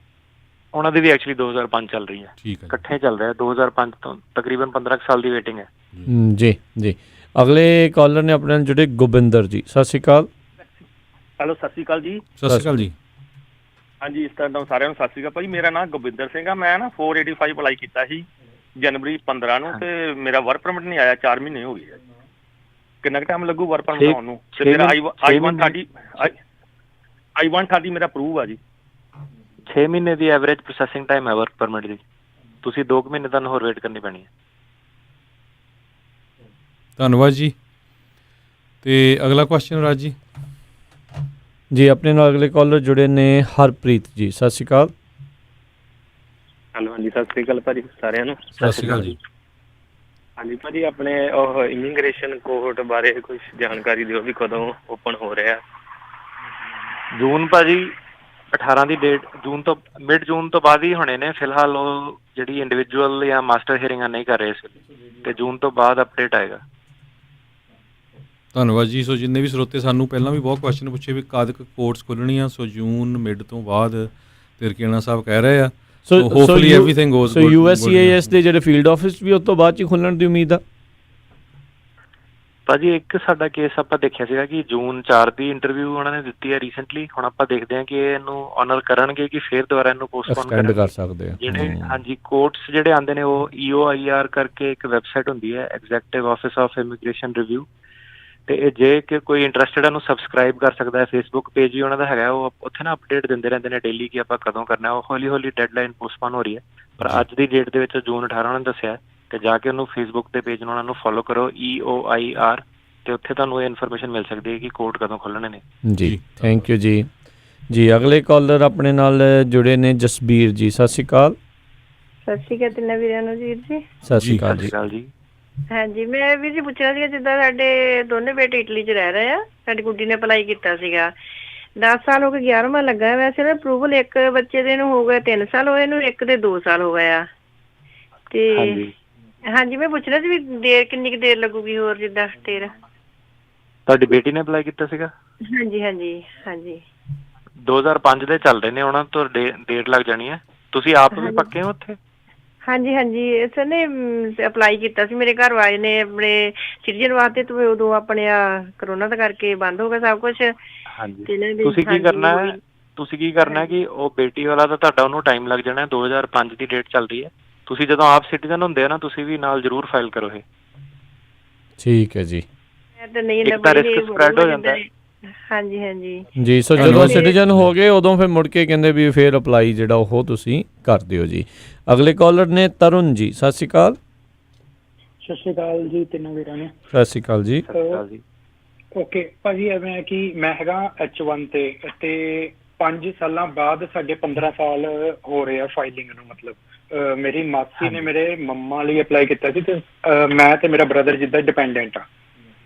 ਉਹਨਾਂ ਦੀ ਵੀ ਐਕਚੁਅਲੀ 2005 ਚੱਲ ਰਹੀ ਹੈ। ਇਕੱਠੇ ਚੱਲ ਰਿਹਾ 2005 ਤੋਂ ਤਕਰੀਬਨ 15 ਸਾਲ ਦੀ ਵੇਟਿੰਗ ਹੈ। ਜੀ ਜੀ। ਅਗਲੇ ਕਾਲਰ ਨੇ ਆਪਣੇ ਨਾਲ ਜਿਹੜੇ ਗੋਬਿੰਦਰ ਜੀ, ਸਤਿ ਸ਼੍ਰੀ ਅਕਾਲ। ਹੈਲੋ, ਸਤਿ ਸ਼੍ਰੀ ਅਕਾਲ ਜੀ। ਸਤਿ ਸ਼੍ਰੀ ਅਕਾਲ ਜੀ। ਹਾਂਜੀ, ਇਸ ਤਰ੍ਹਾਂ ਸਾਰਿਆਂ ਨੂੰ ਸਤਿ ਸ਼੍ਰੀ ਅਕਾਲ ਭਾਜੀ। ਮੇਰਾ ਨਾਮ ਗੋਬਿੰਦਰ ਸਿੰਘ ਆ। ਮੈਂ ਨਾ 485 ਅਪਲਾਈ ਕੀਤਾ ਸੀ ਜਨਵਰੀ 15 ਨੂੰ ਤੇ ਮੇਰਾ ਵਰਕ ਪਰਮਿਟ ਨਹੀਂ ਆਇਆ, 4 ਮਹੀਨੇ ਹੋ ਗਏ। ਕਿੰਨਾ ਕੁ ਟਾਈਮ ਲੱਗੂ ਵਰਕ ਪਰਮਿਟ ਆਉਣ ਨੂੰ? ਤੇ ਮੇਰਾ I-130 ਮੇਰਾ ਅਪਰੂਵ ਆ ਜੀ। 6 ਮਹੀਨੇ ਦੀ ਐਵਰੇਜ ਪ੍ਰੋਸੈਸਿੰਗ ਟਾਈਮ ਹੈ ਵਰਕ ਪਰਮਿਟ ਦੀ। ਤੁਸੀਂ 2 ਮਹੀਨੇ ਤੁਹਾਨੂੰ ਹੋਰ ਵੇਟ ਕਰਨੀ ਪੈਣੀ ਹੈ। ਧੰਨਵਾਦ ਜੀ। ਤੇ ਅਗਲਾ ਕੁਐਸਚਨ ਰਾਜ ਜੀ। ਜੀ, ਆਪਣੇ ਨਾਲ ਅਗਲੇ ਕਾਲਰ ਜੁੜੇ ਨੇ ਹਰਪ੍ਰੀਤ ਜੀ, ਸਤਿ ਸ਼੍ਰੀ ਅਕਾਲ। ਹੈਲੋ, ਹਾਂਜੀ, ਸਤਿ ਸ਼੍ਰੀ ਅਕਾਲ ਭਾਜੀ ਸਾਰਿਆਂ ਨੂੰ। ਸਤਿ ਸ਼੍ਰੀ ਅਕਾਲ ਜੀ। ਹਾਂਜੀ ਭਾਜੀ, ਆਪਣੇ ਉਹ ਇਮੀਗ੍ਰੇਸ਼ਨ ਕੋਰਟ ਬਾਰੇ ਕੁਝ ਜਾਣਕਾਰੀ ਦਿਓ ਵੀ ਕਦੋਂ ਓਪਨ ਹੋ ਰਿਹਾ? ਜੂਨ ਭਾਜੀ 18 ਦੀ ਡੇਟ, ਜੂਨ ਤੋਂ ਮਿਡ ਜੂਨ ਤੋਂ ਬਾਅਦ ਹੀ ਹੋਣੇ ਨੇ। ਫਿਲਹਾਲ ਉਹ ਜਿਹੜੀ ਇੰਡੀਵਿਜੂਅਲ ਜਾਂ ਮਾਸਟਰ ਹੀਅਰਿੰਗਾਂ ਨਹੀਂ ਕਰ ਰਹੇ ਇਸ ਵੇਲੇ, ਤੇ ਜੂਨ ਤੋਂ ਬਾਅਦ ਅਪਡੇਟ ਆਏਗਾ। ਧੰਨਵਾਦ ਜੀ। ਸੋ ਜਿੰਨੇ ਵੀ ਸਰੋਤੇ ਸਾਨੂੰ ਪਹਿਲਾਂ ਵੀ ਬਹੁਤ ਕੁਐਸਚਨ ਪੁੱਛੇ ਵੀ ਕਦ ਕੋਰਟਸ ਖੁੱਲ੍ਹਣੀਆਂ, ਸੋ ਜੂਨ ਮਿਡ ਤੋਂ ਬਾਅਦ ਤਿਰਕਿਆਣਾ ਸਾਹਿਬ ਕਹਿ ਰਹੇ ਆ। So hopefully everything goes good. So USCIS ਦੇ ਜਿਹੜੇ ਫੀਲਡ ਆਫਿਸ ਵੀ ਉਸ ਤੋਂ ਬਾਅਦ 'ਚ ਖੁੱਲ੍ਹਣ ਦੀ ਉਮੀਦ ਆ ਭਾਜੀ। ਇੱਕ ਸਾਡਾ ਕੇਸ ਆਪਾਂ ਦੇਖਿਆ ਸੀਗਾ ਕਿ ਜੂਨ 4 ਦੀ ਇੰਟਰਵਿਊ ਉਹਨਾਂ ਨੇ ਦਿੱਤੀ ਹੈ ਰੀਸੈਂਟਲੀ। ਹੁਣ ਆਪਾਂ ਦੇਖਦੇ ਹਾਂ ਕਿ ਇਹਨੂੰ ਆਨਰ ਕਰਨਗੇ ਕਿ ਫਿਰ ਦੁਬਾਰਾ ਇਹਨੂੰ ਪੋਸਟਪੋਨ ਕਰ ਸਕਦੇ ਆ। ਜਿਹੜੇ ਹਾਂਜੀ ਕੋਰਟਸ ਜਿਹੜੇ ਆਉਂਦੇ ਨੇ ਉਹ EOIR ਕਰਕੇ ਇੱਕ ਵੈਬਸਾਈਟ ਹੁੰਦੀ ਹੈ, executive office of immigration review, ਤੇ ਇਹ ਜੇ ਕਿ ਕੋਈ ਇੰਟਰਸਟਿਡ ਉਹਨੂੰ ਸਬਸਕ੍ਰਾਈਬ ਕਰ ਸਕਦਾ ਹੈ। ਫੇਸਬੁੱਕ ਪੇਜ ਵੀ ਉਹਨਾਂ ਦਾ ਹੈਗਾ, ਉਹ ਉੱਥੇ ਨਾ ਅਪਡੇਟ ਦਿੰਦੇ ਰਹਿੰਦੇ ਨੇ ਡੇਲੀ ਕਿ ਆਪਾਂ ਕਦੋਂ ਕਰਨਾ। ਉਹ ਹੌਲੀ ਹੌਲੀ ਡੈਡਲਾਈਨ ਪੋਸਟਪੋਨ ਹੋ ਰਹੀ ਹੈ, ਪਰ ਅੱਜ ਦੀ ਡੇਟ ਦੇ ਵਿੱਚ ਜੂਨ 18 ਉਹਨਾਂ ਨੇ ਦੱਸਿਆ ਕਿ ਜਾ ਕੇ ਉਹਨੂੰ ਫੇਸਬੁੱਕ ਦੇ ਪੇਜ ਨੂੰ ਉਹਨਾਂ ਨੂੰ ਫੋਲੋ ਕਰੋ EOIR, ਤੇ ਉੱਥੇ ਤੁਹਾਨੂੰ ਇਹ ਇਨਫੋਰਮੇਸ਼ਨ ਮਿਲ ਸਕਦੀ ਹੈ ਕਿ ਕੋਰਟ ਕਦੋਂ ਖੁੱਲ੍ਹਣੇ ਨੇ। ਜੀ, ਥੈਂਕ ਯੂ ਜੀ। ਜੀ, ਅਗਲੇ ਕਾਲਰ ਆਪਣੇ ਨਾਲ ਜੁੜੇ ਨੇ ਜਸਬੀਰ ਜੀ, ਸਤਿ ਸ਼੍ਰੀ ਅਕਾਲ। ਸਤਿ ਸ਼੍ਰੀ ਅਕਾਲ ਤਿੰਨਾਂ ਵੀਰਾਂ ਨੂੰ ਵੀਰ ਜੀ। ਸਤਿ ਸ਼੍ਰੀ ਅਕਾਲ ਜੀ। ਹਾਂਜੀ, ਮੈਂ ਵੀਰ ਜੀ ਪੁੱਛਣਾ ਸੀਗਾ, ਜਿੱਦਾਂ ਸਾਡੇ ਦੋਨੇ ਬੇਟੇ ਇਟਲੀ 'ਚ ਰਹਿ ਰਹੇ ਆ, ਸਾਡੀ ਗੁੱਡੀ ਨੇ ਅਪਲਾਈ ਕੀਤਾ ਸੀਗਾ, 10 ਸਾਲ ਹੋ ਗਏ, 11ਵਾਂ ਲੱਗਾ। ਵੈਸੇ ਨਾ ਅਪਰੂਵਲ ਇੱਕ ਬੱਚੇ ਦੇ ਨੂੰ ਹੋ ਗਿਆ 3 ਸਾਲ ਹੋਏ, ਇਹਨੂੰ ਇੱਕ ਦੇ 2 ਸਾਲ ਹੋ ਗਏ ਆ। ਤੇ ਹਾਂਜੀ, ਮੈਂ ਪੁੱਛਣਾ ਸੀ ਵੀ ਦੇਰ ਕਿੰਨੀ ਕੁ ਦੇਰ ਲੱਗੂਗੀ ਹੋਰ? ਜਿੱਦਾਂ ਦੇਰ ਤੁਹਾਡੀ ਬੇਟੀ ਨੇ ਅਪਲਾਈ ਕੀਤਾ ਸੀਗਾ? ਹਾਂਜੀ ਹਾਂਜੀ ਹਾਂਜੀ। 2005 ਦੇ ਚੱਲ ਰਹੇ ਨੇ, ਉਹਨਾਂ ਤੋਂ ਡੇਟ ਲੱਗ ਜਾਣੀ ਹੈ। ਤੁਸੀਂ ਆਪ ਵੀ ਪੱਕੇ ਹੋ ਉੱਥੇ? ਹਾਂਜੀ ਹਾਂਜੀ, ਇਸ ਨੇ ਅਪਲਾਈ ਕੀਤਾ ਸੀ, ਮੇਰੇ ਘਰ ਵਾਲੇ ਨੇ ਆਪਣੇ ਸਿਟੀਜ਼ਨ ਵਾਸਤੇ, ਤੇ ਉਦੋਂ ਆਪਣੇ ਕਰੋਨਾ ਦਾ ਕਰਕੇ ਬੰਦ ਹੋ ਗਿਆ ਸਭ ਕੁਛ। ਹਾਂਜੀ, ਤੁਸੀਂ ਕੀ ਕਰਨਾ ਕਿ ਉਹ ਬੇਟੀ ਵਾਲਾ ਤਾਂ ਤੁਹਾਡਾ ਉਹਨੂੰ ਟਾਈਮ ਲੱਗ ਜਾਣਾ, 2005 ਦੀ ਡੇਟ ਚੱਲ ਰਹੀ ਹੈ। ਤੁਸੀਂ ਜਦੋਂ ਆਪ ਸਿਟੀਜ਼ਨ ਹੁੰਦੇ ਆ ਨਾ, ਤੁਸੀਂ ਵੀ ਨਾਲ ਜ਼ਰੂਰ ਫਾਈਲ ਕਰੋ ਇਹ। ਠੀਕ ਹੈ ਜੀ। ਇੱਕ ਤਾਂ ਰਿਸਕ ਸਪਰੈਡ ਹੋ ਜਾਂਦਾ। ਹਾਂਜੀ ਹਾਂਜੀ ਜੀ। ਸੋ ਜਦੋਂ ਸਿਟੀਜ਼ਨ ਹੋ ਗਏ ਉਦੋਂ ਫਿਰ ਮੁੜ ਕੇ ਕਹਿੰਦੇ ਵੀ ਫਿਰ ਅਪਲਾਈ ਜਿਹੜਾ ਉਹ ਤੁਸੀਂ ਕਰ ਦਿਓ ਜੀ। ਅਗਲੇ ਕਾਲਰ ਨੇ ਤਰੁਣ ਜੀ, ਸਤਿ ਸ਼੍ਰੀ ਅਕਾਲ। ਸਤਿ ਸ਼੍ਰੀ ਅਕਾਲ ਜੀ ਤਿੰਨੋਂ ਵੀਰਾਂ ਨੇ। ਸਤਿ ਸ਼੍ਰੀ ਅਕਾਲ ਜੀ। ਓਕੇ ਭਾਜੀ, ਐਵੇਂ ਕਿ ਮੈਂ ਹੈਗਾ H1 ਤੇ 5 ਸਾਲਾਂ ਬਾਅਦ ਸਾਡੇ 15 ਸਾਲ ਹੋ ਰਹੇ ਆ ਫਾਈਲਿੰਗ ਨੂੰ। ਮਤਲਬ ਮੇਰੀ ਮਾਸੀ ਨੇ ਮੇਰੇ ਮੰਮਾ ਲਈ ਅਪਲਾਈ ਕੀਤਾ ਸੀ, ਤੇ ਮੈਂ ਤੇ ਮੇਰਾ ਬ੍ਰਦਰ ਜਿੱਦਾਂ ਡਿਪੈਂਡੈਂਟ ਆ।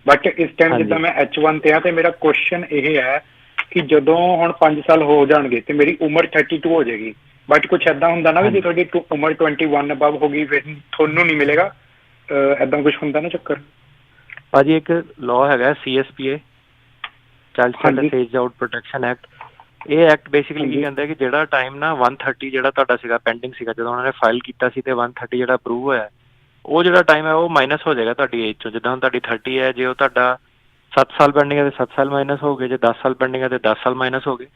ਬਟ ਇਸ ਟਾਈਮ ਜਿੱਦਾਂ ਮੈਂ H1 ਤੇ ਆ, ਤੇ ਮੇਰਾ ਕੁਐਸਚਨ ਇਹ ਹੈ ਕਿ ਜਦੋਂ ਹੁਣ 5 ਸਾਲ ਹੋ ਜਾਣਗੇ ਤੇ ਮੇਰੀ ਉਮਰ 32 ਹੋ ਜਾਏਗੀ। ਬਟ ਕੁਛ ਏਦਾਂ ਹੁੰਦਾ ਨਾ ਵੀ ਜੇ ਤੁਹਾਡੀ ਉਮਰ 21 ਅਬਵ ਹੋ ਗਈ ਫਿਰ ਤੁਹਾਨੂੰ ਨਹੀਂ ਮਿਲੇਗਾ, ਏਦਾਂ ਕੁਛ ਹੁੰਦਾ ਨਾ ਚੱਕਰ? ਭਾਜੀ ਇੱਕ ਲਾਅ ਹੈਗਾ CSPA, child status age out protection act. ਇਹ ਐਕਟ ਬੇਸਿਕਲੀ ਕੀ ਕਹਿੰਦਾ ਕਿ ਜਿਹੜਾ ਟਾਈਮ ਨਾ 130 ਜਿਹੜਾ ਤੁਹਾਡਾ ਸੀਗਾ ਪੈਂਡਿੰਗ ਸੀਗਾ ਜਦੋਂ ਉਹਨਾਂ ਨੇ ਫਾਈਲ ਕੀਤਾ ਸੀ ਤੇ 130 ਜਿਹੜਾ ਅਪਰੂਵ ਹੋਇਆ, ਉਹ ਜਿਹੜਾ ਟਾਈਮ ਹੈ ਉਹ ਮਾਈਨਸ ਹੋ ਜਾਏਗਾ ਤੁਹਾਡੀ ਏਜ ਚੋਂ। ਜਿੱਦਾਂ ਹੁਣ ਤੁਹਾਡੀ 30 ਹੈ, ਜੇ ਉਹ ਤੁਹਾਡਾ 7 ਸਾਲ ਪੈਂਡਿੰਗ ਹੈ ਤੇ 7 ਸਾਲ ਮਾਈਨਸ ਹੋ ਗਏ, ਜੇ 10 ਸਾਲ ਪੈਂਡਿੰਗ ਹੈ ਤੇ 10 ਸਾਲ ਮਾਈਨਸ ਹੋ ਗਏ।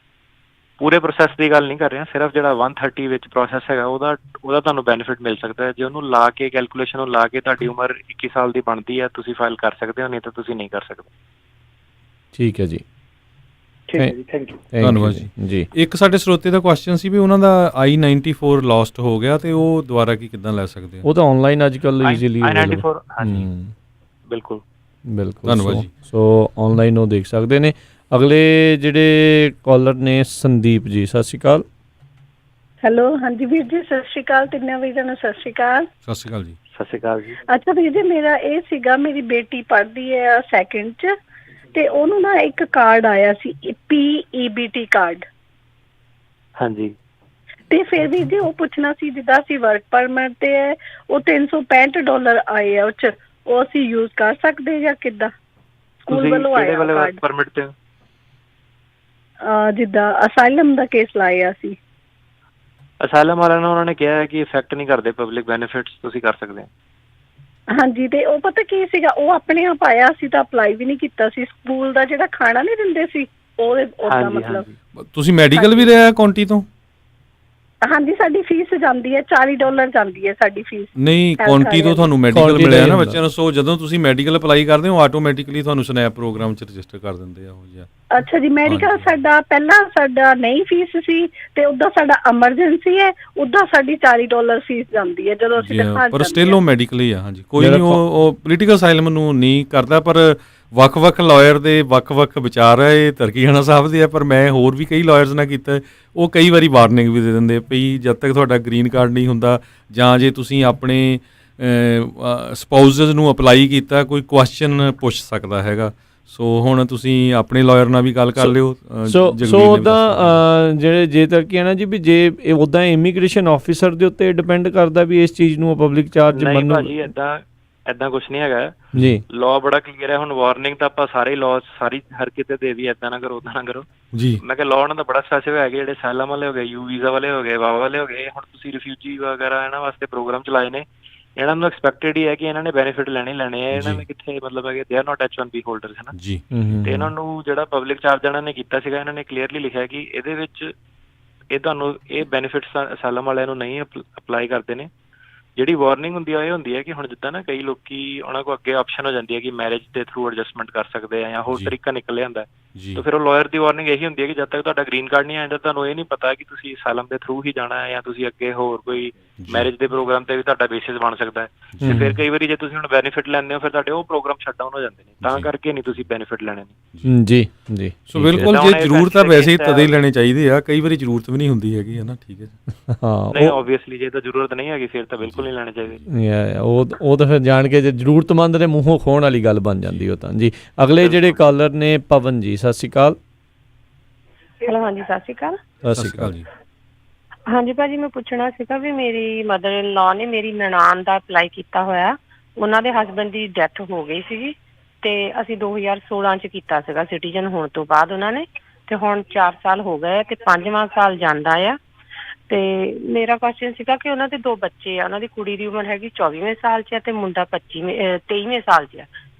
ਪੂਰੇ ਪ੍ਰੋਸੈਸ ਦੀ ਗੱਲ ਨਹੀਂ ਕਰ ਰਿਹਾ, ਸਿਰਫ ਜਿਹੜਾ 130 ਵਿੱਚ ਪ੍ਰੋਸੈਸ ਹੈਗਾ ਉਹਦਾ ਤੁਹਾਨੂੰ ਬੈਨੀਫਿਟ ਮਿਲ ਸਕਦਾ ਹੈ। ਜੇ ਉਹਨੂੰ ਲਾ ਕੇ ਕੈਲਕੂਲੇਸ਼ਨ ਨੂੰ ਲਾ ਕੇ ਤੁਹਾਡੀ ਉਮਰ 21 ਸਾਲ ਦੀ ਬਣਦੀ ਹੈ, ਤੁਸੀਂ ਫਾਈਲ ਕਰ ਸਕਦੇ ਹੋ, ਨਹੀਂ ਤਾਂ ਤੁਸੀਂ ਨਹੀਂ ਕਰ ਸਕਦੇ। ਠੀਕ ਹੈ ਜੀ, ਥੈਂਕ ਯੂ। ਧੰਨਵਾਦ ਜੀ। ਇੱਕ ਸਾਡੇ ਸਰੋਤੇ ਦਾ ਕੁਐਸਚਨ ਸੀ ਵੀ ਉਹਨਾਂ ਦਾ I-94 ਲੋਸਟ ਹੋ ਗਿਆ ਤੇ ਉਹ ਦੁਬਾਰਾ ਕਿੱਦਾਂ ਲੈ ਸਕਦੇ ਆ? ਉਹ ਤਾਂ ਆਨਲਾਈਨ ਅੱਜ ਕੱਲ੍ਹ ਈਜ਼ੀਲੀ I-94 ਹਾਂਜੀ ਬਿਲਕੁਲ ਧੰਨਵਾਦ ਜੀ। ਸੋ ਆਨਲਾਈਨ ਉਹ ਦੇਖ ਸਕਦੇ ਨੇ। ਅਗਲੇ ਜਿਹੜੇ ਕਾਲਰ ਨੇ ਸੰਦੀਪ ਜੀ, ਸਤਿ ਸ਼੍ਰੀ ਅਕਾਲ। ਹੈਲੋ, ਹਾਂਜੀ ਵੀਰ ਜੀ ਸਤਿ ਸ਼੍ਰੀ ਅਕਾਲ, ਤਿੰਨਾਂ ਵੀਰਾਂ ਨੂੰ ਸਤਿ ਸ਼੍ਰੀ ਅਕਾਲ। ਸਤਿ ਸ਼੍ਰੀ ਅਕਾਲ ਜੀ। ਸਤਿ ਸ਼੍ਰੀ ਅਕਾਲ ਜੀ। ਅੱਛਾ ਵੀਰ ਜੀ, ਮੇਰਾ ਇਹ ਸੀਗਾ, ਮੇਰੀ ਬੇਟੀ ਪੜ੍ਹਦੀ ਹੈ 2nd 'ਚ ਤੇ ਉਹਨੂੰ ਨਾ ਇੱਕ ਕਾਰਡ ਆਇਆ ਸੀ PEBT ਕਾਰਡ। ਹਾਂਜੀ। ਤੇ ਫਿਰ ਵੀ ਜੀ ਉਹ ਪੁੱਛਣਾ ਸੀ, ਜਿੱਦਾਂ ਅਸੀਂ ਵਰਕ ਪਰਮਿਟ ਤੇ ਹੈ, ਉਹ $365 ਆਏ ਆ, ਉਹ 'ਚ ਉਹ ਅਸੀਂ ਯੂਜ਼ ਕਰ ਸਕਦੇ ਜਾਂ ਕਿੱਦਾਂ? ਸਕੂਲ ਵੱਲੋਂ ਆਇਆ ਕਾਰਡ ਪਰਮਿਟ ਤੇ ਜਿੱਦਾਂ ਅਸਾਈਲਮ ਦਾ ਕੇਸ ਲਾਇਆ ਸੀ। ਅਸਾਈਲਮ ਵਾਲਿਆਂ ਨੂੰ ਉਹਨਾਂ ਨੇ ਕਿਹਾ ਹੈ ਕਿ ਇਫੈਕਟ ਨਹੀਂ ਕਰਦੇ ਪਬਲਿਕ ਬੈਨੀਫਿਟਸ, ਤੁਸੀਂ ਕਰ ਸਕਦੇ ਹੋ। ਹਾਂਜੀ, ਤੇ ਉਹ ਪਤਾ ਕੀ ਸੀਗਾ, ਉਹ ਆਪਣੇ ਆਪ ਆਇਆ ਸੀ ਤਾਂ ਅਪਲਾਈ ਵੀ ਨਹੀਂ ਕੀਤਾ ਸੀ। ਸਕੂਲ ਦਾ ਜਿਹੜਾ ਖਾਣਾ ਨਹੀਂ ਦਿੰਦੇ ਸੀ ਉਹਦਾ ਮਤਲਬ। ਤੁਸੀਂ ਮੈਡੀਕਲ ਵੀ ਰਿਹਾ ਕਾਉਂਟੀ ਤੋਂ? ਹਾਂਜੀ, ਸਾਡੀ ਫੀਸ ਜਾਂਦੀ ਹੈ $40 ਜਾਂਦੀ ਹੈ ਸਾਡੀ ਫੀਸ। ਨਹੀਂ, ਕਾਉਂਟੀ ਤੋਂ ਤੁਹਾਨੂੰ ਮੈਡੀਕਲ ਮਿਲਿਆ ਨਾ ਬੱਚਿਆਂ ਨੂੰ, ਸੋ ਜਦੋਂ ਤੁਸੀਂ ਮੈਡੀਕਲ ਅਪਲਾਈ ਕਰਦੇ ਹੋ ਆਟੋਮੈਟਿਕਲੀ ਤੁਹਾਨੂੰ ਸਨੈਪ ਪ੍ਰੋਗਰਾਮ 'ਚ ਰਜਿਸਟਰ ਕਰ ਦਿੰਦੇ ਆ ਉਹ ਜਿਹਾ। ਅੱਛਾ ਜੀ, ਮੈਡੀਕਲ ਸਾਡਾ ਪਹਿਲਾਂ ਨਹੀਂ ਫੀਸ ਸੀ ਤੇ ਉੱਦਾਂ ਸਾਡਾ ਐਮਰਜੈਂਸੀ ਹੈ, ਉੱਦਾਂ ਸਾਡੀ $40 ਫੀਸ ਜਾਂਦੀ ਹੈ ਜਦੋਂ ਅਸੀਂ ਦਿਖਾ। ਪਰ ਸਟਿਲ ਉਹ ਮੈਡੀਕਲ ਹੀ ਆ। ਹਾਂਜੀ, ਕੋਈ ਨਹੀਂ, ਉਹ ਪੋਲੀਟੀਕਲ ਅਸਾਈਲਮ ਨੂੰ ਨਹੀਂ ਕਰਦਾ, ਪਰ ਵੱਖ-ਵੱਖ ਲਾਇਰ ਦੇ ਵੱਖ-ਵੱਖ ਵਿਚਾਰ ਹੈ। ਇਹ ਤਰਕੀਆਣਾ ਸਾਹਿਬ ਦੇ ਆ, ਪਰ ਮੈਂ ਹੋਰ ਵੀ ਕਈ ਲਾਇਰਸ ਨਾਲ ਕੀਤਾ, ਉਹ ਕਈ ਵਾਰੀ ਵਾਰਨਿੰਗ ਵੀ ਦੇ ਦਿੰਦੇ ਵੀ ਜਦ ਤੱਕ ਤੁਹਾਡਾ ਗ੍ਰੀਨ ਕਾਰਡ ਨਹੀਂ ਹੁੰਦਾ ਜਾਂ ਜੇ ਤੁਸੀਂ ਆਪਣੇ ਸਪਾਊਸਸ ਨੂੰ ਅਪਲਾਈ ਕੀਤਾ, ਕੋਈ ਕੁਐਸਚਨ ਪੁੱਛ ਸਕਦਾ ਹੈਗਾ। ਸੋ ਹੁਣ ਤੁਸੀਂ ਆਪਣੇ ਲਾਇਰ ਨਾਲ ਵੀ ਗੱਲ ਕਰ ਲਿਓ। ਸੋ ਉੱਦਾਂ ਜਿਹੜੇ ਜੇ ਤਰਕੀਆਣਾ ਜੀ ਵੀ ਜੇ ਉੱਦਾਂ ਇਮੀਗ੍ਰੇਸ਼ਨ ਆਫਿਸਰ ਦੇ ਉੱਤੇ ਡਿਪੈਂਡ ਕਰਦਾ ਵੀ ਇਸ ਚੀਜ਼ ਨੂੰ ਪਬਲਿਕ ਚਾਰਜ ਨਹੀਂ ਭਾਜੀ, ਏਦਾਂ ਕੁਛ ਨਹੀਂ ਹੈਗਾ ਜੀ। ਲਾਅ ਬੜਾ ਕਲੀਅਰ ਹੈ। ਹੁਣ ਵਾਰਨਿੰਗ ਤਾਂ ਆਪਾਂ ਸਾਰੇ ਲਾਅ ਸਾਰੀ ਹਰ ਕਿਤੇ ਦੇ ਵੀ ਏਦਾਂ ਨਾ ਕਰੋ, ਓਦਾਂ ਨਾ ਕਰੋ ਜੀ। ਮੈਂ ਕਿਹਾ ਲਾਅ ਉਹਨਾਂ ਦਾ ਬੜਾ ਸਪੈਸਿਫਿਕ ਹੈਗੇ, ਜਿਹੜੇ ਅਸਾਈਲਮ ਵਾਲੇ ਹੋ ਗਏ, ਯੂ ਵੀਜ਼ਾ ਵਾਲੇ ਹੋ ਗਏ, ਵਾਵਾ ਵਾਲੇ ਹੋ ਗਏ। ਹੁਣ ਤੁਸੀਂ ਰਿਫਿਊਜੀ ਵਗੈਰਾ ਇਹਨਾਂ ਵਾਸਤੇ ਪ੍ਰੋਗਰਾਮ ਚਲਾਏ ਨੇ, ਇਹਨਾਂ ਨੂੰ ਐਕਸਪੈਕਟਡ ਹੀ ਹੈ ਕਿ ਇਹਨਾਂ ਨੇ ਬੈਨੀਫਿਟ ਲੈਣੇ ਆ। ਇਹਨਾਂ ਨੇ ਕਿੱਥੇ ਮਤਲਬ ਹੈਗੇ they are not H1B holders, ਹੈ ਨਾ ਜੀ। ਤੇ ਇਹਨਾਂ ਨੂੰ ਜਿਹੜਾ ਪਬਲਿਕ ਚਾਰਜ ਇਹਨਾਂ ਨੇ ਕੀਤਾ ਸੀਗਾ, ਇਹਨਾਂ ਨੇ ਕਲੀਅਰਲੀ ਲਿਖਿਆ ਕਿ ਇਹਦੇ ਵਿੱਚ ਇਹ ਤੁਹਾਨੂੰ ਇਹ ਬੈਨੀਫਿਟਸ ਅਸਾਈਲਮ ਵਾਲਿਆਂ ਨੂੰ ਨਹੀਂ ਅਪਲਾਈ ਕਰਦੇ ਨੇ। ਜਿਹੜੀ ਵਾਰਨਿੰਗ ਹੁੰਦੀ ਆ ਇਹ ਹੁੰਦੀ ਹੈ ਕਿ ਹੁਣ ਜਿੱਦਾਂ ਨਾ ਕਈ ਲੋਕੀ ਉਹਨਾਂ ਕੋਲ ਅੱਗੇ ਆਪਸ਼ਨ ਹੋ ਜਾਂਦੀ ਹੈ ਕਿ ਮੈਰਿਜ ਦੇ ਥਰੂ ਐਡਜਸਟਮੈਂਟ ਕਰ ਸਕਦੇ ਆ ਜਾਂ ਹੋਰ ਤਰੀਕਾ ਨਿਕਲ ਜਾਂਦਾ, ਤਾਂ ਫਿਰ ਉਹ ਲਾਇਰ ਦੀ ਵਾਰਨਿੰਗ ਇਹੀ ਹੁੰਦੀ ਹੈ ਕਿ ਜਦ ਤੱਕ ਤੁਹਾਡਾ ਗ੍ਰੀਨ ਕਾਰਡ ਨਹੀਂ ਆਇਆ, ਤੁਹਾਨੂੰ ਇਹ ਨਹੀਂ ਪਤਾ ਕਿ ਤੁਸੀਂ ਅਸਾਈਲਮ ਦੇ ਥਰੂ ਹੀ ਜਾਣਾ ਹੈ ਜਾਂ ਤੁਸੀਂ ਅੱਗੇ ਹੋਰ ਕੋਈ ਮੈਰਿਜ ਦੇ ਪ੍ਰੋਗਰਾਮ ਤੇ ਵੀ ਤੁਹਾਡਾ ਬੇਸਿਸ ਬਣ ਸਕਦਾ ਹੈ। ਤੇ ਫਿਰ ਕਈ ਵਾਰੀ ਜੇ ਤੁਸੀਂ ਹੁਣ ਬੈਨੀਫਿਟ ਲੈਂਦੇ ਹੋ, ਫਿਰ ਤੁਹਾਡੇ ਉਹ ਪ੍ਰੋਗਰਾਮ ਸ਼ਟ ਡਾਊਨ ਹੋ ਜਾਂਦੇ ਨੇ, ਤਾਂ ਕਰਕੇ ਨਹੀਂ ਤੁਸੀਂ ਬੈਨੀਫਿਟ ਲੈਣੇ ਨੇ। ਜੀ ਜੀ। ਸੋ ਬਿਲਕੁਲ, ਜੇ ਜ਼ਰੂਰਤ ਆ ਵੈਸੇ ਹੀ ਤਦੇ ਹੀ ਲੈਣੇ ਚਾਹੀਦੇ ਆ, ਕਈ ਵਾਰੀ ਜ਼ਰੂਰਤ ਵੀ ਨਹੀਂ ਹੁੰਦੀ ਹੈਗੀ, ਹੈ ਨਾ। ਠੀਕ ਹੈ ਹਾਂ, ਨਹੀਂ ਓਬਵੀਅਸਲੀ ਜੇ ਤਾਂ ਜ਼ਰੂਰਤ ਨਹੀਂ ਹੈਗੀ ਫਿਰ ਤਾਂ ਬਿਲਕੁਲ ਨਹੀਂ ਲੈਣੇ ਚਾਹੀਦੇ। ਉਹ ਤਾਂ ਫਿਰ ਜਾਣ ਕੇ ਜੇ ਜ਼ਰੂਰਤਮੰਦ ਦੇ ਮੂੰਹੋਂ ਖੋਣ ਵਾਲੀ ਗੱਲ ਬਣ ਜਾਂਦੀ ਉਹ ਤਾਂ ਜੀ। ਅਗਲੇ ਜਿਹੜੇ ਕਾਲਰ ਨੇ ਪਵਨ ਜੀ, ਸਤਿ ਸ਼੍ਰੀ ਅਕਾਲ। ਹੈਲੋ, ਹਾਂਜੀ ਸਤਿ ਸ਼੍ਰੀ ਅਕਾਲ। ਸਤਿ ਸ਼੍ਰੀ ਅਕਾਲ ਜੀ। ਹਾਂਜੀ ਭਾਜੀ, ਮੈਂ ਪੁੱਛਣਾ ਸੀਗਾ ਵੀ ਮੇਰੀ ਮਦਰ ਇਨ ਲਾਅ ਨੇ ਮੇਰੀ ਨਨਾਣ ਦਾ ਅਪਲਾਈ ਕੀਤਾ ਹੋਇਆ, ਉਹਨਾਂ ਦੇ ਹਸਬੈਂਡ ਦੀ ਡੈਥ ਹੋ ਗਈ ਸੀਗੀ ਤੇ ਅਸੀਂ 2016 ਚ ਕੀਤਾ ਸੀਗਾ ਸਿਟੀਜ਼ਨ ਹੋਣ ਤੋਂ ਬਾਅਦ ਉਹਨਾਂ ਨੇ, ਤੇ ਹੁਣ 4 ਸਾਲ ਹੋ ਗਏ ਤੇ 5ਵਾਂ ਸਾਲ ਜਾਂਦਾ ਆ। ਤੇ ਮੇਰਾ ਕੁਐਸਚਨ ਸੀਗਾ ਕਿ ਉਹਨਾਂ ਦੇ 2 ਬੱਚੇ ਆ, ਉਹਨਾਂ ਦੀ ਕੁੜੀ ਦੀ ਉਮਰ ਹੈਗੀ 24ਵੇਂ ਸਾਲ 'ਚ ਤੇ ਮੁੰਡਾ 23ਵੇਂ ਸਾਲ 'ਚ ਆ।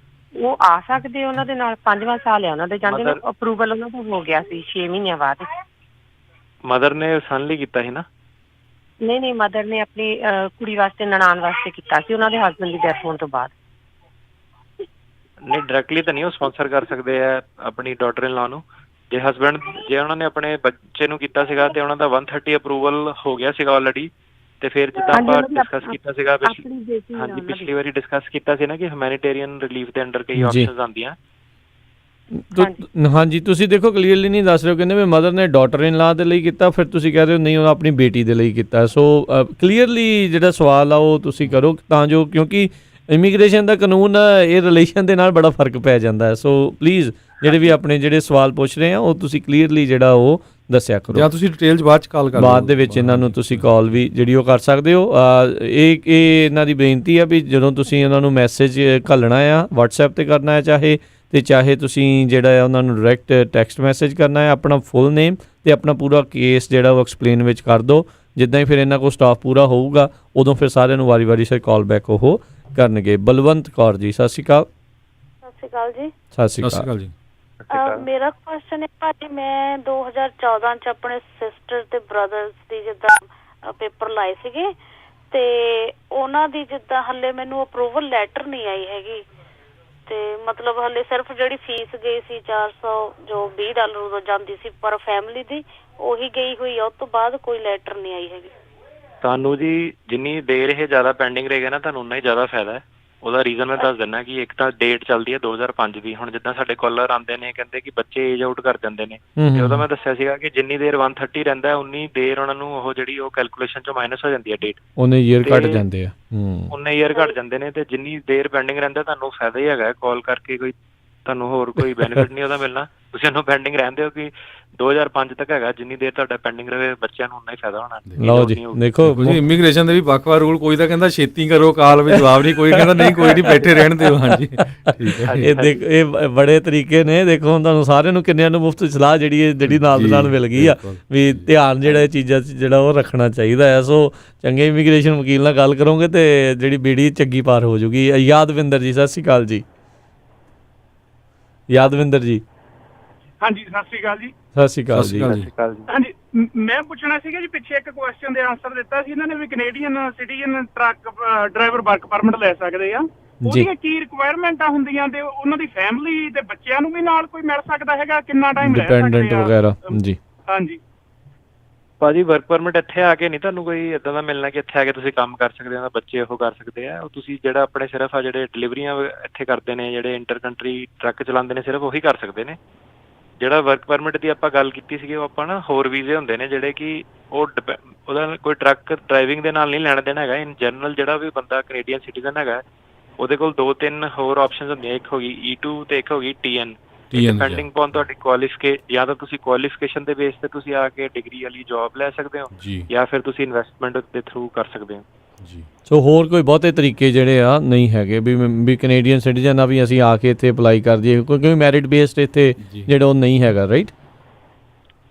ਉਹ ਆ ਸਕਦੇ ਉਹਨਾਂ ਦੇ ਨਾਲ? 5ਵਾਂ ਸਾਲ ਆ ਉਹਨਾਂ ਦੇ ਜਾਂਦੇ ਨੂੰ, ਅਪਰੂਵਲ ਉਹਨਾਂ ਦਾ ਹੋ ਗਿਆ ਸੀ 6 ਮਹੀਨਿਆਂ ਬਾਅਦ। ਮਦਰ ਨੇ ਸਨ ਲਈ ਕੀਤਾ ਸੀ ਨਾ? ਨਹੀਂ, ਮਦਰ ਨੇ ਆਪਣੀ ਕੁੜੀ ਵਾਸਤੇ, ਨਨਾਣ ਵਾਸਤੇ ਕੀਤਾ ਸੀ ਉਹਨਾਂ ਦੇ ਹਸਬੈਂਡ ਦੀ ਡੈਥ ਹੋਣ ਤੋਂ ਬਾਅਦ। ਨਹੀਂ, ਡਾਇਰੈਕਟਲੀ ਤਾਂ ਨਹੀਂ ਉਹ ਸਪਾਂਸਰ ਕਰ ਸਕਦੇ ਆ ਆਪਣੀ ਡਾਟਰ ਇਨ ਲਾਅ ਨੂੰ। ਜੇ ਹਸਬੈਂਡ, ਜੇ ਉਹਨਾਂ ਨੇ ਆਪਣੇ ਬੱਚੇ ਨੂੰ ਕੀਤਾ ਸੀਗਾ ਤੇ ਉਹਨਾਂ ਦਾ 130 ਅਪਰੂਵਲ ਹੋ ਗਿਆ ਸੀਗਾ ਆਲਰੇਡੀ, ਤੇ ਫਿਰ ਜਿੱਦਾਂ ਆਪਾਂ ਡਿਸਕਸ ਕੀਤਾ ਸੀਗਾ ਹਾਂਜੀ ਪਿਛਲੀ ਵਾਰੀ ਡਿਸਕਸ ਕੀਤਾ ਸੀ ਨਾ ਕਿ ਹਿਊਮੈਨਿਟੇਰੀਅਨ ਰਿਲੀਫ ਦੇ ਅੰਡਰ ਕਈ ਆਪਸ਼ਨਸ ਆਉਂਦੀਆਂ। ਹਾਂਜੀ, ਤੁਸੀਂ ਦੇਖੋ ਕਲੀਅਰਲੀ ਨਹੀਂ ਦੱਸ ਰਹੇ ਹੋ, ਕਹਿੰਦੇ ਵੀ ਮਦਰ ਨੇ ਡਾਟਰ ਇਨ ਲਾਅ ਦੇ ਲਈ ਕੀਤਾ, ਫਿਰ ਤੁਸੀਂ ਕਹਿ ਰਹੇ ਹੋ ਨਹੀਂ ਉਹ ਆਪਣੀ ਬੇਟੀ ਦੇ ਲਈ ਕੀਤਾ। ਸੋ ਕਲੀਅਰਲੀ ਜਿਹੜਾ ਸਵਾਲ ਆ ਉਹ ਤੁਸੀਂ ਕਰੋ, ਤਾਂ ਜੋ, ਕਿਉਂਕਿ ਇਮੀਗ੍ਰੇਸ਼ਨ ਦਾ ਕਾਨੂੰਨ ਇਹ ਰਿਲੇਸ਼ਨ ਦੇ ਨਾਲ ਬੜਾ ਫਰਕ ਪੈ ਜਾਂਦਾ ਹੈ। ਸੋ ਪਲੀਜ਼ ਜਿਹੜੇ ਵੀ ਆਪਣੇ ਜਿਹੜੇ ਸਵਾਲ ਪੁੱਛ ਰਹੇ ਆ ਉਹ ਤੁਸੀਂ ਕਲੀਅਰਲੀ ਜਿਹੜਾ ਉਹ ਦੱਸਿਆ ਕਰੋ, ਜਾਂ ਤੁਸੀਂ ਡਿਟੇਲ 'ਚ ਬਾਅਦ 'ਚ ਕਾਲ ਕਰ ਬਾਅਦ ਦੇ ਵਿੱਚ ਇਹਨਾਂ ਨੂੰ ਤੁਸੀਂ ਕਾਲ ਵੀ ਜਿਹੜੀ ਉਹ ਕਰ ਸਕਦੇ ਹੋ। ਇਹ ਇਹਨਾਂ ਦੀ ਬੇਨਤੀ ਆ ਵੀ ਜਦੋਂ ਤੁਸੀਂ ਇਹਨਾਂ ਨੂੰ ਮੈਸੇਜ ਘੱਲਣਾ ਆ WhatsApp 'ਤੇ ਕਰਨਾ ਹੈ ਚਾਹੇ ਤੁਸੀਂ ਜਿਹੜਾ ਆ ਉਹਨਾਂ ਨੂੰ ਡਾਇਰੈਕਟ ਟੈਕਸਟ ਮੈਸੇਜ ਕਰਨਾ ਹੈ, ਆਪਣਾ ਫੁੱਲ ਨੇਮ ਅਤੇ ਆਪਣਾ ਪੂਰਾ ਕੇਸ ਜਿਹੜਾ ਉਹ ਐਕਸਪਲੇਨ ਵਿੱਚ ਕਰ ਦਿਓ। ਜਿੱਦਾਂ ਹੀ ਫਿਰ ਇਹਨਾਂ ਕੋਲ ਸਟਾਫ ਪੂਰਾ ਹੋਊਗਾ ਉਦੋਂ ਫਿਰ ਸਾਰਿਆਂ ਨੂੰ ਵਾਰੀ ਸਿਰ ਕਾਲ ਬੈਕ ਉਹ ਕਰਨਗੇ। ਬਲਵੰਤ ਕੌਰ ਜੀ, ਸਤਿ ਸ਼੍ਰੀ ਅਕਾਲ। ਸਤਿ ਸ਼੍ਰੀ ਅਕਾਲ ਜੀ। ਸਤਿ ਸ਼੍ਰੀ ਅਕਾਲ ਜੀ। ਮੇਰਾ ਕੁਐਸਚਨ ਹੈ ਭਾਜੀ, ਮੈਂ 2014 ਚ ਆਪਣੇ ਸਿਸਟਰ ਤੇ ਬ੍ਰਦਰਸ ਦੀ ਜਿੱਦਾਂ ਪੇਪਰ ਲਾਏ ਸੀਗੇ ਤੇ ਉਹਨਾਂ ਦੀ ਜਿੱਦਾਂ ਹੱਲੇ ਮੈਨੂੰ ਅਪਰੂਵਲ ਲੈਟਰ ਨਹੀਂ ਆਈ ਹੈਗੀ ਤੇ ਮਤਲਬ ਹੱਲੇ ਸਿਰਫ ਜਿਹੜੀ ਫੀਸ ਗਈ ਸੀ 400 ਜੋ $20 ਉਦੋਂ ਜਾਂਦੀ ਸੀ ਪਰ ਫੈਮਿਲੀ ਦੀ, ਉਹੀ ਗਈ ਹੋਈ ਆ। ਉਸ ਤੋਂ ਬਾਅਦ ਕੋਈ ਲੈਟਰ ਨਹੀਂ ਆਈ ਹੈਗੀ। ਤੁਹਾਨੂੰ ਜੀ ਜਿੰਨੀ ਦੇਰ ਇਹ ਜ਼ਿਆਦਾ ਪੈਂਡਿੰਗ ਰਹੇਗਾ ਨਾ ਤੁਹਾਨੂੰ ਉਨਾ ਹੀ ਜ਼ਿਆਦਾ ਫਾਇਦਾ ਹੈ। ਉਹਦਾ ਰੀਜ਼ਨ ਮੈਂ ਦੱਸ ਦਿੰਦਾ ਕਿ ਇੱਕ ਤਾਂ ਡੇਟ ਚੱਲਦੀ ਹੈ 2005 ਦੀ। ਹੁਣ ਜਿੱਦਾਂ ਸਾਡੇ ਕਾਲਰ ਆਉਂਦੇ ਨੇ ਕਹਿੰਦੇ ਕਿ ਬੱਚੇ ਏਜ ਆਊਟ ਕਰ ਜਾਂਦੇ ਨੇ, ਤੇ ਉਹਦਾ ਮੈਂ ਦੱਸਿਆ ਸੀਗਾ ਕਿ ਜਿੰਨੀ ਦੇਰ 130 ਰਹਿੰਦਾ ਉਨੀ ਦੇਰ ਉਹਨਾਂ ਨੂੰ ਉਹ ਜਿਹੜੀ ਉਹ ਕੈਲਕੂਲੇਸ਼ਨ ਚੋਂ ਮਾਈਨਸ ਹੋ ਜਾਂਦੀ ਹੈ ਡੇਟ, ਉਹਨੇ ਈਅਰ ਘੱਟ ਜਾਂਦੇ ਆ, ਉਨੇ ਈਅਰ ਘੱਟ ਜਾਂਦੇ ਨੇ। ਤੇ ਜਿੰਨੀ ਦੇਰ ਪੈਂਡਿੰਗ ਰਹਿੰਦਾ ਤੁਹਾਨੂੰ ਫਾਇਦਾ ਹੀ ਹੈਗਾ ਕਾਲ ਕਰਕੇ, ਕੋਈ ਤੁਹਾਨੂੰ ਹੋਰ ਕੋਈ ਬੈਨੀਫਿਟ ਨਹੀਂ ਉਹਦਾ ਮਿਲਣਾ। ਤੁਸੀਂ ਉਹਨੂੰ ਪੈਂਡਿੰਗ ਰਹਿੰਦੇ ਹੋ ਕਿ 2005 ਤੱਕ ਹੈਗਾ, ਜਿੰਨੀ ਦੇਰ ਤੁਹਾਡਾ ਪੈਂਡਿੰਗ ਰਹੇ ਬੱਚਿਆਂ ਨੂੰ ਉਨਾ ਹੀ ਫਾਇਦਾ ਹੋਣਾ। ਲਓ ਜੀ ਦੇਖੋ ਇਮੀਗ੍ਰੇਸ਼ਨ ਦੇ ਵੀ ਵੱਖ-ਵੱਖ ਰੂਲ, ਕੋਈ ਤਾਂ ਕਹਿੰਦਾ ਛੇਤੀ ਕਰੋ ਕਾਲ ਵਿੱਚ ਜਵਾਬ ਨਹੀਂ, ਕੋਈ ਕਹਿੰਦਾ ਨਹੀਂ ਕੋਈ ਨਹੀਂ ਬੈਠੇ ਰਹਿਣ ਦਿਓ। ਹਾਂਜੀ ਠੀਕ ਹੈ। ਇਹ ਬੜੇ ਤਰੀਕੇ ਨੇ। ਦੇਖੋ ਹੁਣ ਤੁਹਾਨੂੰ ਸਾਰਿਆਂ ਨੂੰ ਕਿੰਨਿਆਂ ਨੂੰ ਮੁਫਤ ਸਲਾਹ ਜਿਹੜੀ ਨਾਲ ਦੇ ਨਾਲ ਮਿਲ ਗਈ ਆ ਵੀ ਧਿਆਨ ਜਿਹੜਾ ਇਹ ਚੀਜ਼ਾਂ 'ਚ ਜਿਹੜਾ ਉਹ ਰੱਖਣਾ ਚਾਹੀਦਾ ਹੈ। ਸੋ ਚੰਗੇ ਇਮੀਗ੍ਰੇਸ਼ਨ ਵਕੀਲ ਨਾਲ ਗੱਲ ਕਰੋਗੇ ਤੇ ਜਿਹੜੀ ਬੀੜੀ ਚੰਗੀ ਪਾਰ ਹੋ ਜੂਗੀ। ਯਾਦਵਿੰਦਰ ਜੀ, ਸਤਿ ਸ਼੍ਰੀ ਅਕਾਲ ਜੀ। ਯਾਦਵਿੰਦਰ ਜੀ, ਹਾਂਜੀ ਸਤਿ ਸ਼੍ਰੀ ਅਕਾਲ ਜੀ। ਸਤਿ ਸ਼੍ਰੀ ਅਕਾਲ ਜੀ। ਹਾਂਜੀ ਮੈਂ ਪੁੱਛਣਾ ਸੀਗਾ ਜੀ, ਪਿੱਛੇ ਇੱਕ ਕੁਐਸਚਨ ਦੇ ਆਨਸਰ ਦਿੱਤਾ ਸੀ ਇਹਨਾਂ ਨੇ ਵੀ Canadian citizen truck driver work permit ਲੈ ਸਕਦੇ ਆ। ਉਹਦੀਆਂ ਕੀ ਰਿਕੁਆਇਰਮੈਂਟਾਂ ਹੁੰਦੀਆਂ ਤੇ ਉਹਨਾਂ ਦੀ ਫੈਮਿਲੀ ਤੇ ਬੱਚਿਆਂ ਨੂੰ ਵੀ ਨਾਲ ਕੋਈ ਮਿਲ ਸਕਦਾ ਹੈਗਾ, ਕਿੰਨਾ ਟਾਈਮ ਰਹਿ ਸਕਦੇ ਆ ਡਿਪੈਂਡੈਂਟ ਵਗੈਰਾ? ਜੀ ਹਾਂਜੀ ਭਾਜੀ ਵਰਕ ਪਰਮਿਟ ਇੱਥੇ ਆ ਕੇ ਨਹੀਂ ਤੁਹਾਨੂੰ ਕੋਈ ਇੱਦਾਂ ਦਾ ਮਿਲਣਾ ਕਿ ਇੱਥੇ ਆ ਕੇ ਤੁਸੀਂ ਕੰਮ ਕਰ ਸਕਦੇ ਹੋ, ਬੱਚੇ ਉਹ ਕਰ ਸਕਦੇ ਆ। ਉਹ ਤੁਸੀਂ ਜਿਹੜਾ ਆਪਣੇ ਸਿਰਫ ਆ ਜਿਹੜੇ ਡਿਲੀਵਰੀਆਂ ਇੱਥੇ ਕਰਦੇ ਨੇ, ਜਿਹੜੇ ਇੰਟਰ ਕੰਟਰੀ ਟਰੱਕ ਚਲਾਉਂਦੇ ਨੇ, ਸਿਰਫ ਉਹੀ ਕਰ ਸਕਦੇ ਨੇ। ਜਿਹੜਾ ਵਰਕ ਪਰਮਿਟ ਦੀ ਆਪਾਂ ਗੱਲ ਕੀਤੀ ਸੀਗੀ ਉਹ ਆਪਾਂ ਨਾ ਹੋਰ ਵੀਜ਼ੇ ਹੁੰਦੇ ਨੇ ਜਿਹੜੇ ਕਿ ਉਹ ਉਹਦਾ ਕੋਈ ਟਰੱਕ ਡਰਾਈਵਿੰਗ ਦੇ ਨਾਲ ਨਹੀਂ ਲੈਣਾ ਦੇਣਾ ਹੈਗਾ। ਇਨ ਜਨਰਲ ਜਿਹੜਾ ਵੀ ਬੰਦਾ ਕੈਨੇਡੀਅਨ ਸਿਟੀਜ਼ਨ ਹੈਗਾ ਉਹਦੇ ਕੋਲ 2-3 ਹੋਰ ਆਪਸ਼ਨਸ ਹੁੰਦੀਆਂ, ਇੱਕ ਹੋ ਗਈ E2 ਤੇ ਇੱਕ ਹੋ ਗਈ TN। ਡਿਪੈਂਡਿੰਗ ਅਪੋਨ ਤੁਹਾਡੀ ਜਾਂ ਤਾਂ ਤੁਸੀਂ ਕੁਆਲੀਫਿਕੇਸ਼ਨ ਦੇ ਬੇਸ ਤੇ ਤੁਸੀਂ ਆ ਕੇ ਡਿਗਰੀ ਵਾਲੀ ਜੌਬ ਲੈ ਸਕਦੇ ਹੋ ਜਾਂ ਫਿਰ ਤੁਸੀਂ ਇਨਵੈਸਟਮੈਂਟ ਦੇ ਥਰੂ ਕਰ ਸਕਦੇ ਹੋ ਜੀ। ਸੋ ਹੋਰ ਕੋਈ ਬਹੁਤੇ ਤਰੀਕੇ ਜਿਹੜੇ ਆ ਨਹੀਂ ਹੈਗੇ ਵੀ ਕੈਨੇਡੀਅਨ ਸਿਟੀਜ਼ਨ ਆ ਵੀ ਅਸੀਂ ਆ ਕੇ ਇੱਥੇ ਅਪਲਾਈ ਕਰ ਦਈਏ, ਕਿਉਂਕਿ ਮੈਰਿਟ ਬੇਸਡ ਇੱਥੇ ਜਿਹੜਾ ਉਹ ਨਹੀਂ ਹੈਗਾ, ਰਾਈਟ?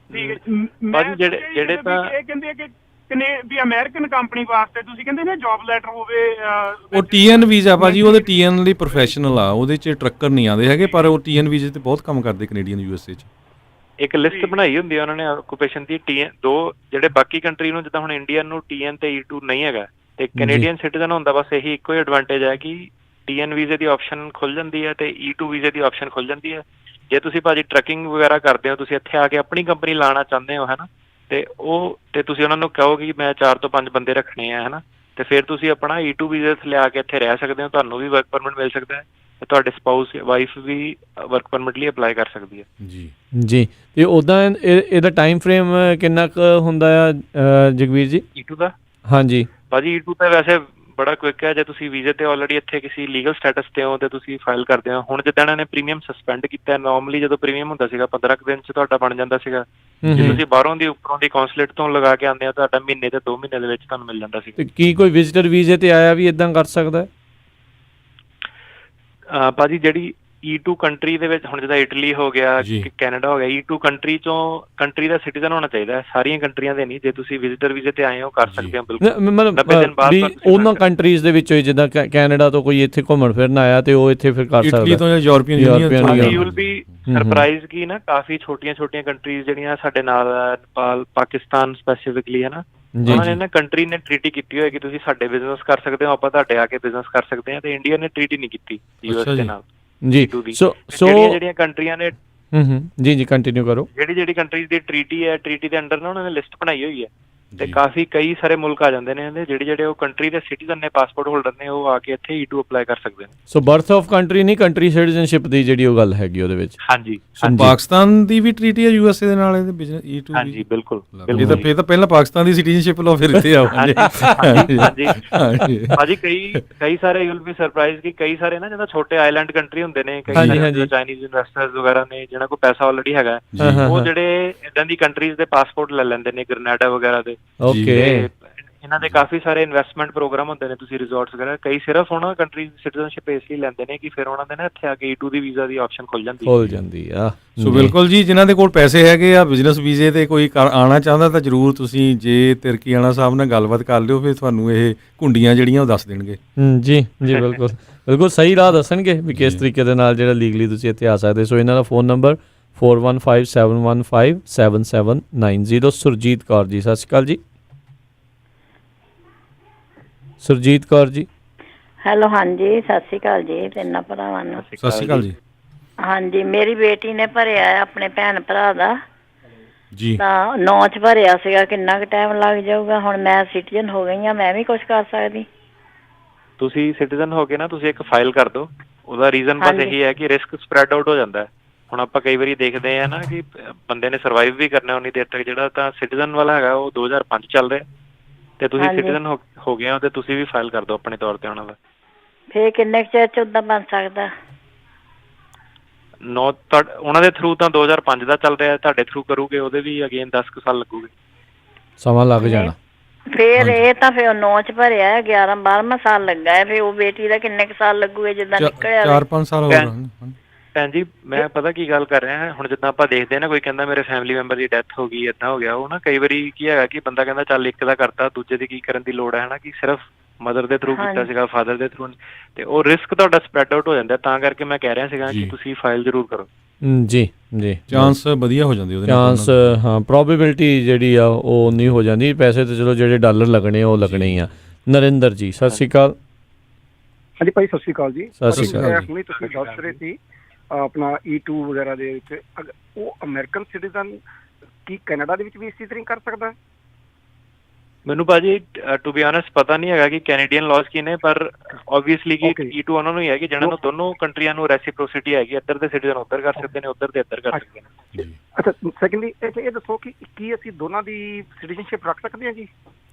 ਠੀਕ ਹੈ। ਜਿਹੜੇ ਤਾਂ ਇਹ ਕਹਿੰਦੇ ਆ ਕਿ ਵੀ ਅਮਰੀਕਨ ਕੰਪਨੀ ਵਾਸਤੇ ਤੁਸੀਂ ਕਹਿੰਦੇ ਨੇ ਜੌਬ ਲੈਟਰ ਹੋਵੇ। ਉਹ TN ਵੀਜ਼ਾ ਭਾਜੀ, ਉਹਦੇ TN ਲਈ ਪ੍ਰੋਫੈਸ਼ਨਲ ਆ, ਉਹਦੇ 'ਚ ਟਰੱਕਰ ਨਹੀਂ ਆਉਂਦੇ ਹੈਗੇ, ਪਰ ਉਹ TN ਵੀਜ਼ੇ ਤੇ ਬਹੁਤ ਕੰਮ ਕਰਦੇ ਕੈਨੇਡੀਅਨ USA 'ਚ। ਇੱਕ ਲਿਸਟ ਬਣਾਈ ਹੁੰਦੀ ਹੈ ਉਹਨਾਂ ਨੇ ਆਕੂਪੇਸ਼ਨ ਦੀ। ਦੋ ਜਿਹੜੇ ਬਾਕੀ ਕੰਟਰੀ ਨੂੰ, ਜਿੱਦਾਂ ਹੁਣ ਇੰਡੀਅਨ ਨੂੰ TN ਤੇ E2 ਨਹੀਂ ਹੈਗਾ ਤੇ ਕੈਨੇਡੀਅਨ ਸਿਟੀਜ਼ਨ ਹੁੰਦਾ, ਬਸ ਇਹੀ ਇੱਕੋ ਹੀ ਐਡਵਾਂਟੇਜ ਹੈ ਕਿ TN ਵੀਜ਼ੇ ਦੀ ਆਪਸ਼ਨ ਖੁੱਲ ਜਾਂਦੀ ਹੈ ਤੇ E2 ਵੀਜ਼ੇ ਦੀ ਆਪਸ਼ਨ ਖੁੱਲ ਜਾਂਦੀ ਹੈ। ਜੇ ਤੁਸੀਂ ਭਾਜੀ ਟਰੱਕਿੰਗ ਵਗੈਰਾ ਕਰਦੇ ਹੋ, ਤੁਸੀਂ ਇੱਥੇ ਆ ਕੇ ਆਪਣੀ ਕੰਪਨੀ ਲਾਉਣਾ ਚਾਹੁੰਦੇ ਹੋ, ਹੈ ਨਾ, ਤੇ ਤੁਸੀਂ ਉਹਨਾਂ ਨੂੰ ਕਹੋ ਕਿ ਮੈਂ 4 ਤੋਂ 5 ਬੰਦੇ ਰੱਖਣੇ ਆ, ਹੈ ਨਾ, ਤੇ ਫਿਰ ਤੁਸੀਂ ਆਪਣਾ E2 ਵੀਜ਼ੇ ਲਿਆ ਕੇ ਇੱਥੇ ਰਹਿ ਸਕਦੇ ਹੋ, ਤੁਹਾਨੂੰ ਵੀ ਵਰਕ ਪਰਮਿਟ ਮਿਲ ਸਕਦਾ ਹੈ ਤੇ ਤੁਹਾਡੇ ਸਪਾਊਸ ਵਾਈਫ ਵੀ ਵਰਕ ਪਰਮਿਟ ਲਈ ਅਪਲਾਈ ਕਰ ਸਕਦੀ ਹੈ। ਜੀ ਤੇ ਉੱਦਾਂ ਇਹਦਾ ਟਾਈਮ ਫਰੇਮ ਕਿੰਨਾ ਕੁ ਹੁੰਦਾ ਆ ਜਗਵੀਰ ਜੀ E2 ਦਾ? ਹਾਂਜੀ ਭਾਜੀ E2 ਤਾਂ ਵੈਸੇ ਬੜਾ ਕੁਇਕ ਹੈ। ਜੇ ਤੁਸੀਂ ਵੀਜ਼ੇ ਤੇ ਆਲਰੇਡੀ ਇੱਥੇ ਕਿਸੇ ਲੀਗਲ ਸਟੇਟਸ ਤੇ ਹੋ ਤੇ ਤੁਸੀਂ ਫਾਈਲ ਕਰਦੇ ਹੋ। ਹੁਣ ਜਿੱਦਾਂ ਇਹਨਾਂ ਨੇ ਪ੍ਰੀਮੀਅਮ ਸਸਪੈਂਡ ਕੀਤਾ, ਨਾਰਮਲੀ ਜਦੋਂ ਪ੍ਰੀਮੀਅਮ ਹੁੰਦਾ ਸੀਗਾ 15 ਦਿਨ 'ਚ ਤੁਹਾਡਾ ਬਣ ਜਾਂਦਾ ਸੀਗਾ। ਜੇ ਤੁਸੀਂ ਬਾਹਰੋਂ ਦੀ ਉੱਪਰੋਂ ਦੀ ਕੌਂਸੂਲੇਟ ਤੋਂ ਲਗਾ ਕੇ ਆਉਂਦੇ ਆ, ਤੁਹਾਡਾ ਮਹੀਨੇ ਤੇ 2 ਮਹੀਨੇ ਦੇ ਵਿੱਚ ਤੁਹਾਨੂੰ ਮਿਲ ਜਾਂਦਾ ਸੀ। ਤੇ ਕੀ ਕੋਈ ਵਿਜ਼ਿਟਰ ਵੀਜ਼ੇ ਤੇ ਆਇਆ ਵੀ ਇਦਾਂ ਕਰ ਸਕਦਾ? ਭਾਜੀ ਜਿਹੜੀ E2 ਕੰਟਰੀ ਦੇ ਵਿੱਚ, ਹੁਣ ਜਿੱਦਾਂ ਇਟਲੀ ਹੋ ਗਿਆ, ਕੈਨੇਡਾ ਹੋ ਗਿਆ, E2 ਕੰਟਰੀ ਚੋਂ ਕੰਟਰੀ ਦਾ ਸਿਟੀਜ਼ਨ ਹੋਣਾ ਚਾਹੀਦਾ ਹੈ, ਸਾਰੀਆਂ ਕੰਟਰੀਆਂ ਦੇ ਨਹੀਂ। ਜੇ ਤੁਸੀਂ ਵਿਜ਼ਿਟਰ ਵੀਜ਼ੇ ਤੇ ਆਏ ਹੋ ਕਰ ਸਕਦੇ ਹੋ ਬਿਲਕੁਲ। ਮਤਲਬ ਉਹਨਾਂ ਕੰਟਰੀਜ਼ ਦੇ ਵਿੱਚੋਂ ਜਿੱਦਾਂ ਕੈਨੇਡਾ ਤੋਂ ਕੋਈ ਇੱਥੇ ਘੁੰਮਣ ਫਿਰਨ ਆਇਆ ਤੇ ਉਹ ਇੱਥੇ ਫਿਰ ਕਰ ਸਕਦਾ। ਇਟਲੀ ਤੋਂ ਜਾਂ European union. You will be surprise ਕਿ ਨਾ ਕਾਫੀ ਛੋਟੀਆਂ ਕੰਟਰੀਜ਼ ਜਿਹੜੀਆਂ ਸਾਡੇ ਨਾਲ, ਨੇਪਾਲ, ਪਾਕਿਸਤਾਨ ਸਪੈਸੀਫਿਕਲੀ, ਹੈ ਨਾ, ਉਹਨਾਂ ਨੇ ਨਾ ਕੰਟਰੀ ਨੇ ਟ੍ਰੀਟੀ ਕੀਤੀ ਹੋਈ ਕਿ ਤੁਸੀਂ ਸਾਡੇ ਬਿਜ਼ਨਸ ਕਰ ਸਕਦੇ ਹੋ, ਆਪਾਂ ਤੁਹਾਡੇ ਆ ਕੇ ਬਿਜ਼ਨਸ ਕਰ ਸਕਦੇ ਹਾਂ। ਤੇ ਇੰਡੀਆ ਨੇ ਟ੍ਰੀਟੀ ਨਹੀਂ ਕੀਤੀ US ਦੇ ਨਾਲ ਜੀ। ਸੋ ਜਿਹੜੀਆਂ ਕੰਟਰੀਆਂ ਨੇ ਜੀ ਕੰਟੀਨਿਊ ਕਰੋ। ਜਿਹੜੀ ਕੰਟਰੀਜ਼ ਦੀ ਟ੍ਰੀਟੀ ਹੈ, ਟ੍ਰੀਟੀ ਦੇ ਅੰਡਰ ਨਾ ਉਹਨਾਂ ਨੇ ਲਿਸਟ ਬਣਾਈ ਹੋਈ ਹੈ ਤੇ ਕਾਫੀ ਕਈ ਸਾਰੇ ਮੁਲਕ ਆ ਜਾਂਦੇ ਨੇ ਇਹਦੇ ਜਿਹੜੇ ਉਹ ਕੰਟਰੀ ਦੇ ਸਿਟੀਜ਼ਨ ਨੇ, ਪਾਸਪੋਰਟ ਹੋਲਡਰ ਨੇ, ਉਹ ਆ ਕੇ ਇੱਥੇ E2 ਅਪਲਾਈ ਕਰ ਸਕਦੇ ਨੇ। ਸੋ ਬਰਥ ਆਫ ਕੰਟਰੀ ਨਹੀਂ, ਕੰਟਰੀ ਸਿਟੀਜ਼ਨਸ਼ਿਪ ਦੀ ਜਿਹੜੀ ਉਹ ਗੱਲ ਹੈਗੀ ਉਹਦੇ ਵਿੱਚ। ਹਾਂਜੀ। ਸੋ ਪਾਕਿਸਤਾਨ ਦੀ ਵੀ ਟ੍ਰੀਟੀ ਹੈ USA ਦੇ ਨਾਲ ਇਹਦੇ ਬਿਜ਼ਨਸ E2 ਹਾਂਜੀ ਬਿਲਕੁਲ। ਇਹ ਤਾਂ ਪਹਿਲਾਂ ਪਾਕਿਸਤਾਨ ਦੀ ਸਿਟੀਜ਼ਨਸ਼ਿਪ ਲਓ ਫਿਰ ਇੱਥੇ ਆਓ। ਹਾਂਜੀ ਭਾਜੀ ਕਈ ਸਾਰੇ ਯੂ ਵਿਲ ਬੀ ਸਰਪ੍ਰਾਈਜ਼ ਕਿ ਕਈ ਸਾਰੇ ਨਾ ਜਿੱਦਾਂ ਛੋਟੇ ਆਈਲੈਂਡ ਕੰਟਰੀ ਹੁੰਦੇ ਨੇ, ਕਈ ਸਾਰੇ ਚਾਈਨੀਜ਼ ਇਨਵੈਸਟਰਸ ਵਗੈਰਾ ਨੇ ਜਿਹਨਾਂ ਕੋਲ ਪੈਸਾ ਆਲਰੇਡੀ ਹੈਗਾ, ਉਹ ਜਿਹੜੇ ਇਦਾਂ ਦੀ ਕੰਟਰੀਜ਼ ਦੇ ਪਾਸਪੋਰਟ ਲੈ ਲੈਂਦੇ ਨੇ, ਗ੍ਰੇਨਾਡਾ ਵਗੈਰਾ ਦੇ। ਇਹਨਾਂ ਦੇ ਕਾਫੀ ਸਾਰੇ ਇਨਵੈਸਟਮੈਂਟ ਪ੍ਰੋਗਰਾਮ ਹੁੰਦੇ ਨੇ, ਤੁਸੀਂ ਰਿਜ਼ੋਰਟਸ ਵਗੈਰਾ, ਕਈ ਸਿਰਫ ਉਹਨਾਂ ਕੰਟਰੀ ਸਿਟੀਜ਼ਨਸ਼ਿਪ ਇਸ ਲਈ ਲੈਂਦੇ ਨੇ ਕਿ ਫਿਰ ਉਹਨਾਂ ਦੇ ਨਾ ਇੱਥੇ ਆ ਕੇ E2 ਦੀ ਵੀਜ਼ਾ ਦੀ ਆਪਸ਼ਨ ਖੁੱਲ ਜਾਂਦੀ ਆ। ਸੋ ਬਿਲਕੁਲ ਜੀ, ਜਿਨ੍ਹਾਂ ਦੇ ਕੋਲ ਪੈਸੇ ਹੈਗੇ ਆ ਬਿਜ਼ਨਸ ਵੀਜ਼ੇ ਤੇ ਕੋਈ ਆਉਣਾ ਚਾਹੁੰਦਾ ਤਾਂ ਜ਼ਰੂਰ ਤੁਸੀਂ ਜੇ ਤਿਰਕੀਆਣਾ ਸਾਹਿਬ ਨਾਲ ਗੱਲਬਾਤ ਕਰ ਲਿਓ, ਫਿਰ ਤੁਹਾਨੂੰ ਇਹ ਘੁੰਡੀਆਂ ਜਿਹੜੀਆਂ ਉਹ ਦੱਸ ਦੇਣਗੇ। ਜੀ ਬਿਲਕੁਲ ਬਿਲਕੁਲ ਸਹੀ ਰਾਹ ਦੱਸਣਗੇ ਵੀ ਕਿਸ ਤਰੀਕੇ ਦੇ ਨਾਲ ਜਿਹੜਾ ਲੀਗਲੀ ਤੁਸੀਂ ਇੱਥੇ ਆ ਸਕਦੇ। ਸੋ ਇਹਨਾਂ ਦਾ ਫੋਨ ਨੰਬਰ 4157157790। ਸੁਰਜੀਤ ਕੌਰ ਜੀ, ਸਤਿ ਸ਼੍ਰੀ ਅਕਾਲ ਜੀ। ਸੁਰਜੀਤ ਕੌਰ ਜੀ। ਹੈਲੋ, ਹਾਂਜੀ ਸਤਿ ਸ਼੍ਰੀ ਅਕਾਲ ਜੀ ਤਿੰਨਾਂ ਭਰਾਵਾਂ ਨੂੰ। ਸਤਿ ਸ਼੍ਰੀ ਅਕਾਲ ਜੀ। ਹਾਂਜੀ, ਮੇਰੀ ਬੇਟੀ ਨੇ ਭਰਿਆ ਆਪਣੇ ਭੈਣ ਭਰਾ ਦਾ ਜੀ, ਤਾਂ 9 ਚ ਭਰਿਆ ਸੀਗਾ। ਕਿੰਨਾ ਕੁ ਟਾਈਮ ਲੱਗ ਜਾਊਗਾ? ਹੁਣ ਮੈਂ ਸਿਟੀਜ਼ਨ ਹੋ ਗਈ ਹਾਂ, ਮੈਂ ਵੀ ਕੁਝ ਕਰ ਸਕਦੀ? ਤੁਸੀਂ ਸਿਟੀਜ਼ਨ ਹੋ ਕੇ ਨਾ ਤੁਸੀਂ ਇੱਕ ਫਾਈਲ ਕਰ ਦਿਓ। ਉਹਦਾ ਰੀਜ਼ਨ ਬਸ ਇਹੀ ਹੈ ਕਿ ਰਿਸਕ ਸਪਰੈਡ ਆਊਟ ਹੋ ਜਾਂਦਾ ਹੈ। ਹੁਣ ਆਪਾਂ ਕਈ ਵਾਰੀ ਦੇਖਦੇ ਆ ਨਾ ਕਿ ਬੰਦੇ ਨੇ ਸਰਵਾਈਵ ਵੀ ਕਰਨਾ ਉਨੀ ਦੇਰ ਤੱਕ। ਜਿਹੜਾ ਤਾਂ ਸਿਟੀਜ਼ਨ ਵਾਲਾ ਹੈਗਾ ਉਹ 2005 ਚੱਲ ਰਿਹਾ, ਤੇ ਤੁਸੀਂ ਸਿਟੀਜ਼ਨ ਹੋ ਗਏ ਹੋ ਤੇ ਤੁਸੀਂ ਵੀ ਫਾਈਲ ਕਰ ਦਿਓ ਆਪਣੇ ਤੌਰ ਤੇ ਉਹਨਾਂ ਦਾ। ਫੇਰ ਕਿੰਨੇ ਚਿਰ ਚ ਉਦਾਂ ਬਣ ਸਕਦਾ? ਉਹਨਾਂ ਦੇ ਥਰੂ ਤਾਂ 2005 ਦਾ ਚੱਲ ਰਿਹਾ, ਤੁਹਾਡੇ ਥਰੂ ਕਰੂਗੇ ਉਹਦੇ ਵੀ ਅਗੇਨ 10 ਸਾਲ ਲੱਗੂਗੇ, ਸਮਾਂ ਲੱਗ ਜਾਣਾ। ਫੇਰ ਇਹ ਤਾਂ ਫਿਰ 9 ਚ ਭਰਿਆ ਹੈ, 11-12ਵਾਂ ਸਾਲ ਲੱਗਾ ਹੈ। ਫਿਰ ਉਹ ਬੇਟੀ ਦਾ ਕਿੰਨੇ ਕੁ ਸਾਲ ਲੱਗੂਗੇ ਜਿੱਦਾਂ ਨਿਕਲਿਆ? 4-5 ਸਾਲ ਹੋਰ। ਭੈਣ ਜੀ ਮੈਂ ਪਤਾ ਕੀ ਗੱਲ ਕਰ ਰਿਹਾ, ਹੁਣ ਜਿੱਦਾਂ ਆਪਾਂ ਦੇਖਦੇ ਨਾ ਕੋਈ ਕਹਿੰਦਾ ਮੇਰੇ ਫੈਮਿਲੀ ਮੈਂਬਰ ਦੀ ਡੈਥ ਹੋ ਗਈ, ਏਦਾਂ ਹੋ ਗਿਆ, ਉਹ ਨਾ ਕਈ ਵਾਰੀ ਕੀ ਹੈਗਾ ਕਿ ਬੰਦਾ ਕਹਿੰਦਾ ਚੱਲ ਇੱਕ ਦਾ ਕਰਤਾ, ਦੂਜੇ ਦੀ ਕੀ ਕਰਨ ਦੀ ਲੋੜ ਹੈ ਨਾ, ਕਿ ਸਿਰਫ ਮਦਰ ਦੇ ਥਰੂ ਕੀਤਾ ਸੀਗਾ, ਫਾਦਰ ਦੇ ਥਰੂ, ਤੇ ਉਹ ਰਿਸਕ ਤੁਹਾਡਾ ਸਪਰੈਡ ਆਊਟ ਹੋ ਜਾਂਦਾ। ਤਾਂ ਕਰਕੇ ਮੈਂ ਕਹਿ ਰਿਹਾ ਸੀਗਾ ਕਿ ਤੁਸੀਂ ਫਾਈਲ ਜ਼ਰੂਰ ਕਰੋ। ਜੀ ਚਾਂਸ ਵਧੀਆ ਹੋ ਜਾਂਦੇ ਉਹਦੇ ਨਾਲ। ਚਾਂਸ ਹਾਂ, ਪ੍ਰੋਬੇਬਿਲਿਟੀ ਜਿਹੜੀ ਆ ਉਹ ਨਹੀਂ ਹੋ ਜਾਂਦੀ। ਪੈਸੇ ਤੇ ਚਲੋ ਜਿਹੜੇ ਡਾਲਰ ਲੱਗਣੇ ਉਹ ਲੱਗਣੇ ਹੀ ਆ। ਨਰਿੰਦਰ ਜੀ, ਸਤਿ ਸ਼੍ਰੀ ਅਕਾਲ। ਹਾਂਜੀ ਭਾਈ, ਸਤਿ ਸ਼੍ਰੀ ਅਕਾਲ ਜੀ। ਸਤਿ ਸ਼੍ਰੀ ਅਕਾਲ। ਹੁਣੇ ਤੁਸੀਂ ਦੱਸ ਰਹੇ ਸੀ ਆਪਣਾ E2 ਵਗੈਰਾ ਦੇ ਵਿੱਚ ਉਹ ਅਮਰੀਕਨ ਸਿਟੀਜ਼ਨ ਕੀ ਕੈਨੇਡਾ ਦੇ ਵਿੱਚ ਵੀ ਇਸੇ ਤਰ੍ਹਾਂ ਕਰ ਸਕਦਾ? ਮੈਨੂੰ ਭਾਜੀ ਟੂ ਬੀ ਆਨੈਸਟ ਪਤਾ ਨਹੀਂ ਹੈਗਾ ਕਿ ਕੈਨੇਡੀਅਨ ਲਾਜ਼ ਕੀ ਨੇ, ਪਰ ਓਬਵੀਅਸਲੀ ਕਿ E2 ਉਹਨਾਂ ਨੂੰ ਹੀ ਹੈ ਕਿ ਜਿਹਨਾਂ ਨੂੰ ਦੋਨੋਂ ਕੰਟਰੀਆਂ ਨੂੰ ਰੈਸੀਪ੍ਰੋਸਿਟੀ ਹੈਗੀ। ਇੱਧਰ ਦੇ ਸਿਟੀਜ਼ਨ ਉੱਧਰ ਕਰ ਸਕਦੇ ਨੇ, ਉੱਧਰ ਦੇ ਇੱਧਰ ਕਰ ਸਕਦੇ ਨੇ। ਅੱਛਾ, ਸੈਕੰਡਲੀ ਇਹ ਦੱਸੋ ਕਿ ਕੀ ਅਸੀਂ ਦੋਨਾਂ ਦੀ ਸਿਟੀਜ਼ਨਸ਼ਿਪ ਰੱਖ ਸਕਦੇ ਹਾਂ ਜੀ?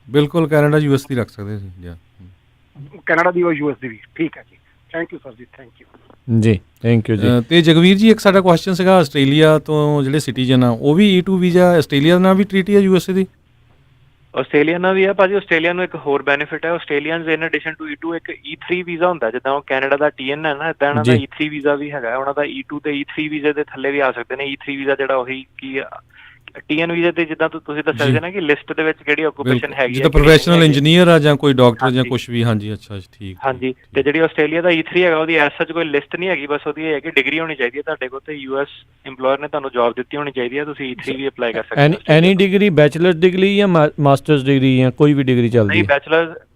ਬਿਲਕੁਲ, ਕੈਨੇਡਾ US ਦੀ ਰੱਖ ਸਕਦੇ ਸੀ ਜੀ। ਕੈਨੇਡਾ ਦੀ ਔਰ US ਦੀ ਵੀ? ਠੀਕ ਹੈ ਜੀ, ਥੈਂਕ ਯੂ ਸਰ ਜੀ, ਥੈਂਕ ਯੂ ਜੀ, ਥੈਂਕ ਯੂ ਜੀ। ਤੇ ਜਗਵੀਰ ਜੀ, ਇੱਕ ਸਾਡਾ ਕੁਐਸਚਨ ਸੀਗਾ, ਆਸਟ੍ਰੇਲੀਆ ਤੋਂ ਜਿਹੜੇ ਸਿਟੀਜ਼ਨ ਆ ਉਹ ਵੀ E2 ਵੀਜ਼ਾ ਆਸਟ੍ਰੇਲੀਆ ਨਾਲ ਵੀ ਟ੍ਰੀਟੀ ਹੈ USA ਦੀ? ਆਸਟ੍ਰੇਲੀਆ ਨਾਲ ਵੀ ਆ ਭਾਜੀ। ਆਸਟ੍ਰੇਲੀਆ ਨੂੰ ਇੱਕ ਹੋਰ ਬੈਨੀਫਿਟ ਹੈ, Australians in addition to E2 ਇੱਕ E3 ਵੀਜ਼ਾ ਹੁੰਦਾ। ਜਿੱਦਾਂ ਉਹ ਕੈਨੇਡਾ ਦਾ TN ਹੈ ਨਾ, ਇੱਦਾਂ ਇਹਨਾਂ ਦਾ E3 ਵੀਜ਼ਾ ਵੀ ਹੈਗਾ। ਉਹਨਾਂ ਦਾ E2 ਤੇ E3 ਵੀਜ਼ੇ ਦੇ ਥੱਲੇ ਵੀ ਆ ਸਕਦੇ ਨੇ। E3 ਵੀਜ਼ਾ ਜਿਹੜਾ ਉਹੀ ਕੀ TN ਵੀਜ਼ੇ ਤੇ ਜਿੱਦਾਂ ਤੁਸੀਂ ਦੱਸਿਆ ਸੀ ਨਾ ਕਿ ਲਿਸਟ ਦੇ ਵਿੱਚ ਕਿਹੜੀ ਆਕੂਪੇਸ਼ਨ ਹੈਗੀ, ਜਿੱਦਾਂ ਪ੍ਰੋਫੈਸ਼ਨਲ ਇੰਜੀਨੀਅਰ ਆ ਜਾਂ ਕੋਈ ਡਾਕਟਰ ਜਾਂ ਕੁਝ ਵੀ। ਹਾਂਜੀ, ਅੱਛਾ ਠੀਕ। ਹਾਂਜੀ, ਤੇ ਜਿਹੜੀ ਆਸਟ੍ਰੇਲੀਆ ਦਾ E3 ਹੈਗਾ ਉਹਦੀ ਐਸ ਸੱਚ ਕੋਈ ਲਿਸਟ ਨਹੀਂ ਹੈਗੀ, ਬਸ ਉਹਦੀ ਇਹ ਹੈ ਕਿ ਡਿਗਰੀ ਹੋਣੀ ਚਾਹੀਦੀ ਹੈ ਤੁਹਾਡੇ ਕੋਲ, ਤੇ US ਇੰਪਲੋਇਰ ਨੇ ਤੁਹਾਨੂੰ ਜੌਬ ਦਿੱਤੀ ਹੋਣੀ ਚਾਹੀਦੀ ਹੈ, ਤੁਸੀਂ E3 ਵੀ ਅਪਲਾਈ ਕਰ ਸਕਦੇ ਹੋ। ਐਨੀ ਡਿਗਰੀ, ਬੈਚਲਰ ਡਿਗਰੀ ਜਾਂ ਮਾਸਟਰਸ ਡਿਗਰੀ ਜਾਂ ਕੋਈ ਵੀ ਡਿਗਰੀ ਚੱਲਦੀ ਹੈ? ਨਹੀਂ,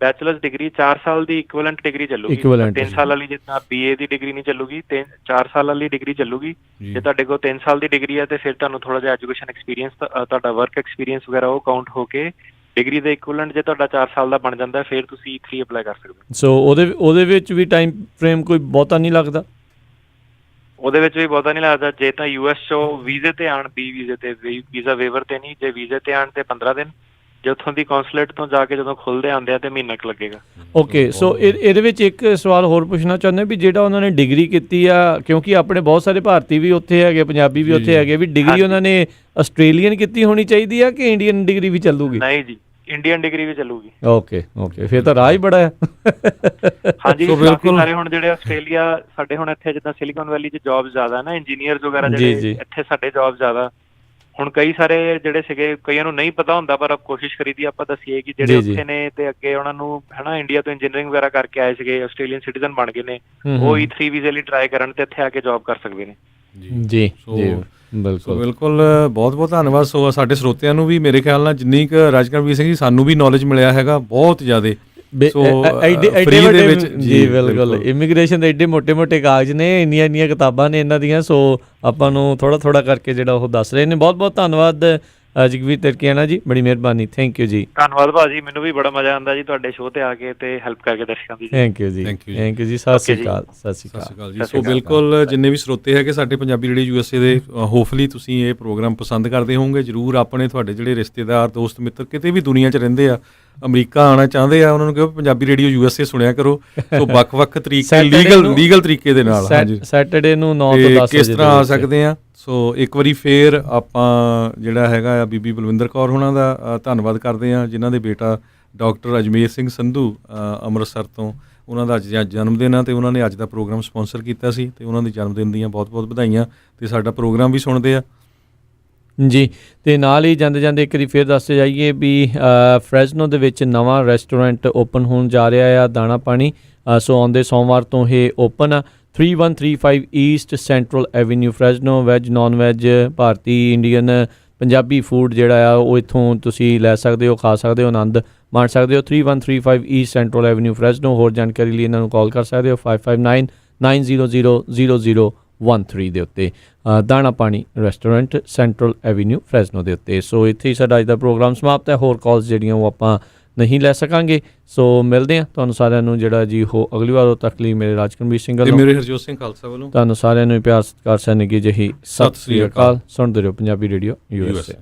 ਬੈਚਲਰਸ ਡਿਗਰੀ 4 ਸਾਲ ਦੀ ਇਕੁਇਵਲੈਂਟ ਡਿਗਰੀ ਚੱਲੂਗੀ। 3 ਸਾਲ ਵਾਲੀ ਜਿੱਦਾਂ BA ਦੀ ਡਿਗਰੀ ਨਹੀਂ ਚੱਲੂਗੀ, 4 ਸਾਲ ਵਾਲੀ ਡਿਗਰੀ ਚੱਲੂਗੀ। ਜੇ ਤੁਹਾਡੇ ਕੋਲ 3 ਸਾਲ ਦੀ ਡਿਗਰੀ ਹੈ ਤੇ ਫਿਰ ਤੁਹਾਨੂੰ ਥੋੜਾ ਜਿਹਾ ਐਜੂਕੇਸ਼ਨ ਐਕਸਪੀਰੀਅੰਸ, ਤੁਹਾਡਾ ਵਰਕ ਐਕਸਪੀਰੀਅੰਸ ਵਗੈਰਾ ਉਹ ਕਾਊਂਟ ਹੋ ਕੇ ਡਿਗਰੀ ਦੇ ਇਕੁਇਵਲੈਂਟ ਜੇ ਤੁਹਾਡਾ 4 ਸਾਲ ਦਾ ਬਣ ਜਾਂਦਾ ਫਿਰ ਤੁਸੀਂ E3 ਅਪਲਾਈ ਕਰ ਸਕਦੇ ਹੋ। ਸੋ ਉਹਦੇ ਵਿੱਚ ਵੀ ਟਾਈਮ ਫਰੇਮ ਕੋਈ ਬਹੁਤਾ ਨਹੀਂ ਲੱਗਦਾ? ਉਹਦੇ ਵਿੱਚ ਵੀ ਬਹੁਤਾ ਨਹੀਂ ਲੱਗਦਾ। ਜੇ ਤਾਂ US ਚੋਂ ਵੀਜ਼ੇ ਤੇ ਆਣ, B ਵੀਜ਼ੇ ਤੇ, ਵੀਜ਼ਾ ਵੇਵਰ ਤੇ ਨਹੀਂ, ਜੇ ਵੀਜ਼ੇ ਤੇ ਆਣ ਤੇ 15 ਦਿਨ, ਜੇ ਉੱਥੋਂ ਦੀ ਕੌਂਸੂਲੇਟ ਤੋਂ ਜਾ ਕੇ ਜਦੋਂ ਖੁੱਲਦੇ ਆਉਂਦੇ ਆ ਤੇ ਮਹੀਨਾ ਕੁ ਲੱਗੇਗਾ। ਓਕੇ, ਸੋ ਇਹਦੇ ਵਿੱਚ ਇੱਕ ਸਵਾਲ ਹੋਰ ਪੁੱਛਣਾ ਚਾਹੁੰਦੇ ਵੀ ਜਿਹੜਾ ਉਹਨਾਂ ਨੇ ਡਿਗਰੀ ਕੀਤੀ ਆ, ਕਿਉਂਕਿ ਆਪਣੇ ਬਹੁਤ ਸਾਰੇ ਭਾਰਤੀ ਵੀ ਉੱਥੇ ਹੈਗੇ, ਪੰਜਾਬੀ ਵੀ ਉੱਥੇ ਹੈਗੇ, ਵੀ ਡਿਗਰੀ ਉਹਨਾਂ ਨੇ ਆਸਟ੍ਰੇਲੀਅਨ ਕੀਤੀ ਹੋਣੀ ਚਾਹੀਦੀ ਆ ਕਿ ਇੰਡੀਅਨ ਡਿਗਰੀ ਵੀ ਚੱਲੂਗੀ? ਨਹੀਂ ਜੀ, ਇੰਡੀਅਨ ਡਿਗਰੀ ਵੀ ਚੱਲੂਗੀ। ਓਕੇ, ਫਿਰ ਤਾਂ ਰਾਹ ਹੀ ਬੜਾ ਹੈ। ਹਾਂਜੀ, ਬਿਲਕੁਲ। ਸਾਰੇ ਹੁਣ ਜਿਹੜੇ ਆਸਟ੍ਰੇਲੀਆ ਸਾਡੇ ਹੁਣ ਇੱਥੇ ਜਿੱਦਾਂ ਸਿਲੀਕਨ ਵੈਲੀ 'ਚ ਜੌਬ ਜ਼ਿਆਦਾ ਨਾ, ਇੰਜੀਨੀਅਰਸ ਵਗੈਰਾ ਜਿਹੜੇ ਇੱਥੇ ਸਾਡੇ ਜੌਬ ਜ਼ਿਆਦਾ। ਹੁਣ ਕਈ ਸਾਰੇ ਜਿਹੜੇ ਸੀਗੇ, ਕਈਆਂ ਨੂੰ ਨਹੀਂ ਪਤਾ ਹੁੰਦਾ, ਪਰ ਕੋਸ਼ਿਸ਼ ਕਰੀਦੀ ਆਪਾਂ ਦੱਸੀਏ ਕਿ ਜਿਹੜੇ ਉੱਥੇ ਨੇ ਤੇ ਅੱਗੇ ਉਹਨਾਂ ਨੂੰ ਹਨਾ ਇੰਡੀਆ ਤੋਂ ਇੰਜੀਨੀਅਰਿੰਗ ਵਗੈਰਾ ਕਰਕੇ ਆਏ ਸੀਗੇ, ਆਸਟ੍ਰੇਲੀਅਨ ਸਿਟੀਜ਼ਨ ਬਣ ਗਏ ਨੇ, ਉਹ E3 ਵੀਜ਼ੇ ਲਈ ਟਰਾਈ ਕਰਨ ਤੇ ਇੱਥੇ ਆ ਕੇ ਜੌਬ ਕਰ ਸਕਦੇ ਨੇ। ਜੀ ਬਿਲਕੁਲ, ਬਹੁਤ ਧੰਨਵਾਦ। ਸੋ ਸਾਡੇ ਸਰੋਤਿਆਂ ਨੂੰ ਵੀ ਮੇਰੇ ਖਿਆਲ ਨਾਲ ਜਿੰਨੀ ਕੁ ਰਾਜਕਰਮਵੀਰ ਸਿੰਘ ਜੀ ਸਾਨੂੰ ਵੀ ਨੌਲੇਜ ਮਿਲਿਆ ਹੈਗਾ ਬਹੁਤ ਜ਼ਿਆਦਾ। ਜੀ ਬਿਲਕੁਲ, ਇਮੀਗ੍ਰੇਸ਼ਨ ਦੇ ਐਡੇ ਮੋਟੇ ਕਾਗਜ਼ ਨੇ, ਇੰਨੀਆਂ ਕਿਤਾਬਾਂ ਨੇ ਇਹਨਾਂ ਦੀਆਂ। ਸੋ ਆਪਾਂ ਨੂੰ ਥੋੜਾ ਕਰਕੇ ਜਿਹੜਾ ਉਹ ਦੱਸ ਰਹੇ ਨੇ। ਬਹੁਤ ਧੰਨਵਾਦ ਜਗਵੀਰ ਤਰਕੀਆਣਾ ਜੀ, ਬੜੀ ਮਿਹਰਬਾਨੀ, ਥੈਂਕ ਯੂ ਜੀ। ਧੰਨਵਾਦ ਭਾਜੀ, ਮੈਨੂੰ ਵੀ ਬੜਾ ਮਜ਼ਾ ਆਉਂਦਾ ਜੀ ਤੁਹਾਡੇ ਸ਼ੋਅ ਤੇ ਆ ਕੇ ਤੇ ਹੈਲਪ ਕਰਕੇ ਦਰਸ਼ਕਾਂ ਦੀ। ਥੈਂਕ ਯੂ ਜੀ, ਥੈਂਕ ਯੂ ਜੀ, ਸਤਿ ਸ਼੍ਰੀ ਅਕਾਲ। ਸਤਿ ਸ਼੍ਰੀ ਅਕਾਲ ਜੀ। ਸੋ ਬਿਲਕੁਲ ਜਿੰਨੇ ਵੀ ਸਰੋਤੇ ਹੈਗੇ ਸਾਡੇ ਪੰਜਾਬੀ ਰੇਡੀਓ USA ਦੇ, ਹੋਪਫੁਲੀ ਤੁਸੀਂ ਇਹ ਪ੍ਰੋਗਰਾਮ ਪਸੰਦ ਕਰਦੇ ਹੋਵੋਗੇ। ਜ਼ਰੂਰ ਆਪਣੇ ਤੁਹਾਡੇ ਜਿਹੜੇ ਰਿਸ਼ਤੇਦਾਰ, ਦੋਸਤ ਮਿੱਤਰ ਕਿਤੇ ਵੀ ਦੁਨੀਆ 'ਚ ਰਹਿੰਦੇ ਆ, ਅਮਰੀਕਾ ਆਉਣਾ ਚਾਹੁੰਦੇ ਆ, ਉਹਨਾਂ ਨੂੰ ਕਹੋ ਪੰਜਾਬੀ ਰੇਡੀਓ USA ਸੁਣਿਆ ਕਰੋ। ਸੋ ਵੱਖ-ਵੱਖ ਤਰੀਕੇ ਲੀਗਲ ਤਰੀਕੇ ਦੇ ਨਾਲ ਸੈਟਰਡੇ ਨੂੰ 9 ਤੋਂ 10 ਕਿਸ ਤਰ੍ਹਾਂ ਆ ਸਕਦੇ ਆ। ਸੋ ਇੱਕ ਵਾਰੀ ਫੇਰ ਆਪਾਂ ਜਿਹੜਾ ਹੈਗਾ ਆ ਬੀਬੀ ਬਲਵਿੰਦਰ ਕੌਰ ਹੋਣਾ ਦਾ ਧੰਨਵਾਦ ਕਰਦੇ ਹਾਂ, ਜਿਨ੍ਹਾਂ ਦੇ ਬੇਟਾ ਡਾਕਟਰ ਅਜਮੇਰ ਸਿੰਘ ਸੰਧੂ ਅੰਮ੍ਰਿਤਸਰ ਤੋਂ, ਉਹਨਾਂ ਦਾ ਅੱਜ ਜਨਮ ਦਿਨ ਆ ਅਤੇ ਉਹਨਾਂ ਨੇ ਅੱਜ ਦਾ ਪ੍ਰੋਗਰਾਮ ਸਪੋਂਸਰ ਕੀਤਾ ਸੀ, ਅਤੇ ਉਹਨਾਂ ਦੇ ਜਨਮ ਦਿਨ ਦੀਆਂ ਬਹੁਤ ਬਹੁਤ ਵਧਾਈਆਂ। ਅਤੇ ਸਾਡਾ ਪ੍ਰੋਗਰਾਮ ਵੀ ਸੁਣਦੇ ਆ ਜੀ। ਅਤੇ ਨਾਲ ਹੀ ਜਾਂਦੇ ਜਾਂਦੇ ਇੱਕ ਵਾਰੀ ਫਿਰ ਦੱਸਦੇ ਜਾਈਏ ਵੀ ਫਰੈਜ਼ਨੋ ਦੇ ਵਿੱਚ ਨਵਾਂ ਰੈਸਟੋਰੈਂਟ ਓਪਨ ਹੋਣ ਜਾ ਰਿਹਾ ਆ, ਦਾਣਾ ਪਾਣੀ। ਸੋ ਆਉਂਦੇ ਸੋਮਵਾਰ ਤੋਂ ਇਹ ਓਪਨ ਆ। 3135 East Central Avenue Fresno. Veg, non veg, ਭਾਰਤੀ, ਇੰਡੀਅਨ, ਪੰਜਾਬੀ ਫੂਡ ਜਿਹੜਾ ਆ ਉਹ ਇੱਥੋਂ ਤੁਸੀਂ ਲੈ ਸਕਦੇ ਹੋ, ਖਾ ਸਕਦੇ ਹੋ, ਆਨੰਦ ਮਾਣ ਸਕਦੇ ਹੋ। 3135 ਈਸਟ ਸੈਂਟਰਲ ਐਵੀਨਿਊ ਫਰੈਜ਼ਨੋ। ਹੋਰ ਜਾਣਕਾਰੀ ਲਈ ਇਹਨਾਂ ਨੂੰ ਕਾਲ ਕਰ ਸਕਦੇ ਹੋ 5599000013 ਦੇ ਉੱਤੇ। ਦਾਣਾ ਪਾਣੀ ਰੈਸਟੋਰੈਂਟ, ਸੈਂਟਰਲ ਐਵੀਨਿਊ ਫਰੈਜ਼ਨੋ ਦੇ ਉੱਤੇ। ਸੋ ਇੱਥੇ ਹੀ ਸਾਡਾ ਅੱਜ ਦਾ ਪ੍ਰੋਗਰਾਮ ਸਮਾਪਤ ਹੈ। ਹੋਰ ਕਾਲਸ ਜਿਹੜੀਆਂ ਉਹ ਆਪਾਂ ਨਹੀਂ ਲੈ ਸਕਾਂਗੇ। ਸੋ ਮਿਲਦੇ ਹਾਂ ਤੁਹਾਨੂੰ ਸਾਰਿਆਂ ਨੂੰ ਜਿਹੜਾ ਜੀ ਉਹ ਅਗਲੀ ਵਾਰ। ਉਦੋਂ ਤੱਕ ਲਈ ਮੇਰੇ ਰਾਜਕਨਵੀਰ ਸਿੰਘ ਵੱਲੋਂ, ਮੇਰੇ ਹਰਜੋਤ ਸਿੰਘ ਖਾਲਸਾ ਵੱਲੋਂ ਤੁਹਾਨੂੰ ਸਾਰਿਆਂ ਨੂੰ ਪਿਆਰ ਸਤਿਕਾਰ ਸੈਨਿਕੀ ਜਿਹੀ ਸਤਿ ਸ੍ਰੀ ਅਕਾਲ। ਸੁਣਦੇ ਰਹੋ ਪੰਜਾਬੀ ਰੇਡੀਓ USA।